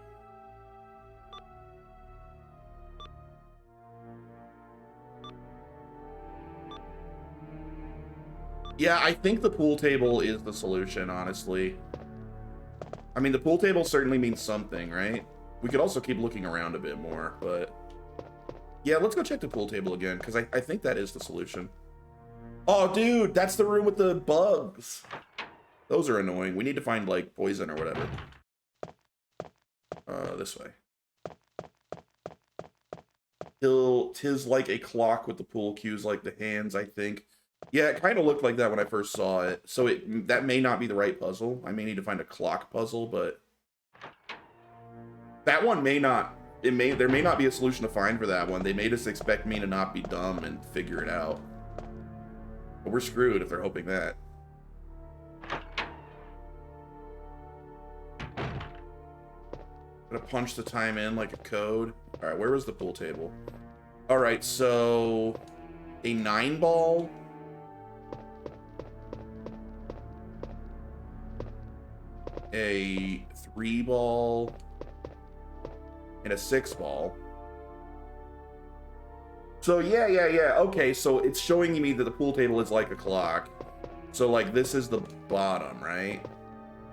Yeah, I think the pool table is the solution, honestly. I mean, the pool table certainly means something, right? We could also keep looking around a bit more, but... Yeah, let's go check the pool table again, because I think that is the solution. Oh, dude, that's the room with the bugs. Those are annoying. We need to find, like, poison or whatever. This way. Tis like a clock with the pool cues like the hands, I think. Yeah, it kind of looked like that when I first saw it. So that may not be the right puzzle. I may need to find a clock puzzle, but that one may not. There may not be a solution to find for that one. They may just expect me to not be dumb and figure it out. But we're screwed if they're hoping that. Gonna punch the time in like a code. All right, where was the pool table? All right, so a 9-ball. A 3-ball. And a 6-ball. So yeah. Okay, so it's showing me that the pool table is like a clock. So like this is the bottom, right?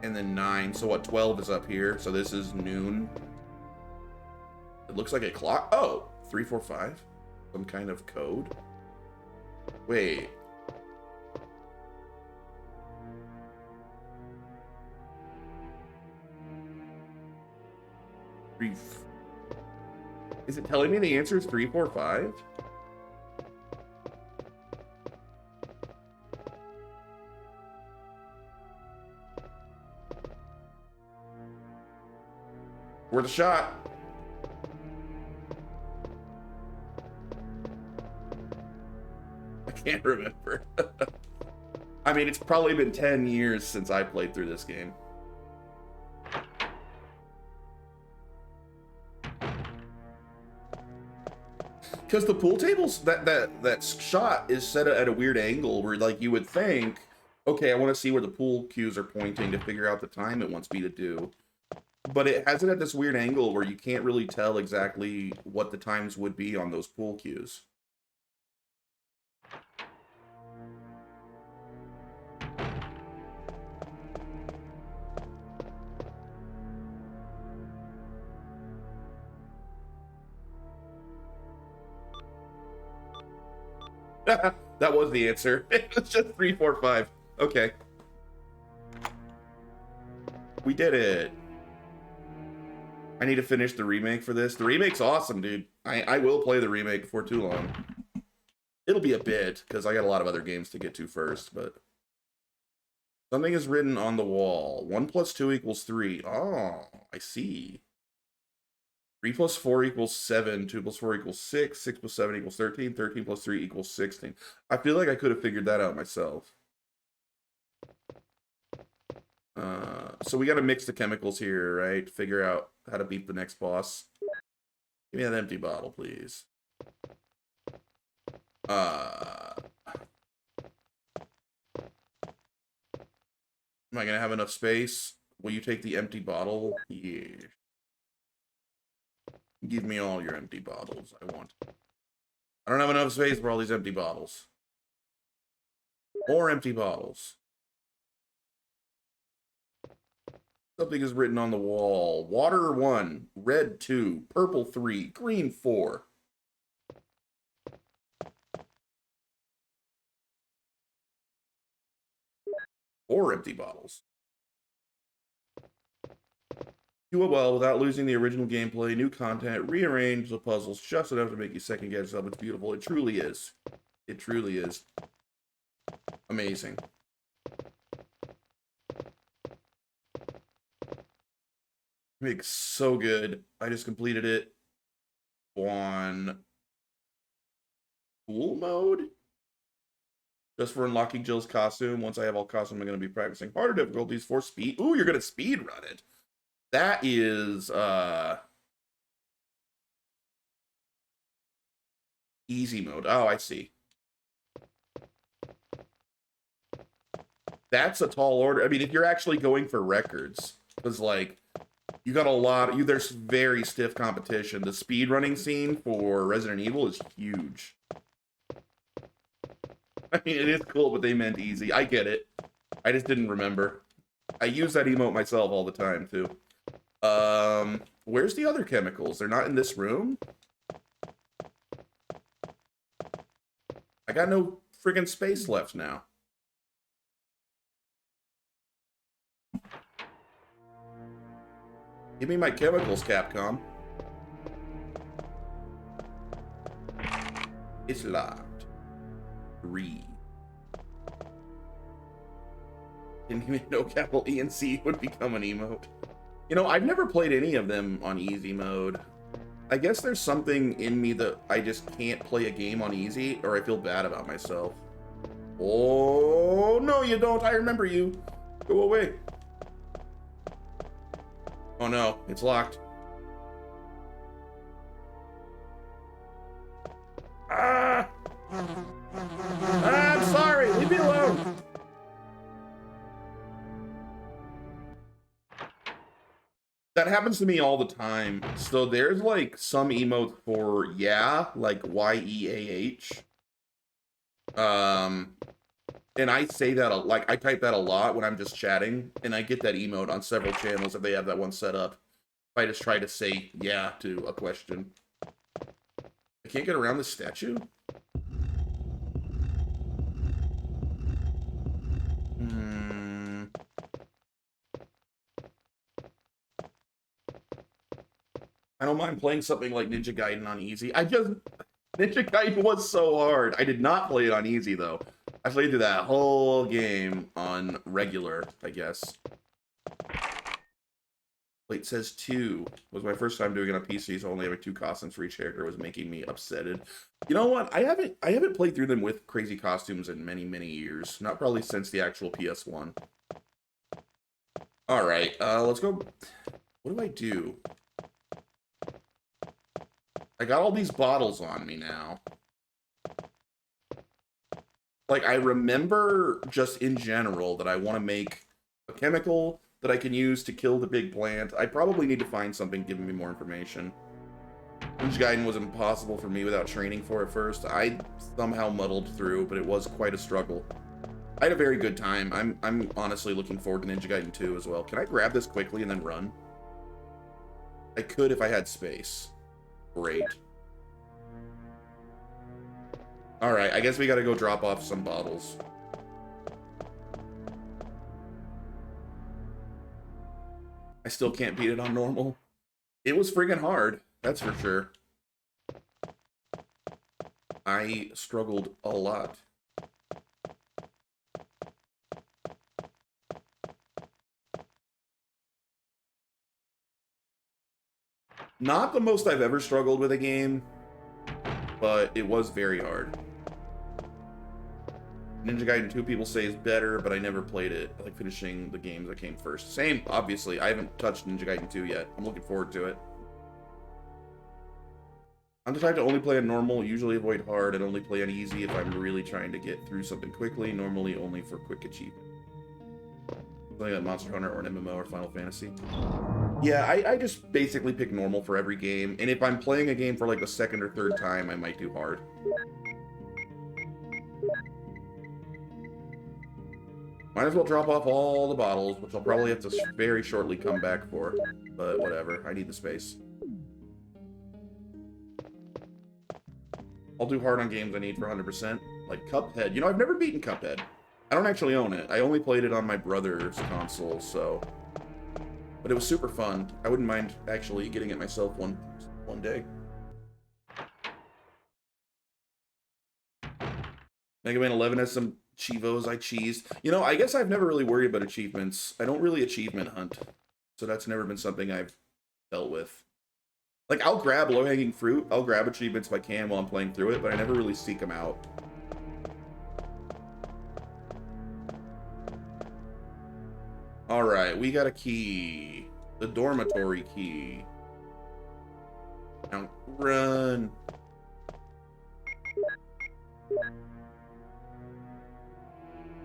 And then 9. So what, 12 is up here. So this is noon. It looks like a clock. Oh, 3, 4, 5. Some kind of code. Wait. Is it telling me the answer is 3, 4, 5? Worth a shot. can't remember. I mean, it's probably been 10 years since I played through this game. Because the pool tables, that shot is set at a weird angle where, like, you would think, okay, I want to see where the pool cues are pointing to figure out the time it wants me to do. But it has it at this weird angle where you can't really tell exactly what the times would be on those pool cues. That was the answer. It was just 3, 4, 5. Okay. We did it. I need to finish the remake for this. The remake's awesome, dude. I will play the remake before too long. It'll be a bit, because I got a lot of other games to get to first, but... Something is written on the wall. 1 + 2 = 3. Oh, I see. 3 + 4 = 7. 2 + 4 = 6. 6 + 7 = 13. 13 + 3 = 16. I feel like I could have figured that out myself. So we got to mix the chemicals here, right? Figure out how to beat the next boss. Give me that empty bottle, please. Am I gonna have enough space? Will you take the empty bottle? Yeah. Give me all your empty bottles. I don't have enough space for all these empty bottles. More empty bottles. Something is written on the wall. Water 1, red 2, purple 3, green 4. Or empty bottles. Do it well without losing the original gameplay, new content, rearrange the puzzles just enough to make you second guess yourself. It's beautiful. It truly is. It truly is. Amazing. Makes so good. I just completed it on pool mode. Just for unlocking Jill's costume. Once I have all costume, I'm going to be practicing harder difficulties for speed. Ooh, you're going to speed run it. That is easy mode. Oh, I see. That's a tall order. I mean, if you're actually going for records, because like you got a lot. There's very stiff competition. The speed running scene for Resident Evil is huge. I mean, it is cool, but they meant easy. I get it. I just didn't remember. I use that emote myself all the time too. Where's the other chemicals? They're not in this room? I got no friggin' space left now. Give me my chemicals, Capcom. It's locked. 3. Didn't even know capital E and C would become an emote. You know, I've never played any of them on easy mode. I guess there's something in me that I just can't play a game on easy, or I feel bad about myself. Oh, no, you don't. I remember you. Go away. Oh, no. It's locked. Ah! I'm sorry. Leave me alone. That happens to me all the time. So there's like some emotes for yeah, like YEAH. And I say that like I type that a lot when I'm just chatting, and I get that emote on several channels if they have that one set up. If I just try to say yeah to a question. I can't get around this statue? I don't mind playing something like Ninja Gaiden on easy. Ninja Gaiden was so hard. I did not play it on easy, though. I played through that whole game on regular, I guess. Wait, it says 2. It was my first time doing it on PC, so only having 2 costumes for each character was making me upsetted. You know what? I haven't played through them with crazy costumes in many, many years. Not probably since the actual PS1. Alright, let's go. What do I do? I got all these bottles on me now. Like, I remember just in general that I want to make a chemical that I can use to kill the big plant. I probably need to find something giving me more information. Ninja Gaiden was impossible for me without training for it first. I somehow muddled through, but it was quite a struggle. I had a very good time. I'm honestly looking forward to Ninja Gaiden 2 as well. Can I grab this quickly and then run? I could if I had space. Great. Alright, I guess we gotta go drop off some bottles. I still can't beat it on normal. It was friggin' hard, that's for sure. I struggled a lot. Not the most I've ever struggled with a game, but it was very hard. Ninja Gaiden 2 people say is better, but I never played it. I like finishing the games that came first. Same, obviously. I haven't touched Ninja Gaiden 2 yet. I'm looking forward to it. I'm the type to only play on normal, usually avoid hard, and only play on easy if I'm really trying to get through something quickly, normally only for quick achievement. Something like Monster Hunter or an MMO or Final Fantasy. Yeah, I just basically pick normal for every game, and if I'm playing a game for like the second or third time, I might do hard. Might as well drop off all the bottles, which I'll probably have to very shortly come back for, but whatever, I need the space. I'll do hard on games I need for 100%, like Cuphead. You know, I've never beaten Cuphead. I don't actually own it. I only played it on my brother's console, so... But it was super fun. I wouldn't mind actually getting it myself one day. Mega Man 11 has some Chivos I cheesed. You know, I guess I've never really worried about achievements. I don't really achievement hunt. So that's never been something I've dealt with. Like, I'll grab low-hanging fruit. I'll grab achievements if I can while I'm playing through it, but I never really seek them out. Alright, we got a key. The dormitory key. Now, run.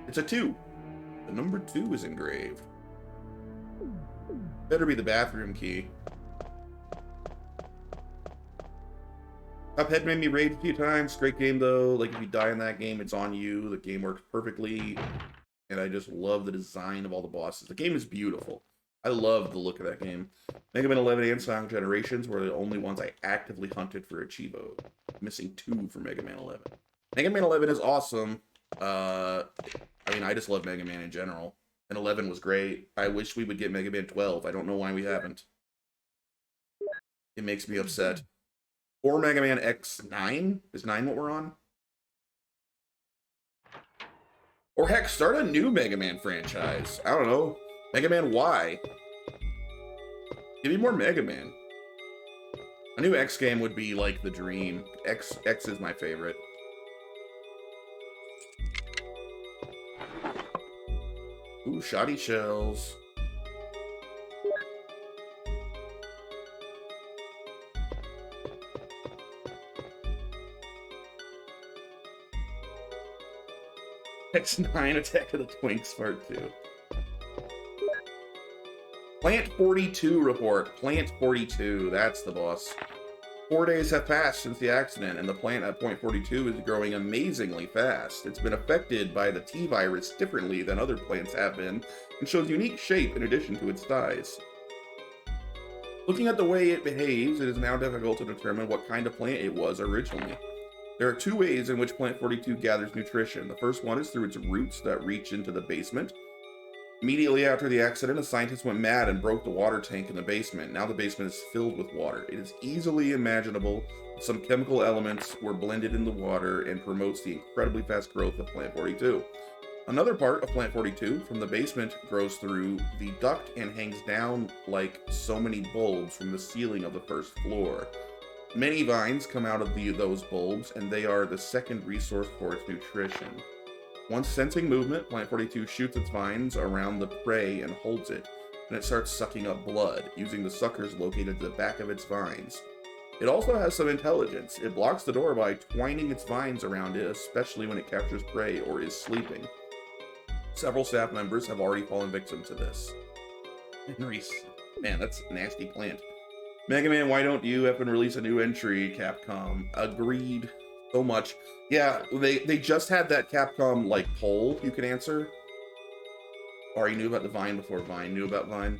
It's a 2. The number 2 is engraved. Better be the bathroom key. Cuphead made me rage a few times. Great game, though. Like, if you die in that game, it's on you. The game works perfectly. And I just love the design of all the bosses. The game is beautiful. I love the look of that game. Mega Man 11 and Sonic Generations were the only ones I actively hunted for a Chivo. Missing 2 for Mega Man 11. Mega Man 11 is awesome. I mean, I just love Mega Man in general. And 11 was great. I wish we would get Mega Man 12. I don't know why we haven't. It makes me upset. Or Mega Man X9? Is 9 what we're on? Or heck, start a new Mega Man franchise. I don't know. Mega Man Y. Give me more Mega Man. A new X game would be like the dream. X is my favorite. Ooh, shoddy shells. X9 Attack of the Twinks Part 2. Plant 42 report. Plant 42. That's the boss. 4 days have passed since the accident, and the plant at point 42 is growing amazingly fast. It's been affected by the T-virus differently than other plants have been, and shows unique shape in addition to its size. Looking at the way it behaves, it is now difficult to determine what kind of plant it was originally. There are 2 ways in which Plant 42 gathers nutrition. The first one is through its roots that reach into the basement. Immediately after the accident, a scientist went mad and broke the water tank in the basement. Now the basement is filled with water. It is easily imaginable that some chemical elements were blended in the water and promotes the incredibly fast growth of Plant 42. Another part of Plant 42 from the basement grows through the duct and hangs down like so many bulbs from the ceiling of the first floor. Many vines come out of those bulbs, and they are the second resource for its nutrition. Once sensing movement, Plant 42 shoots its vines around the prey and holds it, and it starts sucking up blood, using the suckers located at the back of its vines. It also has some intelligence. It blocks the door by twining its vines around it, especially when it captures prey or is sleeping. Several staff members have already fallen victim to this. Henry's. Man, that's a nasty plant. Mega Man, why don't you have release a new entry, Capcom? Agreed. So much. Yeah, they just had that Capcom, like, poll you can answer. Or you knew about the Vine before Vine knew about Vine.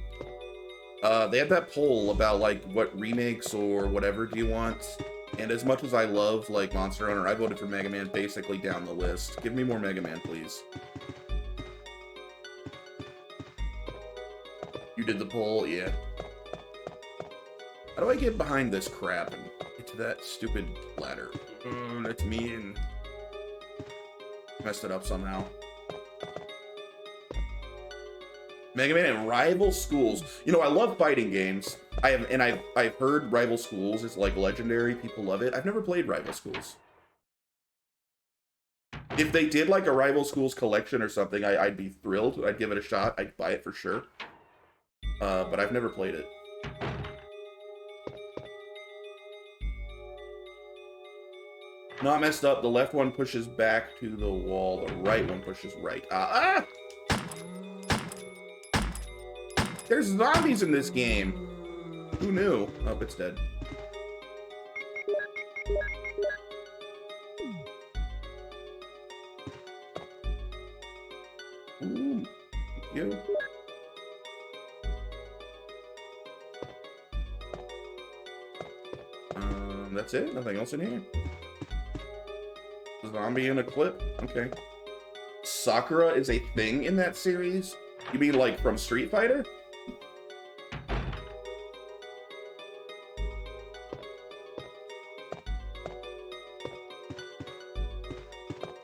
They had that poll about, like, what remakes or whatever do you want. And as much as I love, like, Monster Hunter, I voted for Mega Man basically down the list. Give me more Mega Man, please. You did the poll? Yeah. How do I get behind this crap and get to that stupid ladder? That's me and messed it up somehow. Mega Man and Rival Schools. You know, I love fighting games. I've heard Rival Schools is like legendary. People love it. I've never played Rival Schools. If they did like a Rival Schools collection or something, I'd be thrilled. I'd give it a shot. I'd buy it for sure. But I've never played it. Not messed up. The left one pushes back to the wall. The right one pushes right. There's zombies in this game. Who knew? Oh, it's dead. Ooh, thank you. That's it? Nothing else in here? Zombie in a clip? Okay. Sakura is a thing in that series? You mean like from Street Fighter?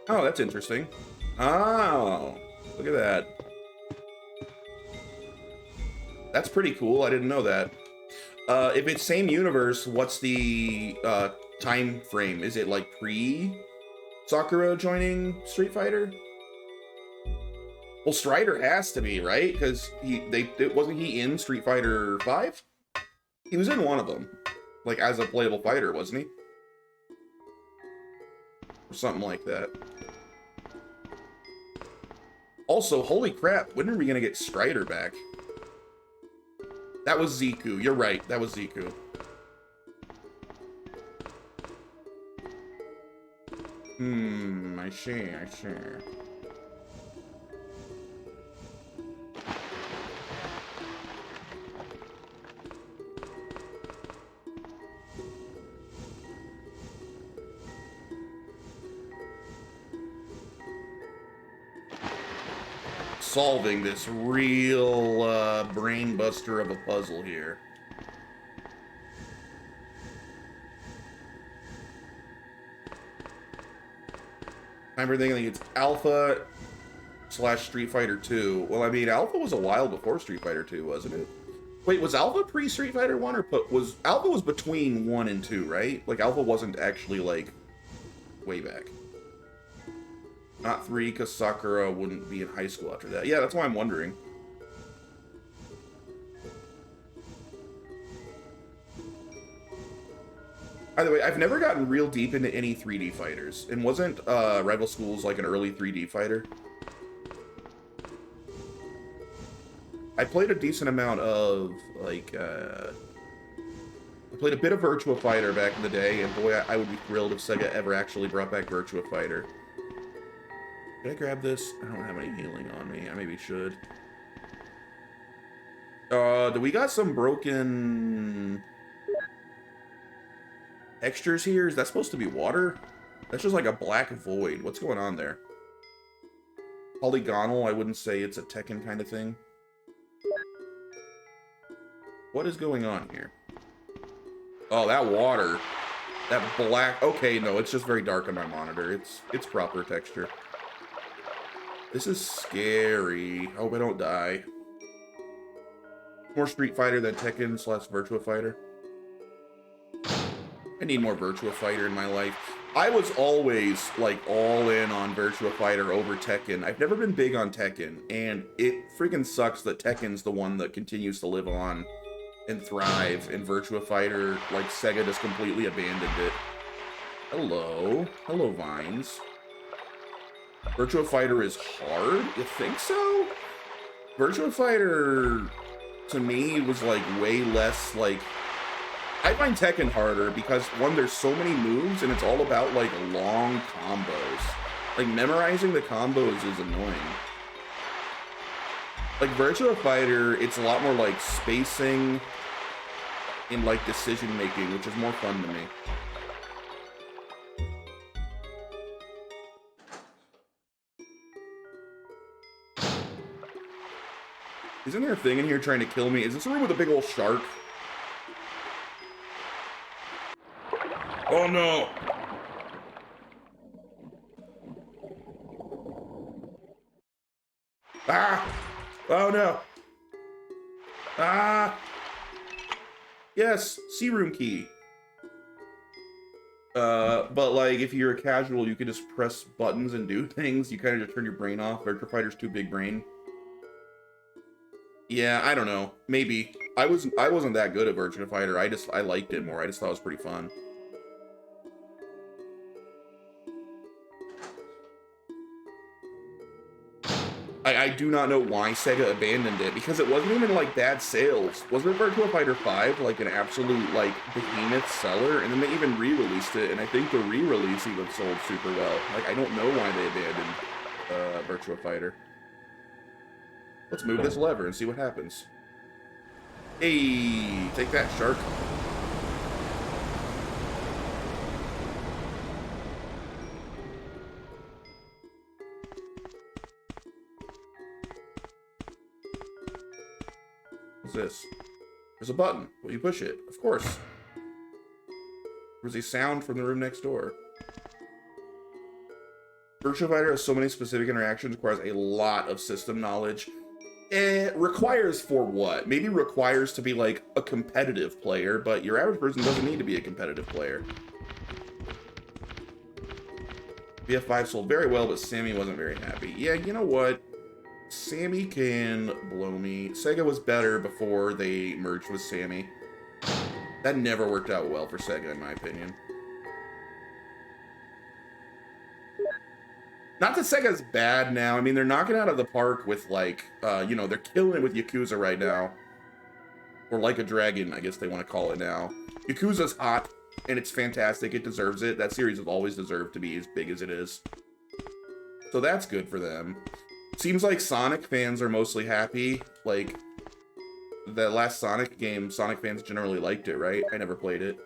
Oh, that's interesting. Oh, look at that. That's pretty cool. I didn't know that. If it's same universe, what's the time frame? Is it like pre-Sakura joining Street Fighter? Well, Strider has to be, right? Because wasn't he in Street Fighter 5? He was in one of them, like as a playable fighter, wasn't he? Or something like that. Also, holy crap, when are we gonna get Strider back? That was Ziku. You're right. That was Ziku. I see. Solving this real brain buster of a puzzle here. I'm thinking it's Alpha / Street Fighter 2. Well, I mean, Alpha was a while before Street Fighter 2, wasn't it? Wait, was Alpha pre-Street Fighter 1 or was Alpha was between 1 and 2, right? Like Alpha wasn't actually like way back. Not 3, because Sakura wouldn't be in high school after that. Yeah, that's why I'm wondering. By the way, I've never gotten real deep into any 3D fighters. And wasn't Rival Schools like an early 3D fighter? I played a decent amount of, like, I played a bit of Virtua Fighter back in the day, and boy, I would be thrilled if Sega ever actually brought back Virtua Fighter. Should I grab this? I don't have any healing on me. I maybe should. Do we got some broken textures here? Is that supposed to be water? That's just like a black void. What's going on there? Polygonal, I wouldn't say it's a Tekken kind of thing. What is going on here? Oh, that water. That black... Okay, no, it's just very dark on my monitor. It's proper texture. This is scary. I hope I don't die. More Street Fighter than Tekken / Virtua Fighter. I need more Virtua Fighter in my life. I was always, like, all in on Virtua Fighter over Tekken. I've never been big on Tekken, and it freaking sucks that Tekken's the one that continues to live on and thrive, and Virtua Fighter, like, Sega just completely abandoned it. Hello. Hello, Vines. Virtua Fighter is hard? You think so? Virtua Fighter, to me, was, like, way less, like... I find Tekken harder because, one, there's so many moves, and it's all about, like, long combos. Like, memorizing the combos is annoying. Like, Virtua Fighter, it's a lot more, like, spacing and, like, decision-making, which is more fun to me. Isn't there a thing in here trying to kill me? Is this a room with a big old shark? Oh no! Ah! Oh no! Ah! Yes, sea room key. But like, if you're a casual, you can just press buttons and do things. You kind of just turn your brain off. Virtua Fighter's too big brain. Yeah, I don't know. Maybe. I wasn't that good at Virtua Fighter. I liked it more. I just thought it was pretty fun. I do not know why Sega abandoned it, because it wasn't even, like, bad sales. Wasn't Virtua Fighter 5, like, an absolute, like, behemoth seller? And then they even re-released it, and I think the re-release even sold super well. Like, I don't know why they abandoned Virtua Fighter. Let's move this lever and see what happens. Hey, take that, shark. What's this? There's a button. Will you push it? Of course. There's a sound from the room next door. Virtua Fighter has so many specific interactions, requires a lot of system knowledge. It requires for what? Maybe requires to be like a competitive player, but your average person doesn't need to be a competitive player. BF5 sold very well, but Sammy wasn't very happy. Yeah, you know what? Sammy can blow me. Sega was better before they merged with Sammy. That never worked out well for Sega, in my opinion. Not that Sega's bad now. I mean, they're knocking out of the park with, like, you know, they're killing it with Yakuza right now. Or Like a Dragon, I guess they want to call it now. Yakuza's hot, and it's fantastic. It deserves it. That series has always deserved to be as big as it is. So that's good for them. Seems like Sonic fans are mostly happy. Like, the last Sonic game, Sonic fans generally liked it, right? I never played it.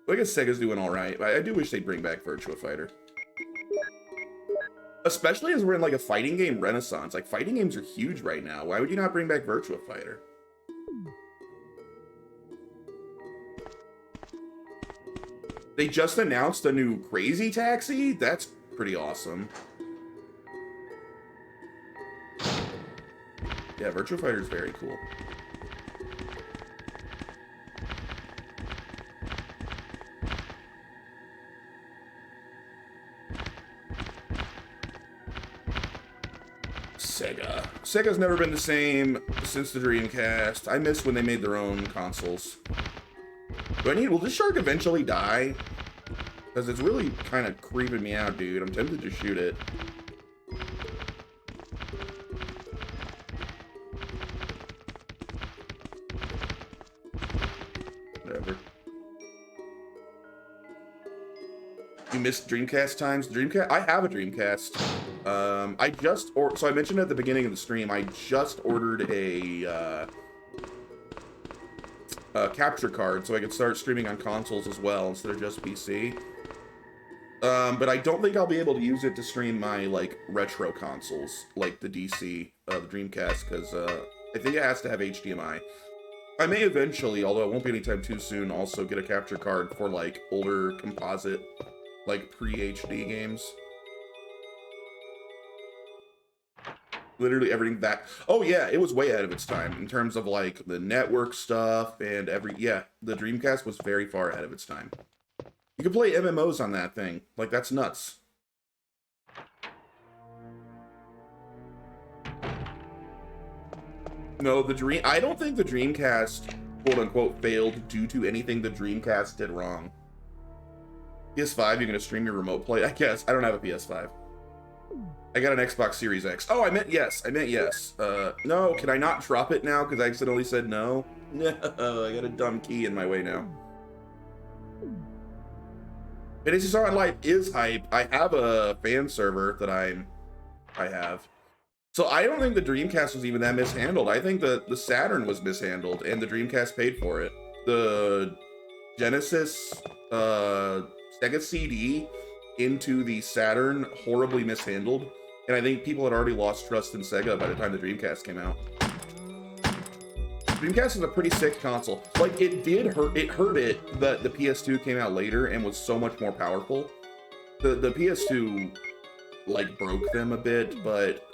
But I guess Sega's doing alright. I do wish they'd bring back Virtua Fighter. Especially as we're in, like, a fighting game renaissance. Like, fighting games are huge right now. Why would you not bring back Virtua Fighter? They just announced a new Crazy Taxi? That's pretty awesome. Yeah, Virtua Fighter is very cool. Sega. Sega's never been the same since the Dreamcast. I miss when they made their own consoles. Will this shark eventually die? Because it's really kind of creeping me out, dude. I'm tempted to shoot it. Whatever. You missed Dreamcast times? Dreamcast? I have a Dreamcast. So I mentioned at the beginning of the stream, I just ordered a capture card so I could start streaming on consoles as well instead of just PC. But I don't think I'll be able to use it to stream my, like, retro consoles, like the DC, the Dreamcast, because I think it has to have HDMI. I may eventually, although it won't be anytime too soon, also get a capture card for, like, older composite, like, pre-HD games. Literally everything that. Oh yeah, it was way ahead of its time in terms of like the network stuff and yeah, the Dreamcast was very far ahead of its time. You could play MMOs on that thing. Like, that's nuts. No, I don't think the Dreamcast, quote unquote, failed due to anything the Dreamcast did wrong. PS5, you're gonna stream your remote play? I guess. I don't have a PS5. I got an Xbox Series X. Oh, I meant yes. No, can I not drop it now because I accidentally said no? No, I got a dumb key in my way now. Fantasy Star Online is hype. I have a fan server that I have. So I don't think the Dreamcast was even that mishandled. I think the Saturn was mishandled and the Dreamcast paid for it. The Genesis Sega CD into the Saturn horribly mishandled. And I think people had already lost trust in Sega by the time the Dreamcast came out. Dreamcast is a pretty sick console. Like, it hurt it that the PS2 came out later and was so much more powerful. The PS2, like, broke them a bit, but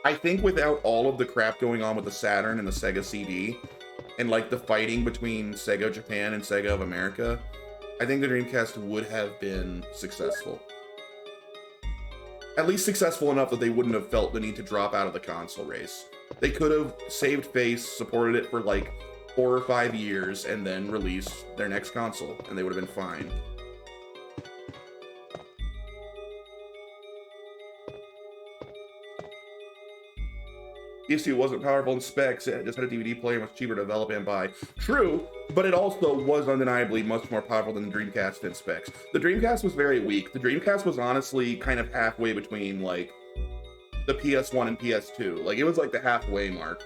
I think without all of the crap going on with the Saturn and the Sega CD, and, like, the fighting between Sega Japan and Sega of America, I think the Dreamcast would have been successful. At least successful enough that they wouldn't have felt the need to drop out of the console race. They could have saved face, supported it for like 4 or 5 years, and then released their next console, and they would have been fine. PS2 wasn't powerful in specs, it just had a DVD player and was cheaper to develop and buy. True, but it also was undeniably much more powerful than the Dreamcast in specs. The Dreamcast was very weak. The Dreamcast was honestly kind of halfway between, like, the PS1 and PS2. Like, it was like the halfway mark.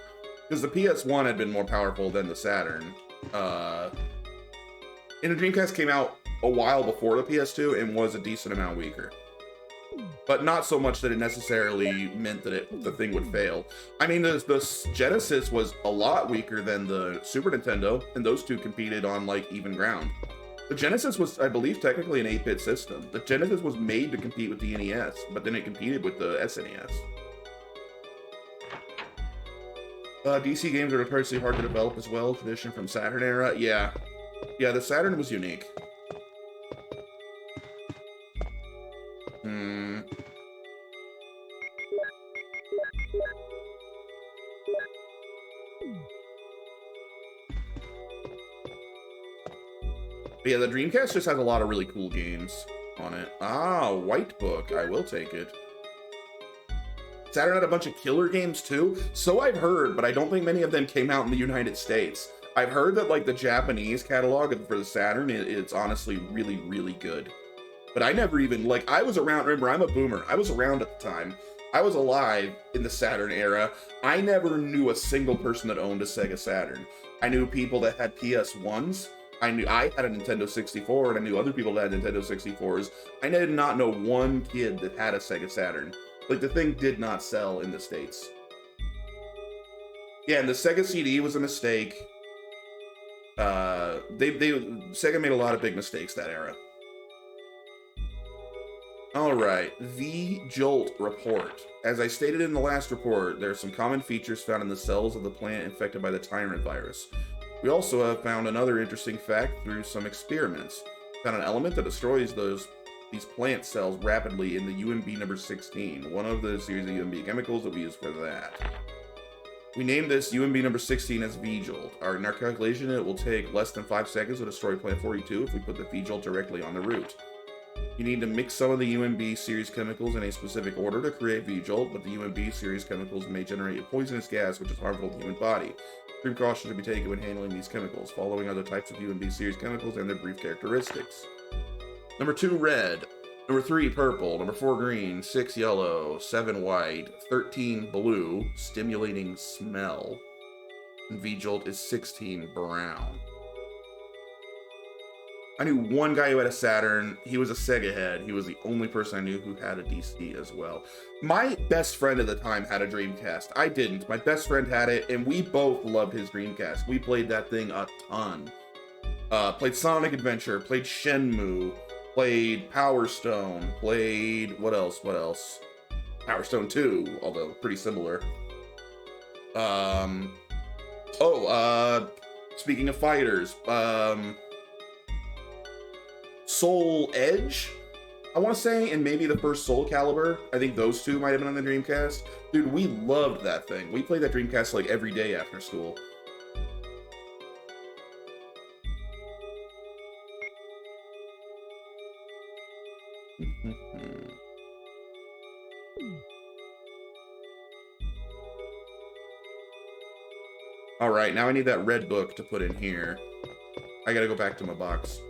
Because the PS1 had been more powerful than the Saturn. And the Dreamcast came out a while before the PS2 and was a decent amount weaker. But not so much that it necessarily meant that the thing would fail. I mean, the Genesis was a lot weaker than the Super Nintendo, and those two competed on, like, even ground. The Genesis was, I believe, technically an 8-bit system. The Genesis was made to compete with the NES, but then it competed with the SNES. DC games are notoriously hard to develop as well. Tradition from Saturn era. Yeah, the Saturn was unique. But yeah, the Dreamcast just has a lot of really cool games on it. Ah, White Book. I will take it. Saturn had a bunch of killer games too. So I've heard, but I don't think many of them came out in the United States. I've heard that, like, the Japanese catalog for the Saturn, it's honestly really, really good. But I never even, like, I was around, remember, I'm a boomer. I was around at the time. I was alive in the Saturn era. I never knew a single person that owned a Sega Saturn. I knew people that had PS1s. I had a Nintendo 64, and I knew other people that had Nintendo 64s. I did not know one kid that had a Sega Saturn. Like, the thing did not sell in the States. Yeah, and the Sega CD was a mistake. Sega made a lot of big mistakes that era. Alright, the Jolt report. As I stated in the last report, there are some common features found in the cells of the plant infected by the Tyrant virus. We also have found another interesting fact through some experiments. Found an element that destroys these plant cells rapidly in the UMB number 16, one of the series of UMB chemicals that we use for that. We named this UMB number 16 as V-Jolt. In our calculation, it will take less than 5 seconds to destroy plant 42 if we put the V-Jolt directly on the root. You need to mix some of the UMB series chemicals in a specific order to create V-Jolt, but the UMB series chemicals may generate a poisonous gas which is harmful to the human body. Extreme caution should be taken when handling these chemicals. Following other types of UMB series chemicals and their brief characteristics. Number 2, red. Number 3, purple. Number 4, green. 6, yellow. 7, white. 13, blue. Stimulating smell. And V-Jolt is 16, brown. I knew one guy who had a Saturn. He was a Sega head. He was the only person I knew who had a DC as well. My best friend at the time had a Dreamcast. I didn't. My best friend had it, and we both loved his Dreamcast. We played that thing a ton. Played Sonic Adventure, played Shenmue, played Power Stone, played... What else? Power Stone 2, although pretty similar. Speaking of fighters, Soul Edge, I want to say, and maybe the first Soul Calibur. I think those two might have been on the Dreamcast. Dude, we loved that thing. We played that Dreamcast like every day after school. Alright, now I need that red book to put in here. I gotta go back to my box.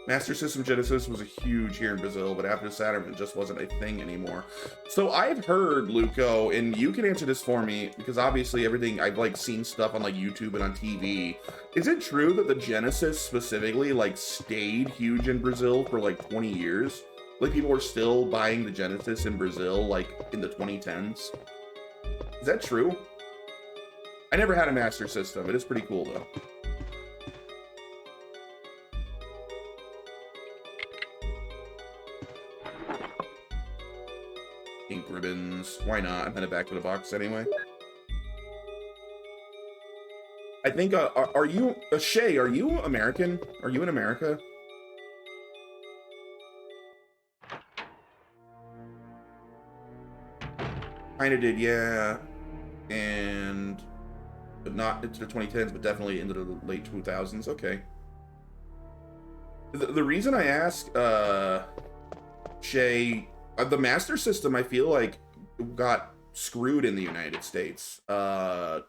Master System Genesis was a huge here in Brazil, but after Saturn, it just wasn't a thing anymore. So I've heard, Luco, and you can answer this for me, because obviously everything, I've like seen stuff on like YouTube and on TV. Is it true that the Genesis specifically like stayed huge in Brazil for like 20 years? Like people were still buying the Genesis in Brazil like in the 2010s? Is that true? I never had a Master System. It is pretty cool though. Ink ribbons. Why not? I'm headed back to the box anyway. I think, are you, Shay, are you American? Are you in America? Kinda did, yeah. And, but not into the 2010s, but definitely into the late 2000s. Okay. The reason I ask, Shay, the Master System, I feel like, got screwed in the United States. Oh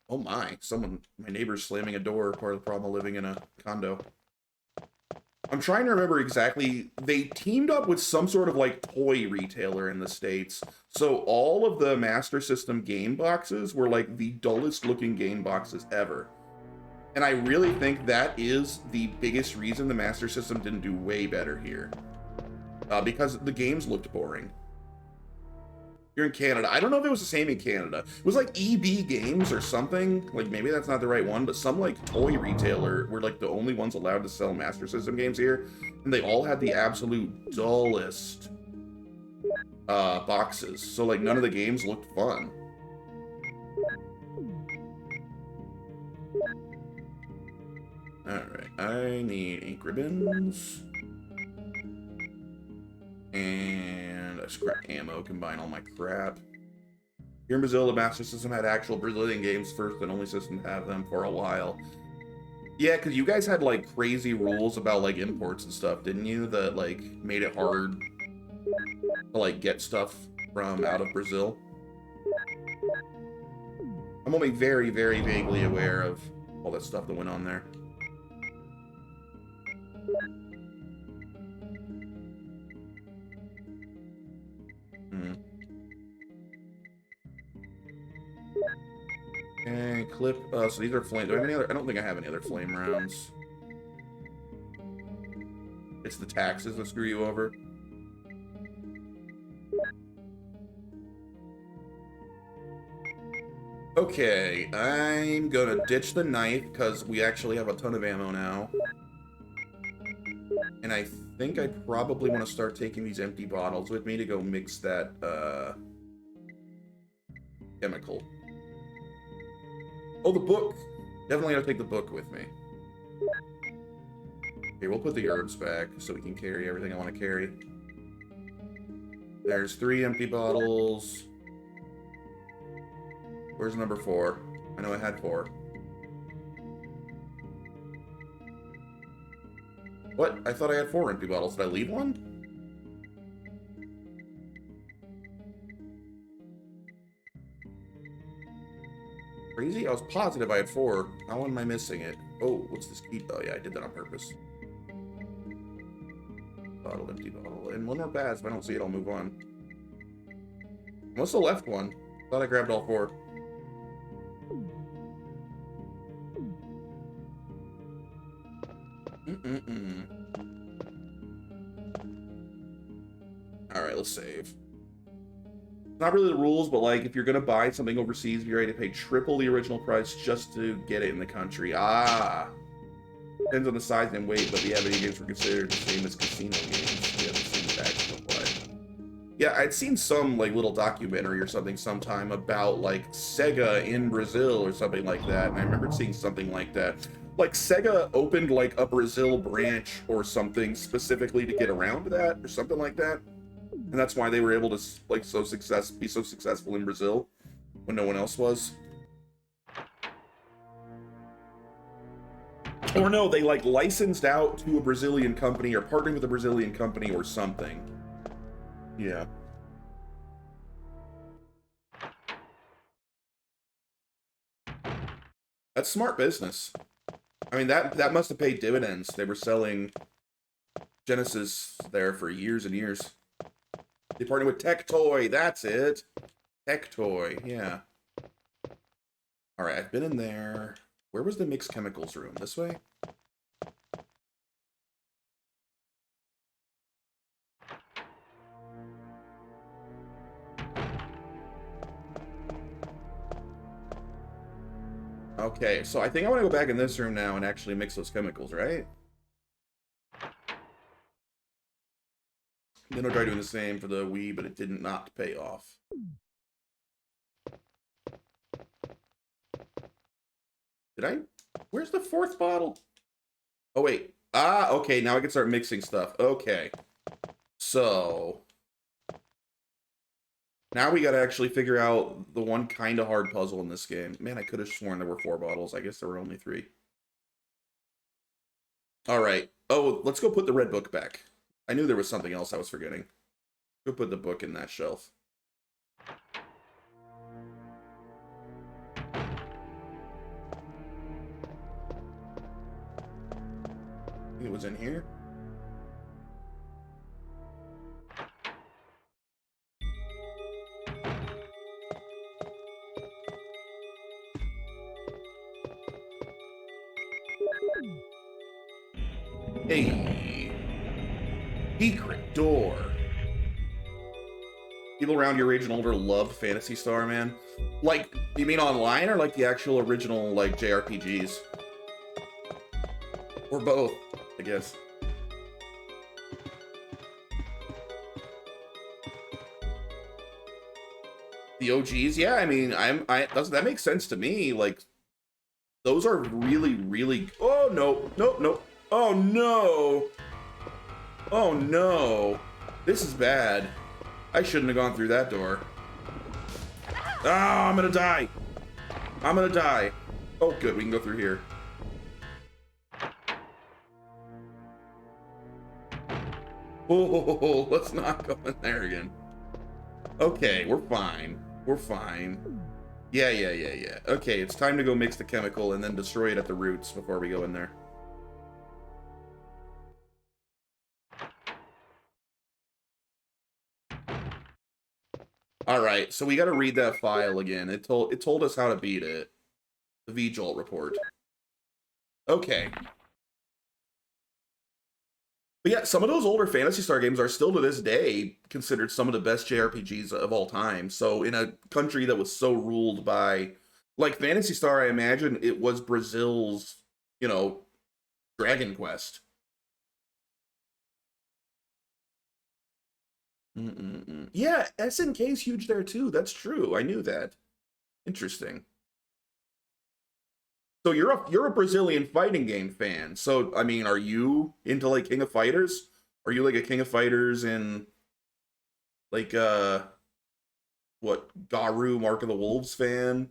my, my neighbor's slamming a door, part of the problem of living in a condo. I'm trying to remember exactly, they teamed up with some sort of like toy retailer in the States. So all of the Master System game boxes were like the dullest looking game boxes ever. And I really think that is the biggest reason the Master System didn't do way better here. Because the games looked boring. You're in Canada. I don't know if it was the same in Canada. It was like EB Games or something. Like, maybe that's not the right one, but some, like, toy retailer were, like, the only ones allowed to sell Master System games here. And they all had the absolute dullest boxes. So, like, none of the games looked fun. Alright, I need ink ribbons. And a scrap ammo, combine all my crap. Here in Brazil, the Master System had actual Brazilian games first and only system to have them for a while. Yeah, because you guys had, like, crazy rules about, like, imports and stuff, didn't you? That, like, made it hard to, like, get stuff from out of Brazil. I'm only very, very vaguely aware of all that stuff that went on there. And clip, so these are flame. Do I have any other? I don't think I have any other flame rounds. It's the taxes that screw you over. Okay, I'm gonna ditch the knife because we actually have a ton of ammo now. And I think I probably want to start taking these empty bottles with me to go mix that, chemical. Oh, the book! Definitely gotta take the book with me. Okay, we'll put the herbs back so we can carry everything I want to carry. There's 3 empty bottles. Where's number 4? I know I had 4. What? I thought I had 4 empty bottles. Did I leave one? Crazy? I was positive I had 4. How am I missing it? Oh, what's this key? Oh yeah, I did that on purpose. Bottle, empty bottle. And one more pass. If I don't see it, I'll move on. What's the left one? Thought I grabbed all 4. Alright, let's save. Not really the rules, but like if you're gonna buy something overseas, you're ready to pay triple the original price just to get it in the country. Ah, depends on the size and weight, but yeah, video games were considered the same as casino games. Yeah, the same tax to apply. Yeah, I'd seen some like little documentary or something sometime about like Sega in Brazil or something like that, and I remember seeing something like that. Like Sega opened like a Brazil branch or something specifically to get around that or something like that, and that's why they were able to like be so successful in Brazil when no one else was. Or no, they like licensed out to a Brazilian company or partnered with a Brazilian company or something. Yeah. That's smart business. I mean, that must have paid dividends. They were selling Genesis there for years and years. They partnered with Tech Toy. That's it. Tech Toy. Yeah. All right, I've been in there. Where was the mixed chemicals room? This way? Okay, so I think I want to go back in this room now and actually mix those chemicals, right? Then I'll try doing the same for the Wii, but it did not pay off. Did I? Where's the fourth bottle? Oh, wait. Ah, okay, now I can start mixing stuff. Okay. So... now we gotta actually figure out the one kind of hard puzzle in this game. Man, I could have sworn there were 4 bottles. I guess there were only 3. Alright. Oh, let's go put the red book back. I knew there was something else I was forgetting. Go put the book in that shelf. I think it was in here. Hey. Secret door. People around your age and older love Phantasy Star, man. Like, you mean online or like the actual original, like, JRPGs? Or both, I guess. The OGs? Yeah, I mean, that makes sense to me. Like, those are really, really... oh, no. No, no. Oh, no. Oh, no. This is bad. I shouldn't have gone through that door. Ah, I'm gonna die. I'm gonna die. Oh, good. We can go through here. Oh, let's not go in there again. Okay, we're fine. We're fine. Yeah. Okay, it's time to go mix the chemical and then destroy it at the roots before we go in there. Alright, so we gotta read that file again. It told us how to beat it. The V-Jolt report. Okay. But yeah, some of those older Phantasy Star games are still to this day considered some of the best JRPGs of all time. So in a country that was so ruled by... like, Phantasy Star, I imagine it was Brazil's, you know, Dragon Quest. Yeah, SNK's huge there too. That's true. I knew that. Interesting. So you're a Brazilian fighting game fan. So I mean, are you into like King of Fighters? Are you like a King of Fighters in like what, Garu Mark of the Wolves fan?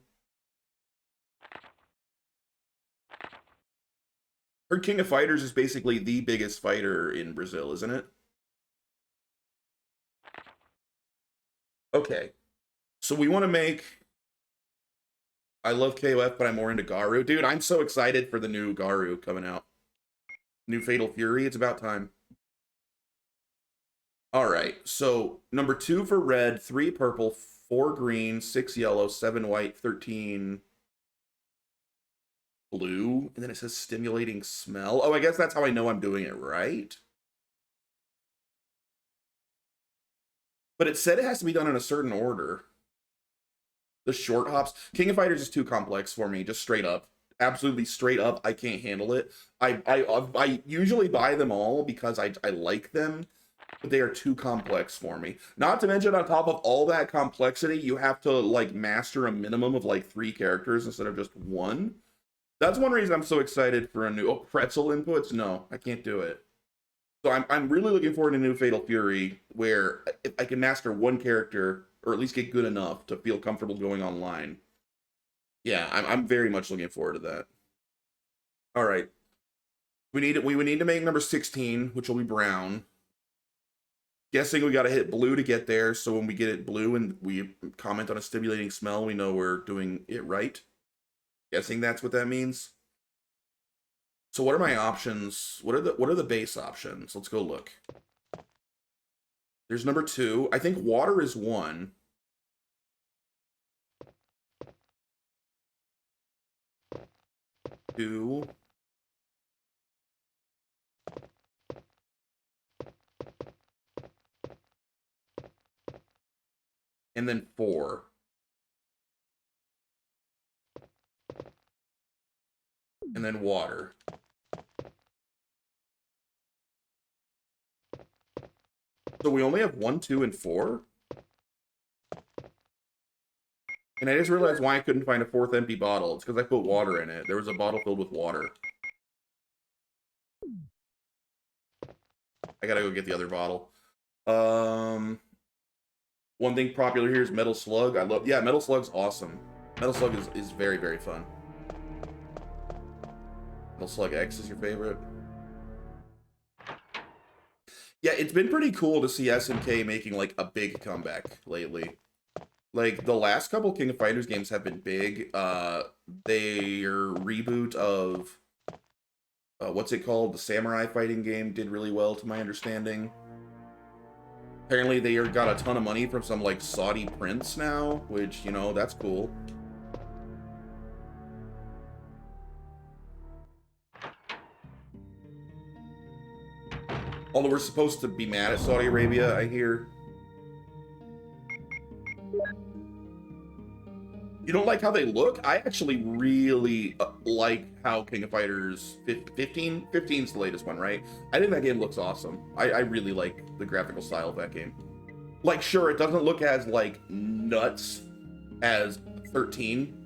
Heard King of Fighters is basically the biggest fighter in Brazil, isn't it? Okay. So we want to make... I love KOF, but I'm more into Garu. Dude, I'm so excited for the new Garu coming out. New Fatal Fury, it's about time. Alright, so number 2 for red, 3 purple, 4 green, 6 yellow, 7 white, 13 blue, and then it says stimulating smell. Oh, I guess that's how I know I'm doing it right. But it said it has to be done in a certain order. The short hops. King of Fighters is too complex for me, just straight up. Absolutely straight up, I can't handle it. I usually buy them all because I like them, but they are too complex for me. Not to mention, on top of all that complexity, you have to like master a minimum of like 3 characters instead of just 1. That's one reason I'm so excited for a new pretzel inputs. No, I can't do it. So I'm really looking forward to new Fatal Fury, where if I can master 1 character or at least get good enough to feel comfortable going online. Yeah, I'm very much looking forward to that. All right, we would need to make number 16, which will be brown. Guessing we got to hit blue to get there, so when we get it blue and we comment on a stimulating smell, we know we're doing it right. Guessing that's what that means. So what are my options? What are the base options? Let's go look. There's number 2. I think water is 1. Two. And then 4. And then water. So we only have 1, 2, and 4? And I just realized why I couldn't find a 4th empty bottle. It's because I put water in it. There was a bottle filled with water. I gotta go get the other bottle. One thing popular here is Metal Slug. Yeah, Metal Slug's awesome. Metal Slug is very, very fun. Metal Slug X is your favorite? Yeah, it's been pretty cool to see SNK making, like, a big comeback lately. Like, the last couple King of Fighters games have been big. Their reboot of... what's it called? The Samurai fighting game did really well, to my understanding. Apparently, they got a ton of money from some, like, Saudi prince now, which, you know, that's cool. Although we're supposed to be mad at Saudi Arabia, I hear. You don't like how they look? I actually really like how King of Fighters 15? 15 is the latest one, right? I think that game looks awesome. I really like the graphical style of that game. Like, sure, it doesn't look as, like, nuts as 13.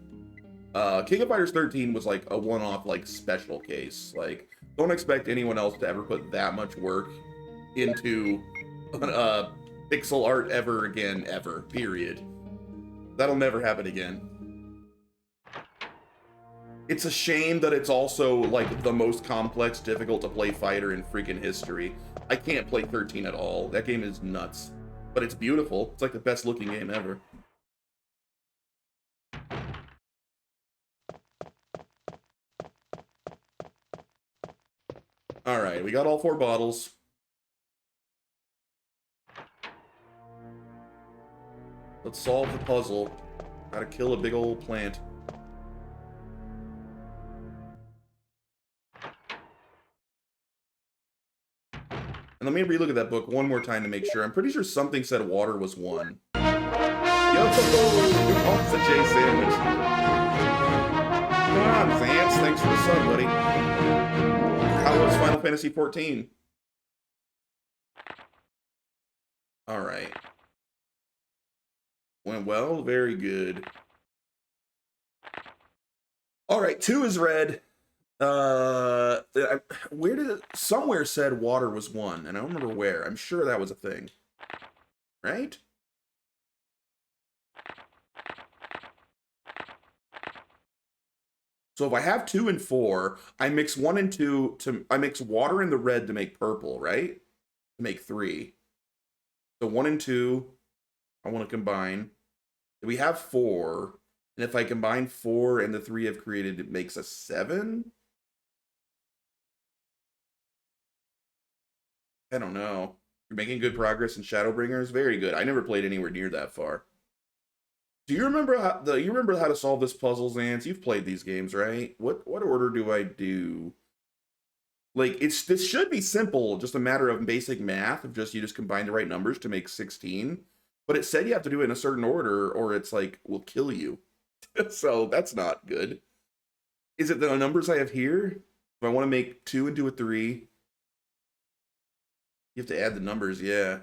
King of Fighters 13 was, like, a one-off, like, special case. Like, don't expect anyone else to ever put that much work into pixel art ever again, ever, period. That'll never happen again. It's a shame that it's also, like, the most complex, difficult to play fighter in freaking history. I can't play 13 at all. That game is nuts. But it's beautiful. It's like the best looking game ever. Alright, we got all 4 bottles. Let's solve the puzzle. Gotta kill a big old plant. And let me relook at that book one more time to make sure. I'm pretty sure something said water was 1. Yo, off the J sandwich. Come on, Zance. Thanks for the sub, buddy. How was Final Fantasy 14? Alright. Went well, very good. Alright, 2 is red. Where did it... Somewhere said water was 1, and I don't remember where. I'm sure that was a thing. Right? So if I have 2 and 4, I mix 1 and 2 to... I mix water and the red to make purple, right? To make 3. So 1 and 2, I want to combine. We have 4, and if I combine 4 and the 3 I've created, it makes a 7? I don't know. You're making good progress in Shadowbringers? Very good. I never played anywhere near that far. Do you remember how to solve this puzzle, Zans? You've played these games, right? What order do I do? Like, this should be simple, just a matter of basic math, of you just combine the right numbers to make 16. But it said you have to do it in a certain order, or it's like, will kill you. So that's not good. Is it the numbers I have here? If I want to make 2 and do a 3, You have to add the numbers, yeah.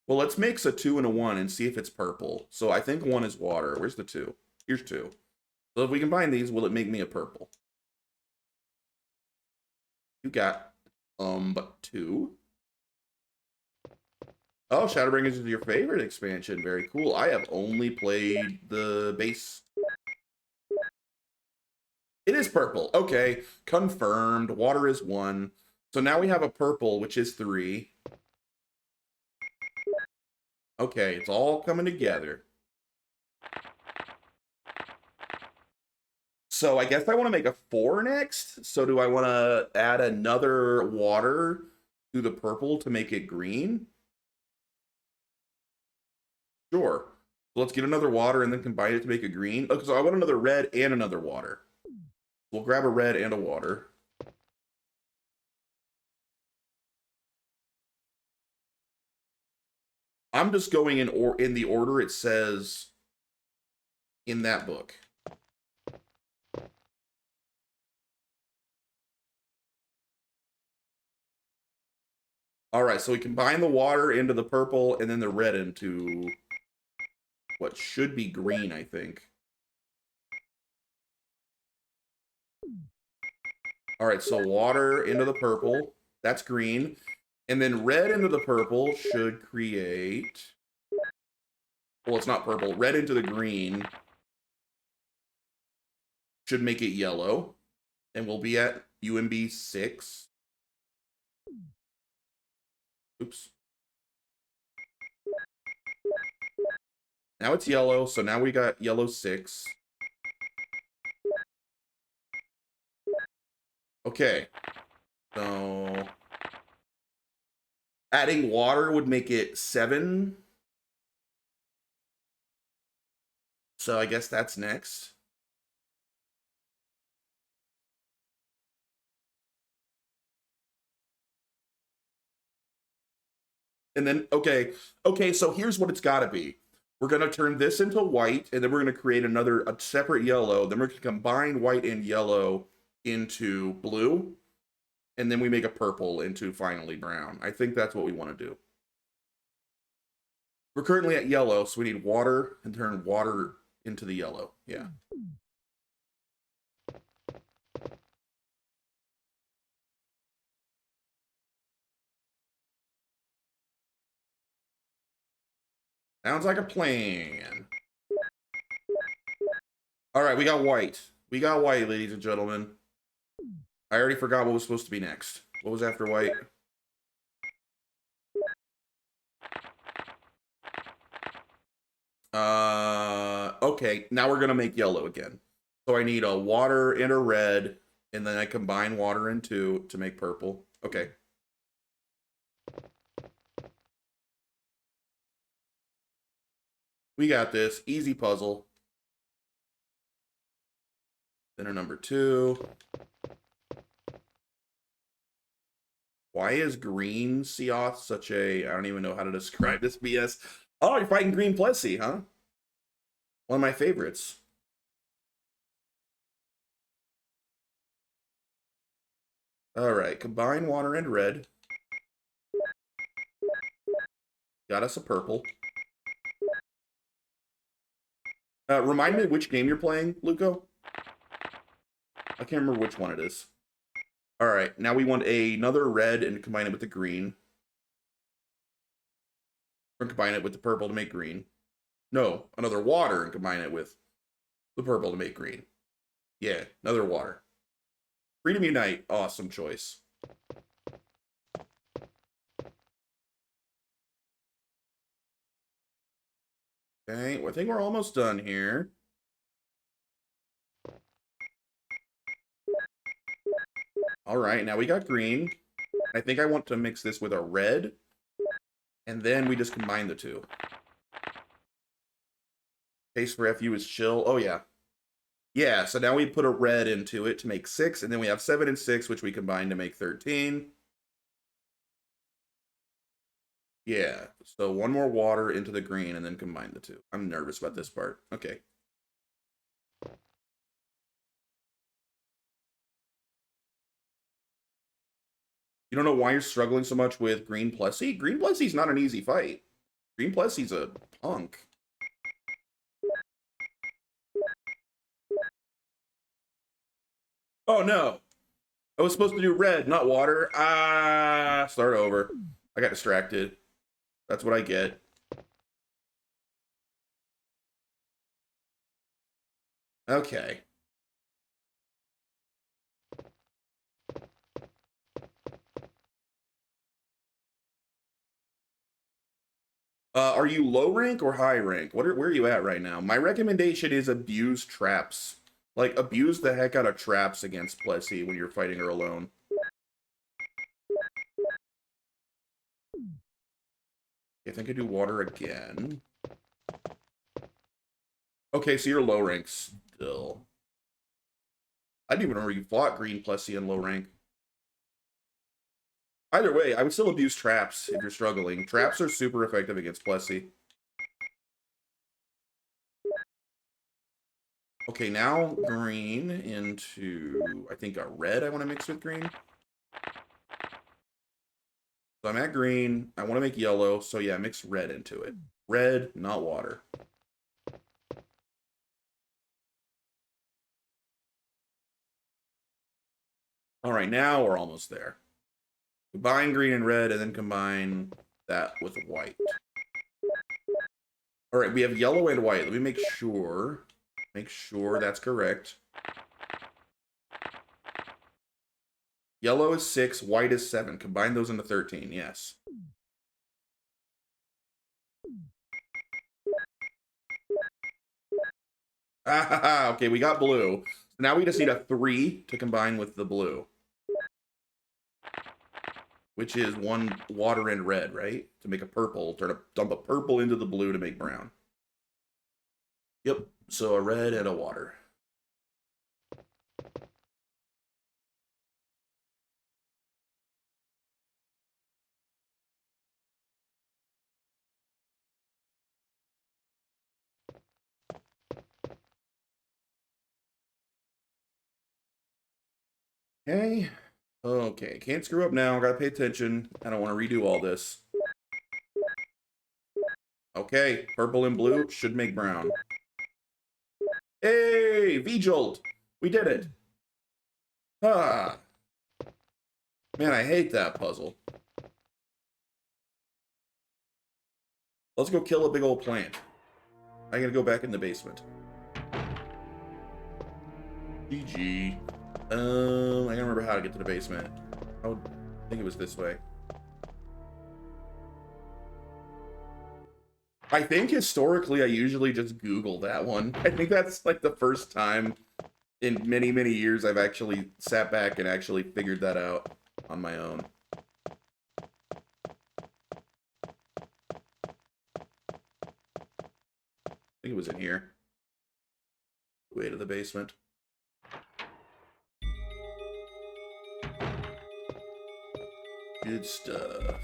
Well, let's mix a 2 and a 1 and see if it's purple. So I think 1 is water. Where's the 2? Here's 2. So if we combine these, will it make me a purple? You got, but 2. Oh, Shadowbringers is your favorite expansion. Very cool. I have only played the base. It is purple. Okay, confirmed. Water is 1. So now we have a purple, which is 3. Okay, it's all coming together. So I guess I want to make a 4 next. So do I want to add another water to the purple to make it green? Sure. So let's get another water and then combine it to make a green. Okay, so I want another red and another water. We'll grab a red and a water. I'm just going in the order it says in that book. All right, so we combine the water into the purple and then the red into what should be green, I think. All right, so water into the purple. That's green. And then red into the purple should create... Well, it's not purple. Red into the green should make it yellow. And we'll be at UMB 6. Oops. Now it's yellow, so now we got yellow 6. Okay. So... adding water would make it 7. So I guess that's next. And then, okay, so here's what it's got to be. We're going to turn this into white, and then we're going to create a separate yellow. Then we're going to combine white and yellow into blue, and then we make a purple into finally brown. I think that's what we want to do. We're currently at yellow, so we need water and turn water into the yellow. Yeah. Sounds like a plan. All right, we got white. We got white, ladies and gentlemen. I already forgot what was supposed to be next. What was after white? Okay, now we're gonna make yellow again. So I need a water and a red, and then I combine water and 2 to make purple. Okay. We got this. Easy puzzle. Then a number 2. Why is green Seoth such a... I don't even know how to describe this BS. Oh, you're fighting green Plessy, huh? One of my favorites. All right, combine water and red. Got us a purple. Remind me which game you're playing, Luco? I can't remember which one it is. All right, now we want another red and combine it with the green. Or combine it with the purple to make green. No, another water and combine it with the purple to make green. Yeah, another water. Freedom Unite, awesome choice. Okay, well, I think we're almost done here. All right, now we got green. I think I want to mix this with a red. And then we just combine the 2. Case for FU is chill. Oh, yeah. Yeah, so now we put a red into it to make 6. And then we have 7 and 6, which we combine to make 13. Yeah, so 1 more water into the green and then combine the 2. I'm nervous about this part. Okay. You don't know why you're struggling so much with Green Plessy? Green Plessy's not an easy fight. Green Plessy's a punk. Oh no! I was supposed to do red, not water. Ah, start over. I got distracted. That's what I get. Okay. Are you low rank or high rank? Where are you at right now? My recommendation is abuse traps. Like, abuse the heck out of traps against Plessy when you're fighting her alone. I think I do water again. Okay, so you're low rank still. I didn't even remember you fought Green Plessy in low rank. Either way, I would still abuse traps if you're struggling. Traps are super effective against Plessy. Okay, now green into, I think, a red I want to mix with green. So I'm at green. I want to make yellow. So yeah, mix red into it. Red, not water. All right, now we're almost there. Combine green and red, and then combine that with white. All right, we have yellow and white. Let me make sure. Make sure that's correct. Yellow is 6, white is 7. Combine those into 13, yes. Ah, okay, we got blue. Now we just need a 3 to combine with the blue. Which is 1 water and red, right? To make a purple. Dump a purple into the blue to make brown. Yep, so a red and a water. Okay. Okay, can't screw up now. Gotta pay attention. I don't want to redo all this. Okay, purple and blue should make brown. Hey, V-Jolt! We did it! Ah. Man, I hate that puzzle. Let's go kill a big old plant. I gotta go back in the basement. GG. I gotta remember how to get to the basement. I think it was this way. I think historically I usually just Google that one. I think that's like the first time in many, many years I've actually sat back and actually figured that out on my own. I think it was in here. Way to the basement. Good stuff.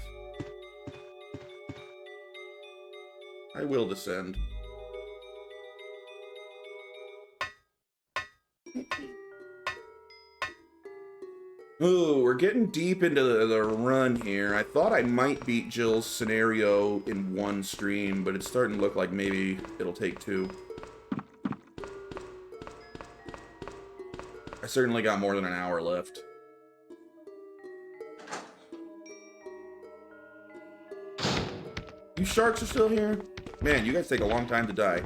I will descend. Ooh, we're getting deep into the run here. I thought I might beat Jill's scenario in 1 stream, but it's starting to look like maybe it'll take 2. I certainly got more than an hour left. You sharks are still here? Man, you guys take a long time to die.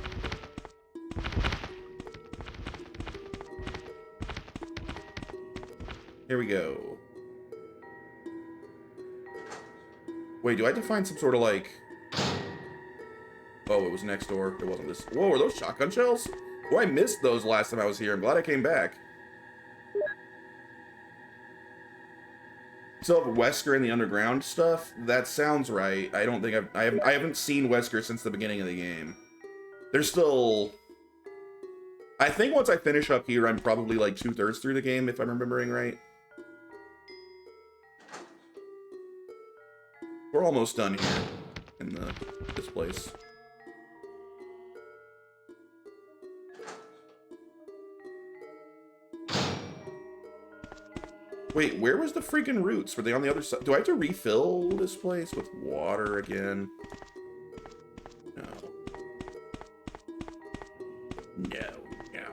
Here we go. Wait, do I have to find some sort of like... Oh, it was next door. It wasn't this. Whoa, are those shotgun shells? Oh, I missed those last time I was here. I'm glad I came back. Still have Wesker and the underground stuff? That sounds right. I don't think I haven't seen Wesker since the beginning of the game. There's still... I think once I finish up here, I'm probably like 2/3 through the game, if I'm remembering right. We're almost done here in this place. Wait, where was the freaking roots? Were they on the other side? Do I have to refill this place with water again? No. No, no.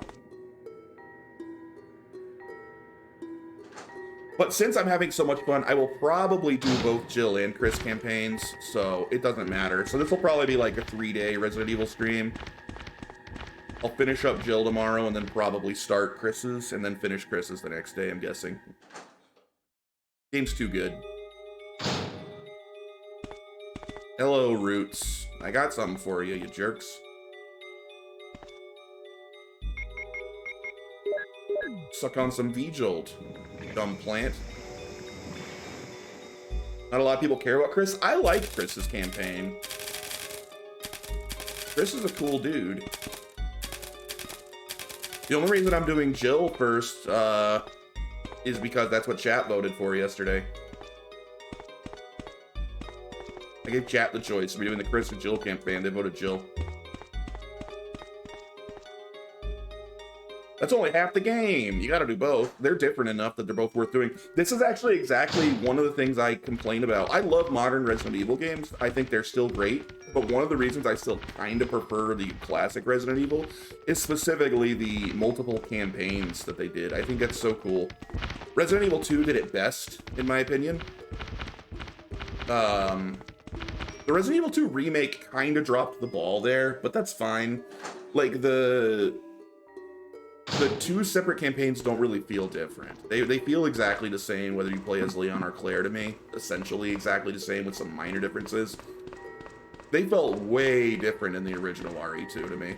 But since I'm having so much fun, I will probably do both Jill and Chris campaigns, so it doesn't matter. So this will probably be like a 3-day Resident Evil stream. I'll finish up Jill tomorrow and then probably start Chris's and then finish Chris's the next day, I'm guessing. Game's too good. Hello, Roots. I got something for you, you jerks. Suck on some V-Jolt, dumb plant. Not a lot of people care about Chris. I like Chris's campaign. Chris is a cool dude. The only reason I'm doing Jill first is because that's what chat voted for yesterday. I gave chat the choice. We're doing the Chris and Jill campaign. They voted Jill. That's only half the game. You gotta do both. They're different enough that they're both worth doing. This is actually exactly one of the things I complain about. I love modern Resident Evil games. I think they're still great. But one of the reasons I still kind of prefer the classic Resident Evil is specifically the multiple campaigns that they did. I think that's so cool. Resident Evil 2 did it best, in my opinion. The Resident Evil 2 remake kind of dropped the ball there, but that's fine. Like, the two separate campaigns don't really feel different. They feel exactly the same, whether you play as Leon or Claire to me. Essentially exactly the same with some minor differences. They felt way different in the original RE2 to me.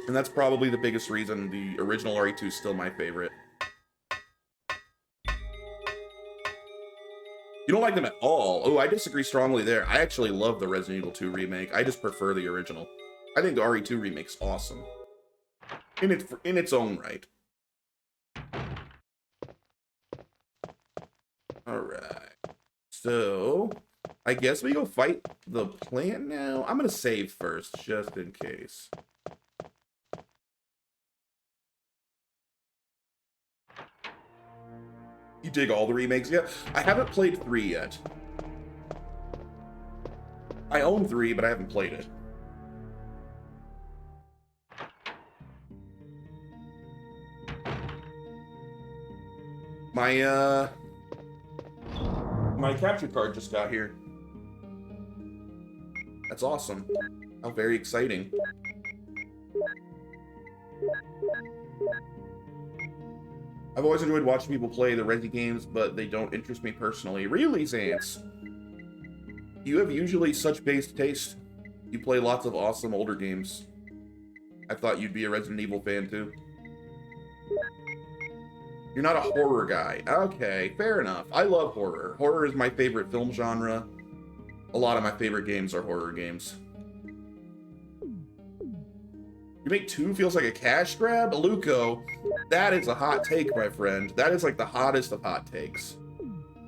And that's probably the biggest reason the original RE2 is still my favorite. You don't like them at all? Oh, I disagree strongly there. I actually love the Resident Evil 2 remake. I just prefer the original. I think the RE2 remake's awesome. In its own right. Alright. So, I guess we go fight the plant now? I'm gonna save first, just in case. You dig all the remakes yet? I haven't played 3 yet. I own 3, but I haven't played it. My capture card just got here. That's awesome. How very exciting. I've always enjoyed watching people play the Resi games, but they don't interest me personally. Really, Zance? You have usually such based taste. You play lots of awesome older games. I thought you'd be a Resident Evil fan too. You're not a horror guy. Okay, fair enough. I love horror. Horror is my favorite film genre. A lot of my favorite games are horror games. Remake 2 feels like a cash grab? Aluko, that is a hot take, my friend. That is like the hottest of hot takes.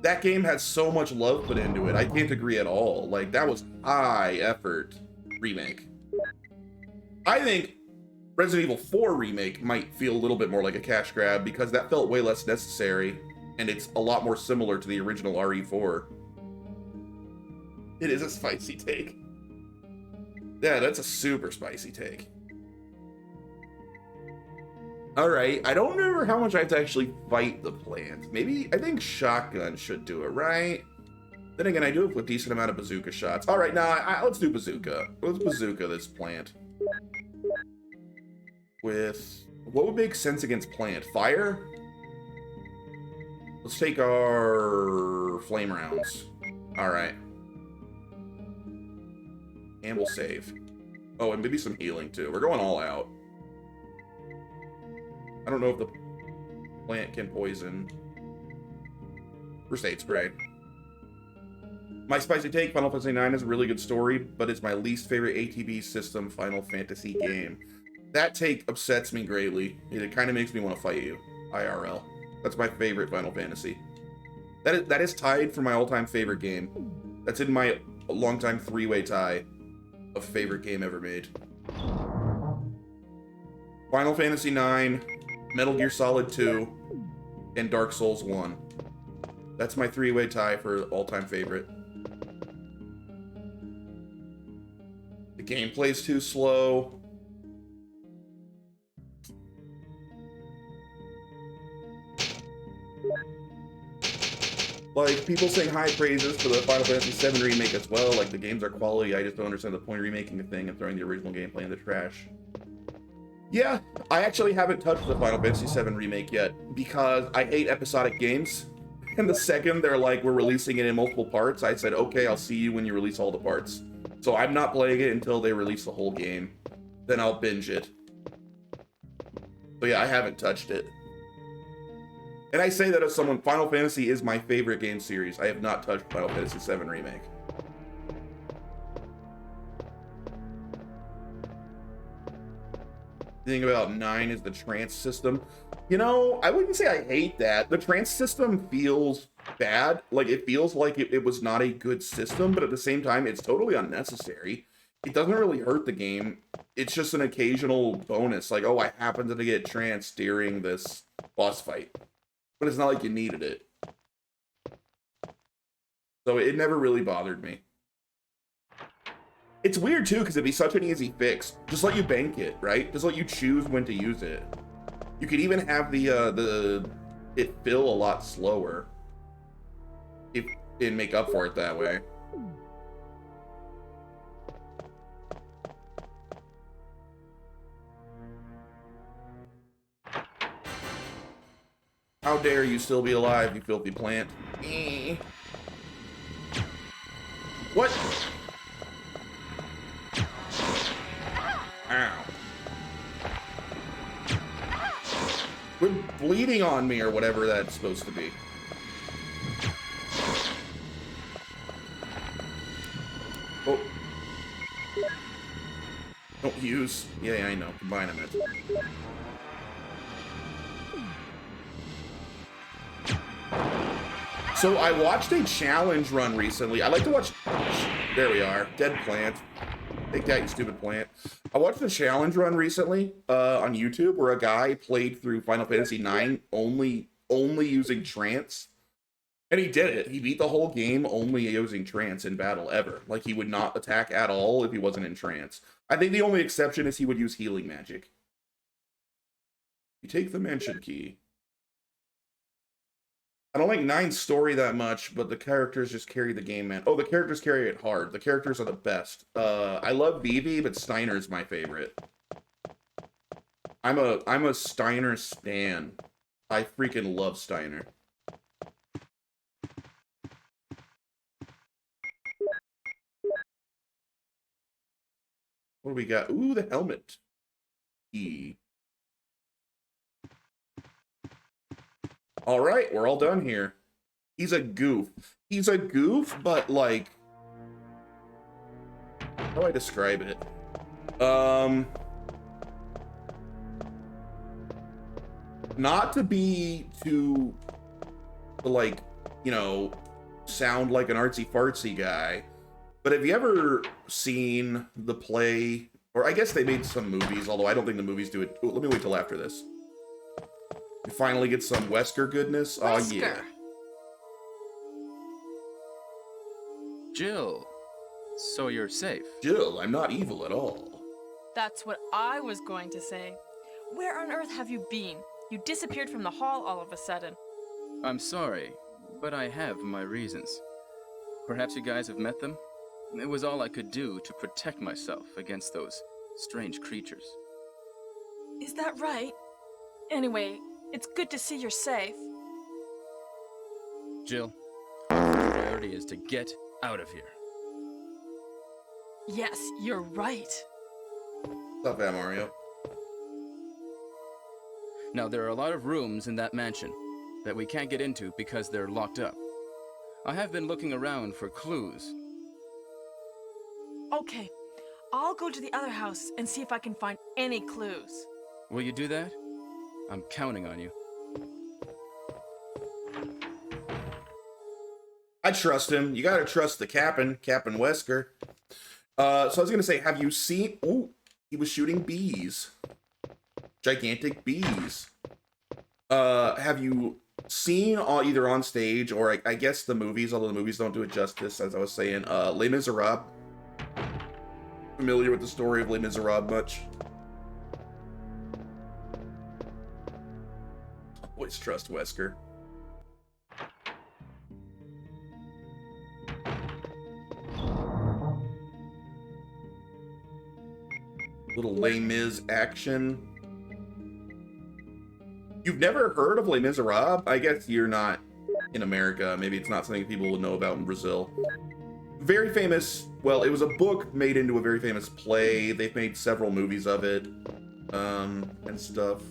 That game has so much love put into it. I can't agree at all. Like, that was high effort remake. I think Resident Evil 4 remake might feel a little bit more like a cash grab because that felt way less necessary and it's a lot more similar to the original RE4. It is a spicy take. Yeah, that's a super spicy take. Alright, I don't remember how much I have to actually fight the plant. Maybe, I think shotgun should do it, right? Then again, I do have a decent amount of bazooka shots. Alright, now let's do bazooka. Let's bazooka this plant. With, what would make sense against plant? Fire? Let's take our flame rounds. Alright. And we'll save. Oh, and maybe some healing too. We're going all out. I don't know if the plant can poison. First aid spray. My spicy take, Final Fantasy IX is a really good story, but it's my least favorite ATB system Final Fantasy game. That take upsets me greatly. It kind of makes me want to fight you, IRL. That's my favorite Final Fantasy. That is tied for my all-time favorite game. That's in my long-time three-way tie of favorite game ever made. Final Fantasy IX, Metal Gear Solid 2, and Dark Souls 1. That's my three-way tie for all-time favorite. The gameplay's too slow. Like, people saying high praises for the Final Fantasy VII Remake as well. Like, the games are quality. I just don't understand the point of remaking the thing and throwing the original gameplay in the trash. Yeah, I actually haven't touched the Final Fantasy VII Remake yet because I hate episodic games. And the second they're like, we're releasing it in multiple parts, I said, okay, I'll see you when you release all the parts. So I'm not playing it until they release the whole game. Then I'll binge it. So yeah, I haven't touched it. And I say that as someone, Final Fantasy is my favorite game series. I have not touched Final Fantasy VII Remake. The thing about 9 is the trance system. You know, I wouldn't say I hate that. The trance system feels bad. Like, it feels like it was not a good system, but at the same time, it's totally unnecessary. It doesn't really hurt the game. It's just an occasional bonus. Like, oh, I happened to get trance during this boss fight. But it's not like you needed it. So it never really bothered me. It's weird, too, because it'd be such an easy fix. Just let you bank it, right? Just let you choose when to use it. You could even have it fill a lot slower. If it make up for it that way. How dare you still be alive, you filthy plant. What? Ow. Quit bleeding on me, or whatever that's supposed to be. Oh. Don't use. Yeah, I know. Combine them. So I watched a challenge run recently. I like to watch... There we are. Dead plant. Take that, you stupid plant. I watched a challenge run recently on YouTube where a guy played through Final Fantasy IX only using trance. And he did it. He beat the whole game only using trance in battle ever. Like, he would not attack at all if he wasn't in trance. I think the only exception is he would use healing magic. You take the mansion key. I don't like 9's story that much, but the characters just carry the game, man. Oh, the characters carry it hard. The characters are the best. I love Vivi, but Steiner's my favorite. I'm a Steiner stan. I freaking love Steiner. What do we got? Ooh, the helmet. E. All right, we're all done here. He's a goof. He's a goof, but like, how do I describe it? Not to be too, like, you know, sound like an artsy fartsy guy, but have you ever seen the play, or I guess they made some movies, although I don't think the movies do it. Ooh, let me wait till after this. We finally get some Wesker goodness. Oh, yeah. Jill, so you're safe. Jill, I'm not evil at all. That's what I was going to say. Where on earth have you been? You disappeared from the hall all of a sudden. I'm sorry, but I have my reasons. Perhaps you guys have met them? It was all I could do to protect myself against those strange creatures. Is that right? Anyway, it's good to see you're safe. Jill, the priority is to get out of here. Yes, you're right. What's up, Mario? Now, there are a lot of rooms in that mansion that we can't get into because they're locked up. I have been looking around for clues. Okay, I'll go to the other house and see if I can find any clues. Will you do that? I'm counting on you. I trust him. You gotta trust the Captain Wesker. So I was gonna say, have you seen... Ooh, he was shooting bees. Gigantic bees. Have you seen either on stage or I guess the movies, although the movies don't do it justice, as I was saying. Les Miserables. Familiar with the story of Les Miserables much? Always trust Wesker. Little Les Mis action. You've never heard of Les Miserables? I guess you're not in America. Maybe it's not something people would know about in Brazil. Very famous, well, it was a book made into a very famous play. They've made several movies of it, and stuff.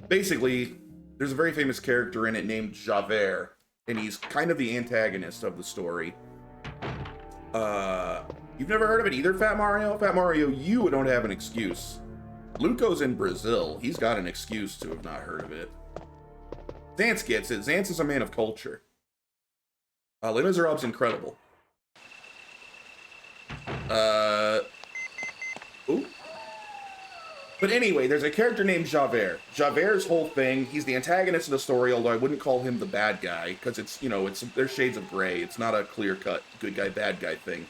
Basically, there's a very famous character in it named Javert, and he's kind of the antagonist of the story. You've never heard of it either, Fat Mario? Fat Mario, you don't have an excuse. Luco's in Brazil. He's got an excuse to have not heard of it. Zance gets it. Zance is a man of culture. Les Miserables incredible. Ooh. But anyway, there's a character named Javert. Javert's whole thing, he's the antagonist of the story, although I wouldn't call him the bad guy, because it's, you know, there's shades of gray. It's not a clear-cut good guy, bad guy thing.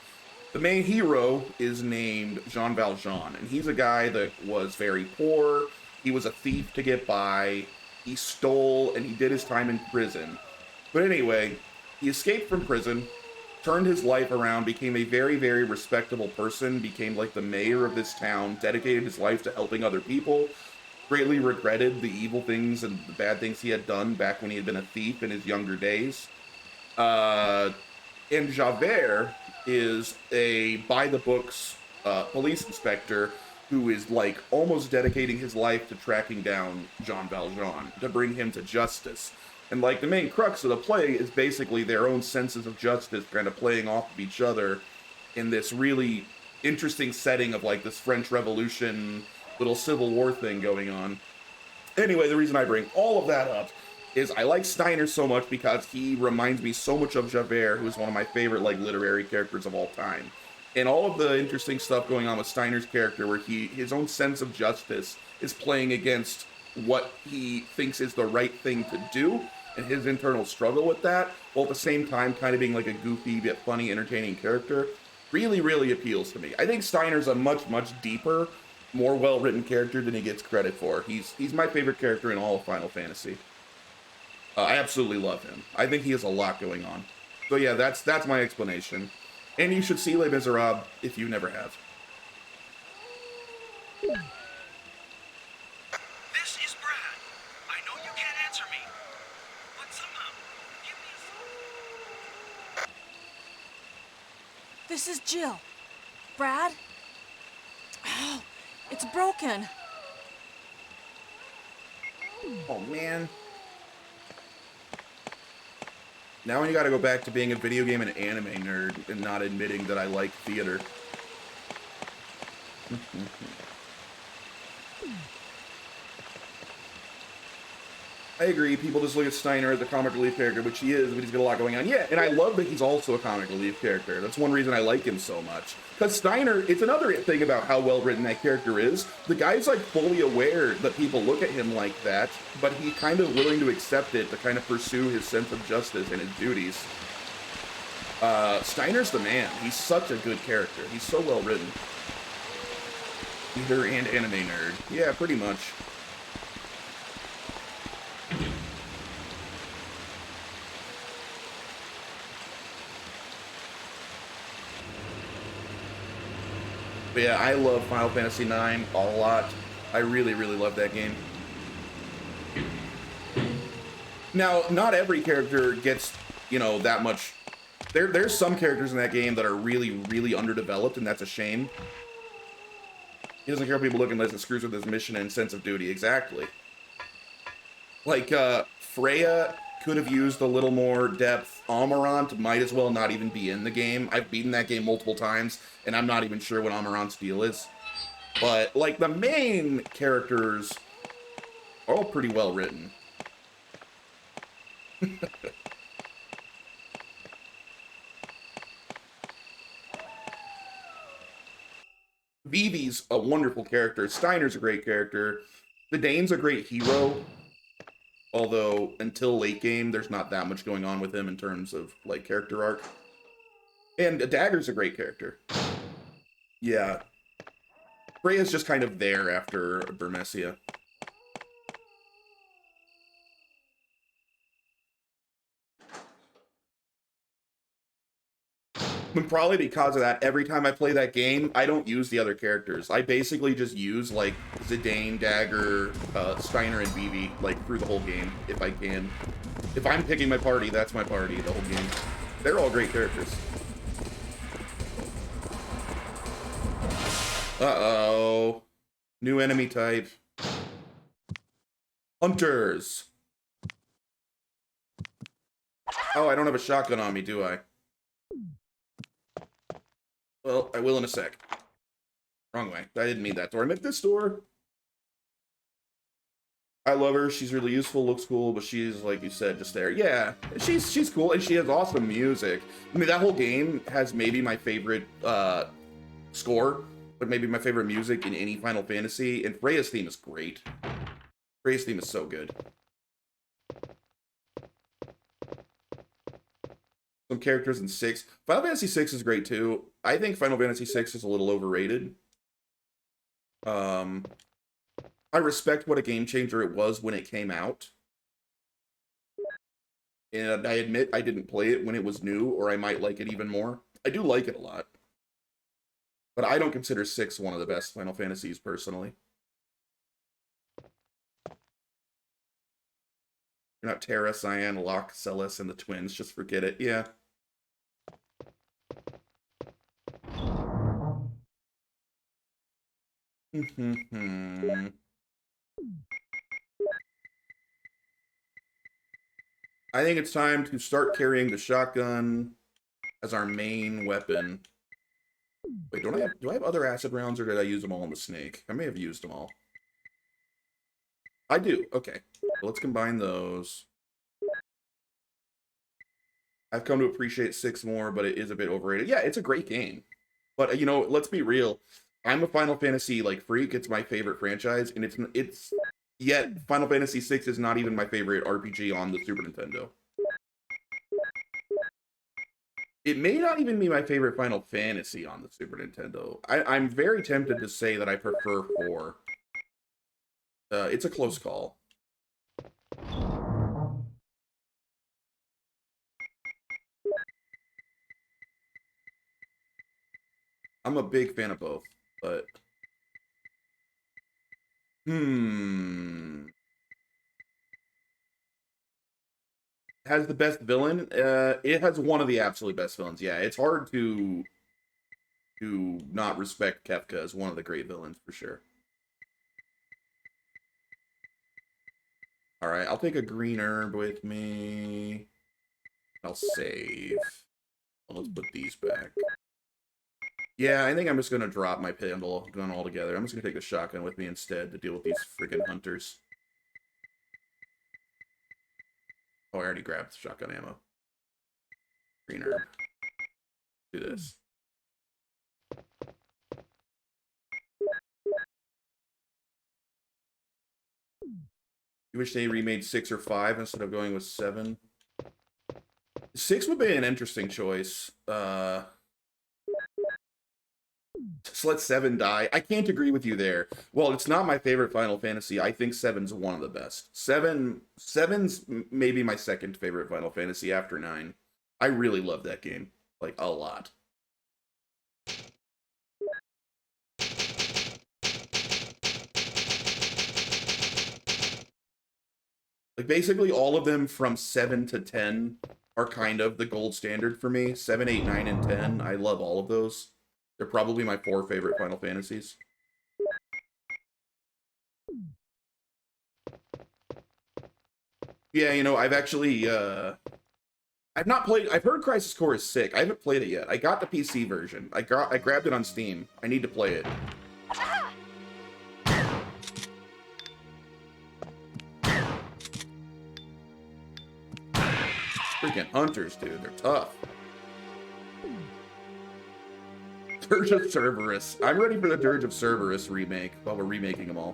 The main hero is named Jean Valjean, and he's a guy that was very poor. He was a thief to get by. He stole, and he did his time in prison. But anyway, he escaped from prison, turned his life around, became a very, very respectable person, became like the mayor of this town, dedicated his life to helping other people, greatly regretted the evil things and the bad things he had done back when he had been a thief in his younger days. And Javert is a by-the-books police inspector who is like almost dedicating his life to tracking down Jean Valjean, to bring him to justice. And like the main crux of the play is basically their own senses of justice kind of playing off of each other in this really interesting setting of like this French Revolution, little Civil War thing going on. Anyway, the reason I bring all of that up is I like Steiner so much because he reminds me so much of Javert, who is one of my favorite like literary characters of all time. And all of the interesting stuff going on with Steiner's character where his own sense of justice is playing against what he thinks is the right thing to do and his internal struggle with that, while at the same time kind of being like a goofy, yet funny, entertaining character, really, really appeals to me. I think Steiner's a much, much deeper, more well-written character than he gets credit for. He's my favorite character in all of Final Fantasy. I absolutely love him. I think he has a lot going on. So yeah, that's my explanation. And you should see Les Miserables if you never have. This is Brad. I know you can't answer me, but somehow, give me a sign. This is Jill. Brad? Oh, it's broken. Oh, man. Now you gotta go back to being a video game and anime nerd and not admitting that I like theater. I agree, people just look at Steiner as a comic relief character, which he is, but he's got a lot going on. Yeah, and I love that he's also a comic relief character. That's one reason I like him so much. Because Steiner, it's another thing about how well written that character is. The guy's like fully aware that people look at him like that, but he's kind of willing to accept it to kind of pursue his sense of justice and his duties. Steiner's the man. He's such a good character. He's so well written. Theater and anime nerd. Yeah, pretty much. But yeah, I love Final Fantasy IX a lot. I really, really love that game. Now, not every character gets, you know, that much. There's some characters in that game that are really, really underdeveloped, and that's a shame. He doesn't care what people look unless it screws with his mission and sense of duty. Exactly. Like, Freya could have used a little more depth. Amarant might as well not even be in the game. I've beaten that game multiple times, and I'm not even sure what Amarant's deal is. But, like, the main characters are all pretty well written. Vivi's a wonderful character. Steiner's a great character. The Dane's a great hero. Although, until late game, there's not that much going on with him in terms of, like, character arc. And Dagger's a great character. Yeah. Freya's just kind of there after Burmecia. And probably because of that, every time I play that game, I don't use the other characters. I basically just use, like, Zidane, Dagger, Steiner, and Vivi, like, through the whole game, if I can. If I'm picking my party, that's my party, the whole game. They're all great characters. Uh-oh. New enemy type. Hunters. Oh, I don't have a shotgun on me, do I? Well, I will in a sec. Wrong way. I didn't mean that door. I meant this door. I love her. She's really useful, looks cool, but she's, like you said, just there. Yeah, she's cool, and she has awesome music. I mean, that whole game has maybe my favorite score, but maybe my favorite music in any Final Fantasy, and Freya's theme is great. Freya's theme is so good. Some characters in 6. Final Fantasy 6 is great, too. I think Final Fantasy 6 is a little overrated. I respect what a game changer it was when it came out. And I admit I didn't play it when it was new, or I might like it even more. I do like it a lot. But I don't consider 6 one of the best Final Fantasies, personally. You're not Terra, Cyan, Locke, Celes, and the twins. Just forget it. Yeah. I think it's time to start carrying the shotgun as our main weapon. Wait, do I have other acid rounds, or did I use them all on the snake? I may have used them all. I do. Okay. Well, let's combine those. I've come to appreciate 6 more, but it is a bit overrated. Yeah, it's a great game. But, you know, let's be real. I'm a Final Fantasy, like, freak. It's my favorite franchise, and it's yet Final Fantasy 6 is not even my favorite RPG on the Super Nintendo. It may not even be my favorite Final Fantasy on the Super Nintendo. I'm very tempted to say that I prefer 4. It's a close call. I'm a big fan of both, but... Has the best villain? It has one of the absolute best villains, yeah. It's hard to not respect Kefka as one of the great villains, for sure. Alright, I'll take a green herb with me. I'll save. Well, let's put these back. Yeah, I think I'm just going to drop my Pendle gun altogether. I'm just going to take the shotgun with me instead to deal with these freaking hunters. Oh, I already grabbed shotgun ammo. Green herb. Do this. You wish they remade 6 or 5 instead of going with 7? 6 would be an interesting choice. Just let 7 die. I can't agree with you there. Well, it's not my favorite Final Fantasy. I think 7's one of the best. 7's maybe my second favorite Final Fantasy after 9. I really love that game. Like, a lot. Like, basically all of them from 7 to 10 are kind of the gold standard for me. 7, 8, 9, and 10. I love all of those. They're probably my 4 favorite Final Fantasies. Yeah, you know, I've actually, I've not played, I've heard Crisis Core is sick. I haven't played it yet. I got the PC version. I grabbed it on Steam. I need to play it. Freaking hunters, dude. They're tough. Dirge of Cerberus. I'm ready for the Dirge of Cerberus remake while we're remaking them all.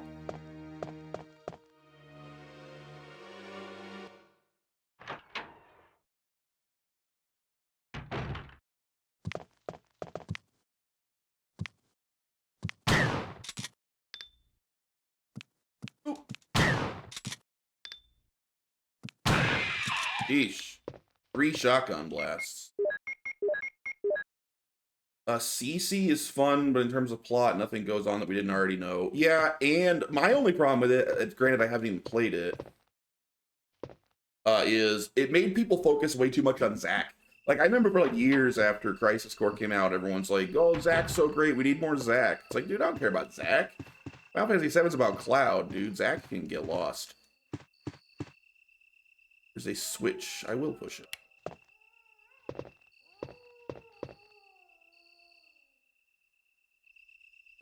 Sheesh. 3 shotgun blasts. CC is fun, but in terms of plot, nothing goes on that we didn't already know. Yeah, and my only problem with it, granted I haven't even played it, is it made people focus way too much on Zack. Like, I remember for like years after Crisis Core came out, everyone's like, oh, Zack's so great, we need more Zack. It's like, dude, I don't care about Zack. Final Fantasy VII's about Cloud, dude. Zack can get lost. There's a switch. I will push it.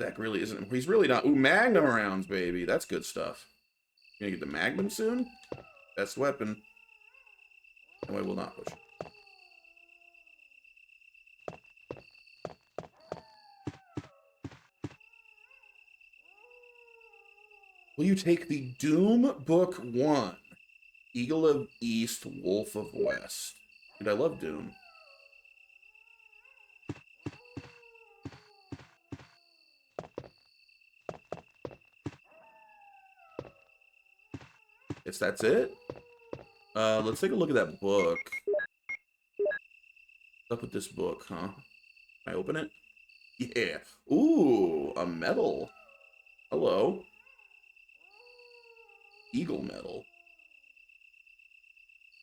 Zack really isn't. He's really not. Ooh, Magnum rounds, baby. That's good stuff. You gonna get the Magnum soon? Best weapon. No, I will not push it. Will you take the Doom Book 1? Eagle of East, Wolf of West. Dude, I love Doom. Guess that's it? Let's take a look at that book. What's up with this book, huh? Can I open it? Yeah. Ooh, a medal. Hello. Eagle medal.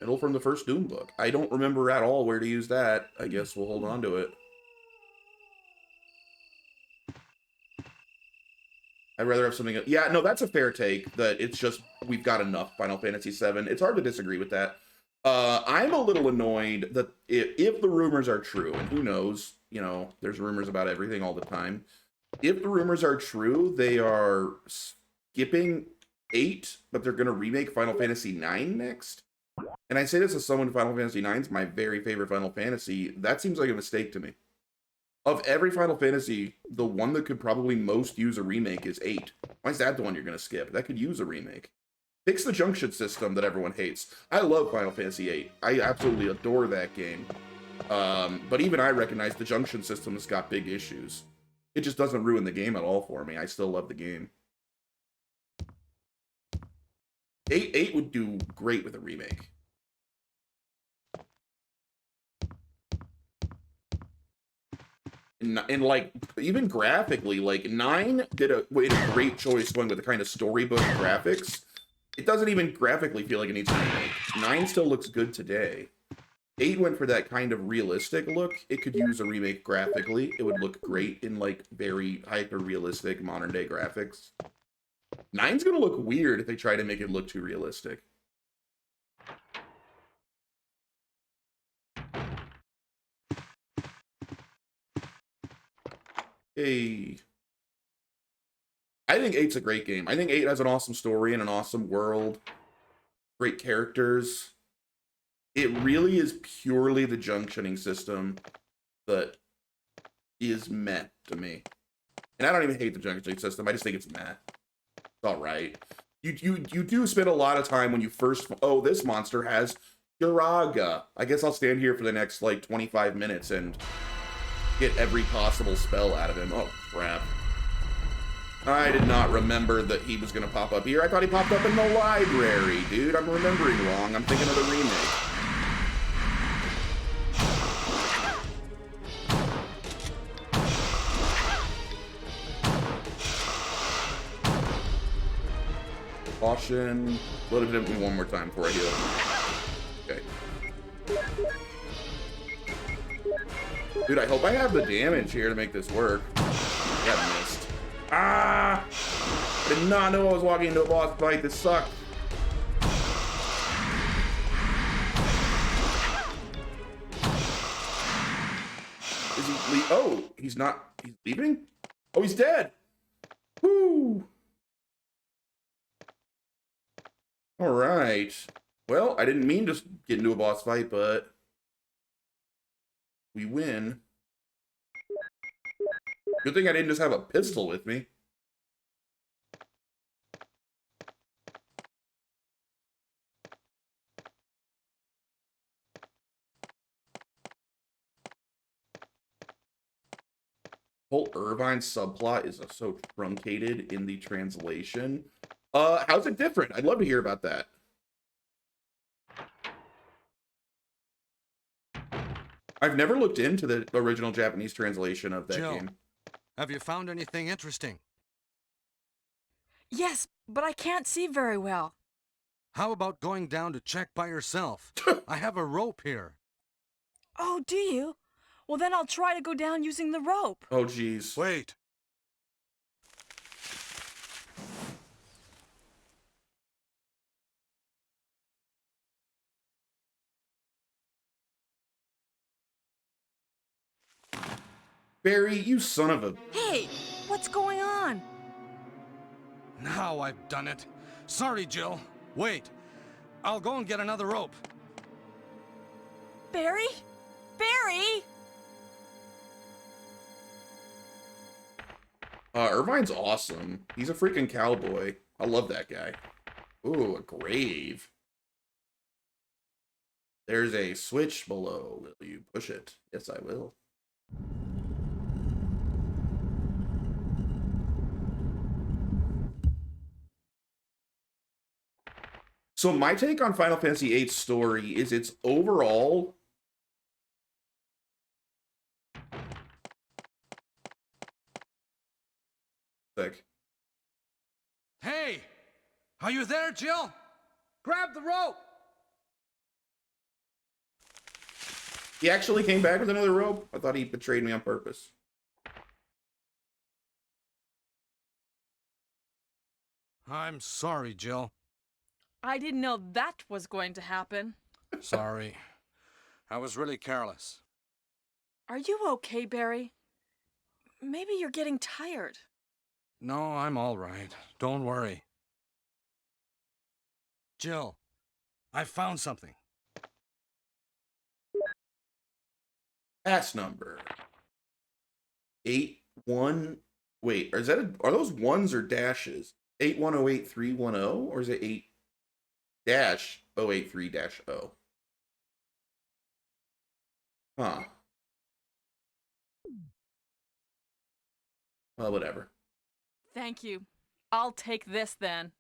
Medal from the first Doom book. I don't remember at all where to use that. I guess we'll hold on to it. I'd rather have something... Yeah, no, that's a fair take, that it's just, we've got enough Final Fantasy VII. It's hard to disagree with that. I'm a little annoyed that if the rumors are true, and who knows, you know, there's rumors about everything all the time. If the rumors are true, they are skipping 8, but they're going to remake Final Fantasy IX next. And I say this as someone, Final Fantasy IX is my very favorite Final Fantasy. That seems like a mistake to me. Of every Final Fantasy, the one that could probably most use a remake is 8. Why is that the one you're going to skip? That could use a remake. Fix the junction system that everyone hates. I love Final Fantasy VIII. I absolutely adore that game. But even I recognize the junction system has got big issues. It just doesn't ruin the game at all for me. I still love the game. 8 would do great with a remake. And like, even graphically, like, 9 did a great choice going with the kind of storybook graphics. It doesn't even graphically feel like it needs a remake. 9 still looks good today. 8 went for that kind of realistic look. It could use a remake graphically. It would look great in, like, very hyper-realistic modern-day graphics. 9's gonna look weird if they try to make it look too realistic. Hey. I think 8's a great game. I think 8 has an awesome story and an awesome world. Great characters. It really is purely the junctioning system that is meh to me. And I don't even hate the junctioning system. I just think it's meh. It's alright. You do spend a lot of time when you first... Oh, this monster has Jiraga. I guess I'll stand here for the next, like, 25 minutes and get every possible spell out of him. Oh, crap. I did not remember that he was going to pop up here. I thought he popped up in the library, dude. I'm remembering wrong. I'm thinking of the remake. Caution. Let it hit me one more time before I heal. Okay. Dude, I hope I have the damage here to make this work. That missed. Ah! I did not know I was walking into a boss fight. This sucked. Is he oh, he's not. He's leaving? Oh, he's dead. Woo! All right. Well, I didn't mean to get into a boss fight, but we win. Good thing I didn't just have a pistol with me. Whole Irvine subplot is so truncated in the translation. How's it different? I'd love to hear about that. I've never looked into the original Japanese translation of that Jill, game. have you found anything interesting? Yes, but I can't see very well. How about going down to check by yourself? I have a rope here. Oh, do you? Well, then I'll try to go down using the rope. Oh, geez. Wait. Barry, you son of a... Hey, what's going on? Now I've done it. Sorry, Jill. Wait. I'll go and get another rope. Barry? Barry? Irvine's awesome. He's a freaking cowboy. I love that guy. Ooh, a grave. There's a switch below. Will you push it? Yes, I will. So my take on Final Fantasy VIII's story is it's overall... Sick. Hey! Are you there, Jill? Grab the rope! He actually came back with another rope? I thought he betrayed me on purpose. I'm sorry, Jill. I didn't know that was going to happen. Sorry. I was really careless. Are you okay, Barry? Maybe you're getting tired. No, I'm all right. Don't worry. Jill, I found something. Pass number 81. Wait, is that are those ones or dashes? 8108310, or is it 8 dash 083 dash 0? Huh. Well, whatever. Thank you. I'll take this then.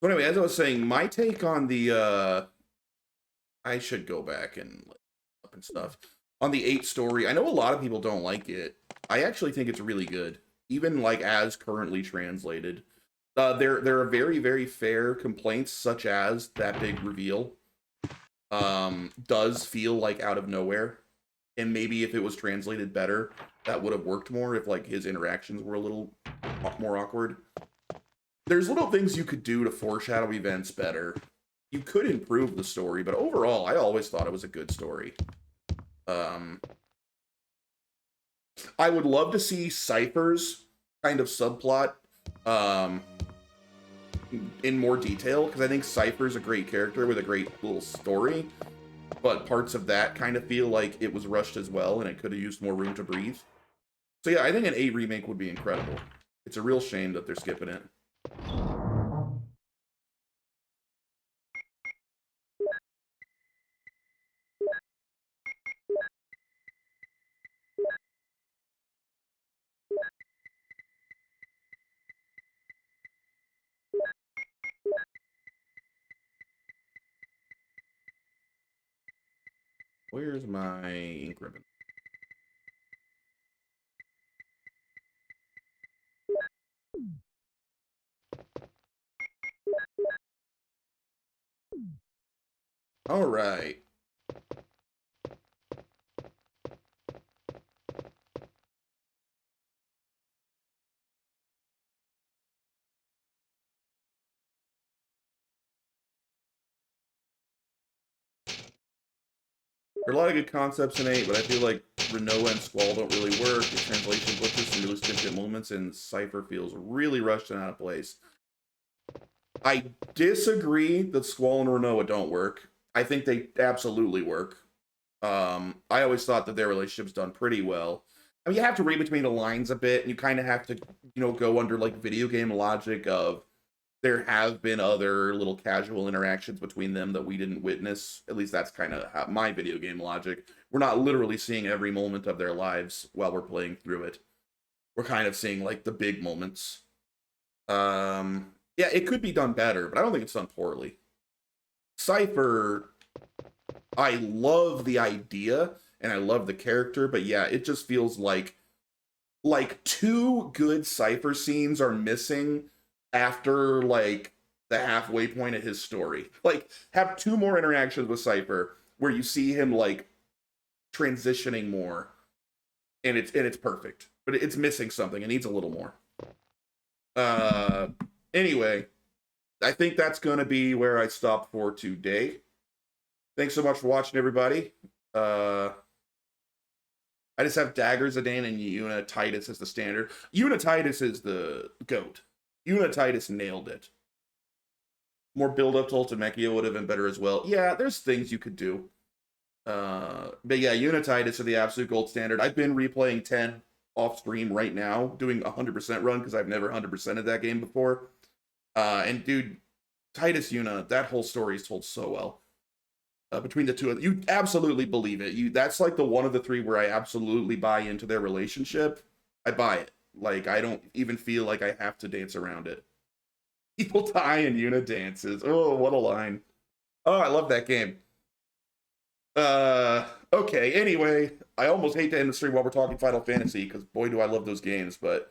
So anyway, as I was saying, my take on the I should go back and look up and stuff. On the 8 story, I know a lot of people don't like it. I actually think it's really good, even like as currently translated. There are very, very fair complaints, such as that big reveal does feel like out of nowhere. And maybe if it was translated better, that would have worked more if like his interactions were a little more awkward. There's little things you could do to foreshadow events better. You could improve the story, but overall, I always thought it was a good story. I would love to see Cypher's kind of subplot in more detail, because I think Cypher's a great character with a great little story, but parts of that kind of feel like it was rushed as well, and it could have used more room to breathe. So yeah, I think an 8 remake would be incredible. It's a real shame that they're skipping it. Where's my ink ribbon? All right. There are a lot of good concepts in 8, but I feel like Renault and Squall don't really work. The translation glitches some really significant moments, and Cypher feels really rushed and out of place. I disagree that Squall and Renault don't work. I think they absolutely work. I always thought that their relationship's done pretty well. I mean, you have to read between the lines a bit, and you kind of have to, go under like video game logic of there have been other little casual interactions between them that we didn't witness. At least that's kind of my video game logic. We're not literally seeing every moment of their lives while we're playing through it. We're kind of seeing like the big moments. Yeah, it could be done better, but I don't think it's done poorly. Cypher, I love the idea and I love the character, but yeah, it just feels like two good Cypher scenes are missing after like the halfway point of his story. Like, have two more interactions with Cypher where you see him like transitioning more, and it's perfect. But it's missing something. It needs a little more. Anyway, I think that's gonna be where I stop for today. Thanks so much for watching, everybody. I just have Daggers Zidane and Unititus as the standard. Unititus is the GOAT. Unititus nailed it. More build up to Ultimechia would have been better as well. Yeah, there's things you could do. But yeah, Unititus are the absolute gold standard. I've been replaying 10 off stream right now, doing 100% run because I've never 100%ed that game before. And dude, Titus Una, that whole story is told so well. Between the two of them, you absolutely believe it. That's like the one of the three where I absolutely buy into their relationship. I buy it. Like, I don't even feel like I have to dance around it. People die and Una dances. Oh, what a line. Oh, I love that game. Okay, anyway, I almost hate to end the stream while we're talking Final Fantasy, because boy do I love those games, but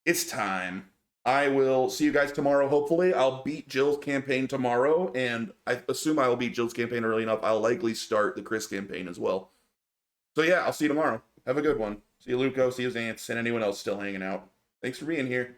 it's time. I will see you guys tomorrow, hopefully. I'll beat Jill's campaign tomorrow, and I assume I will beat Jill's campaign early enough. I'll likely start the Chris campaign as well. So yeah, I'll see you tomorrow. Have a good one. See you, Luco. See you, Zance, and anyone else still hanging out. Thanks for being here.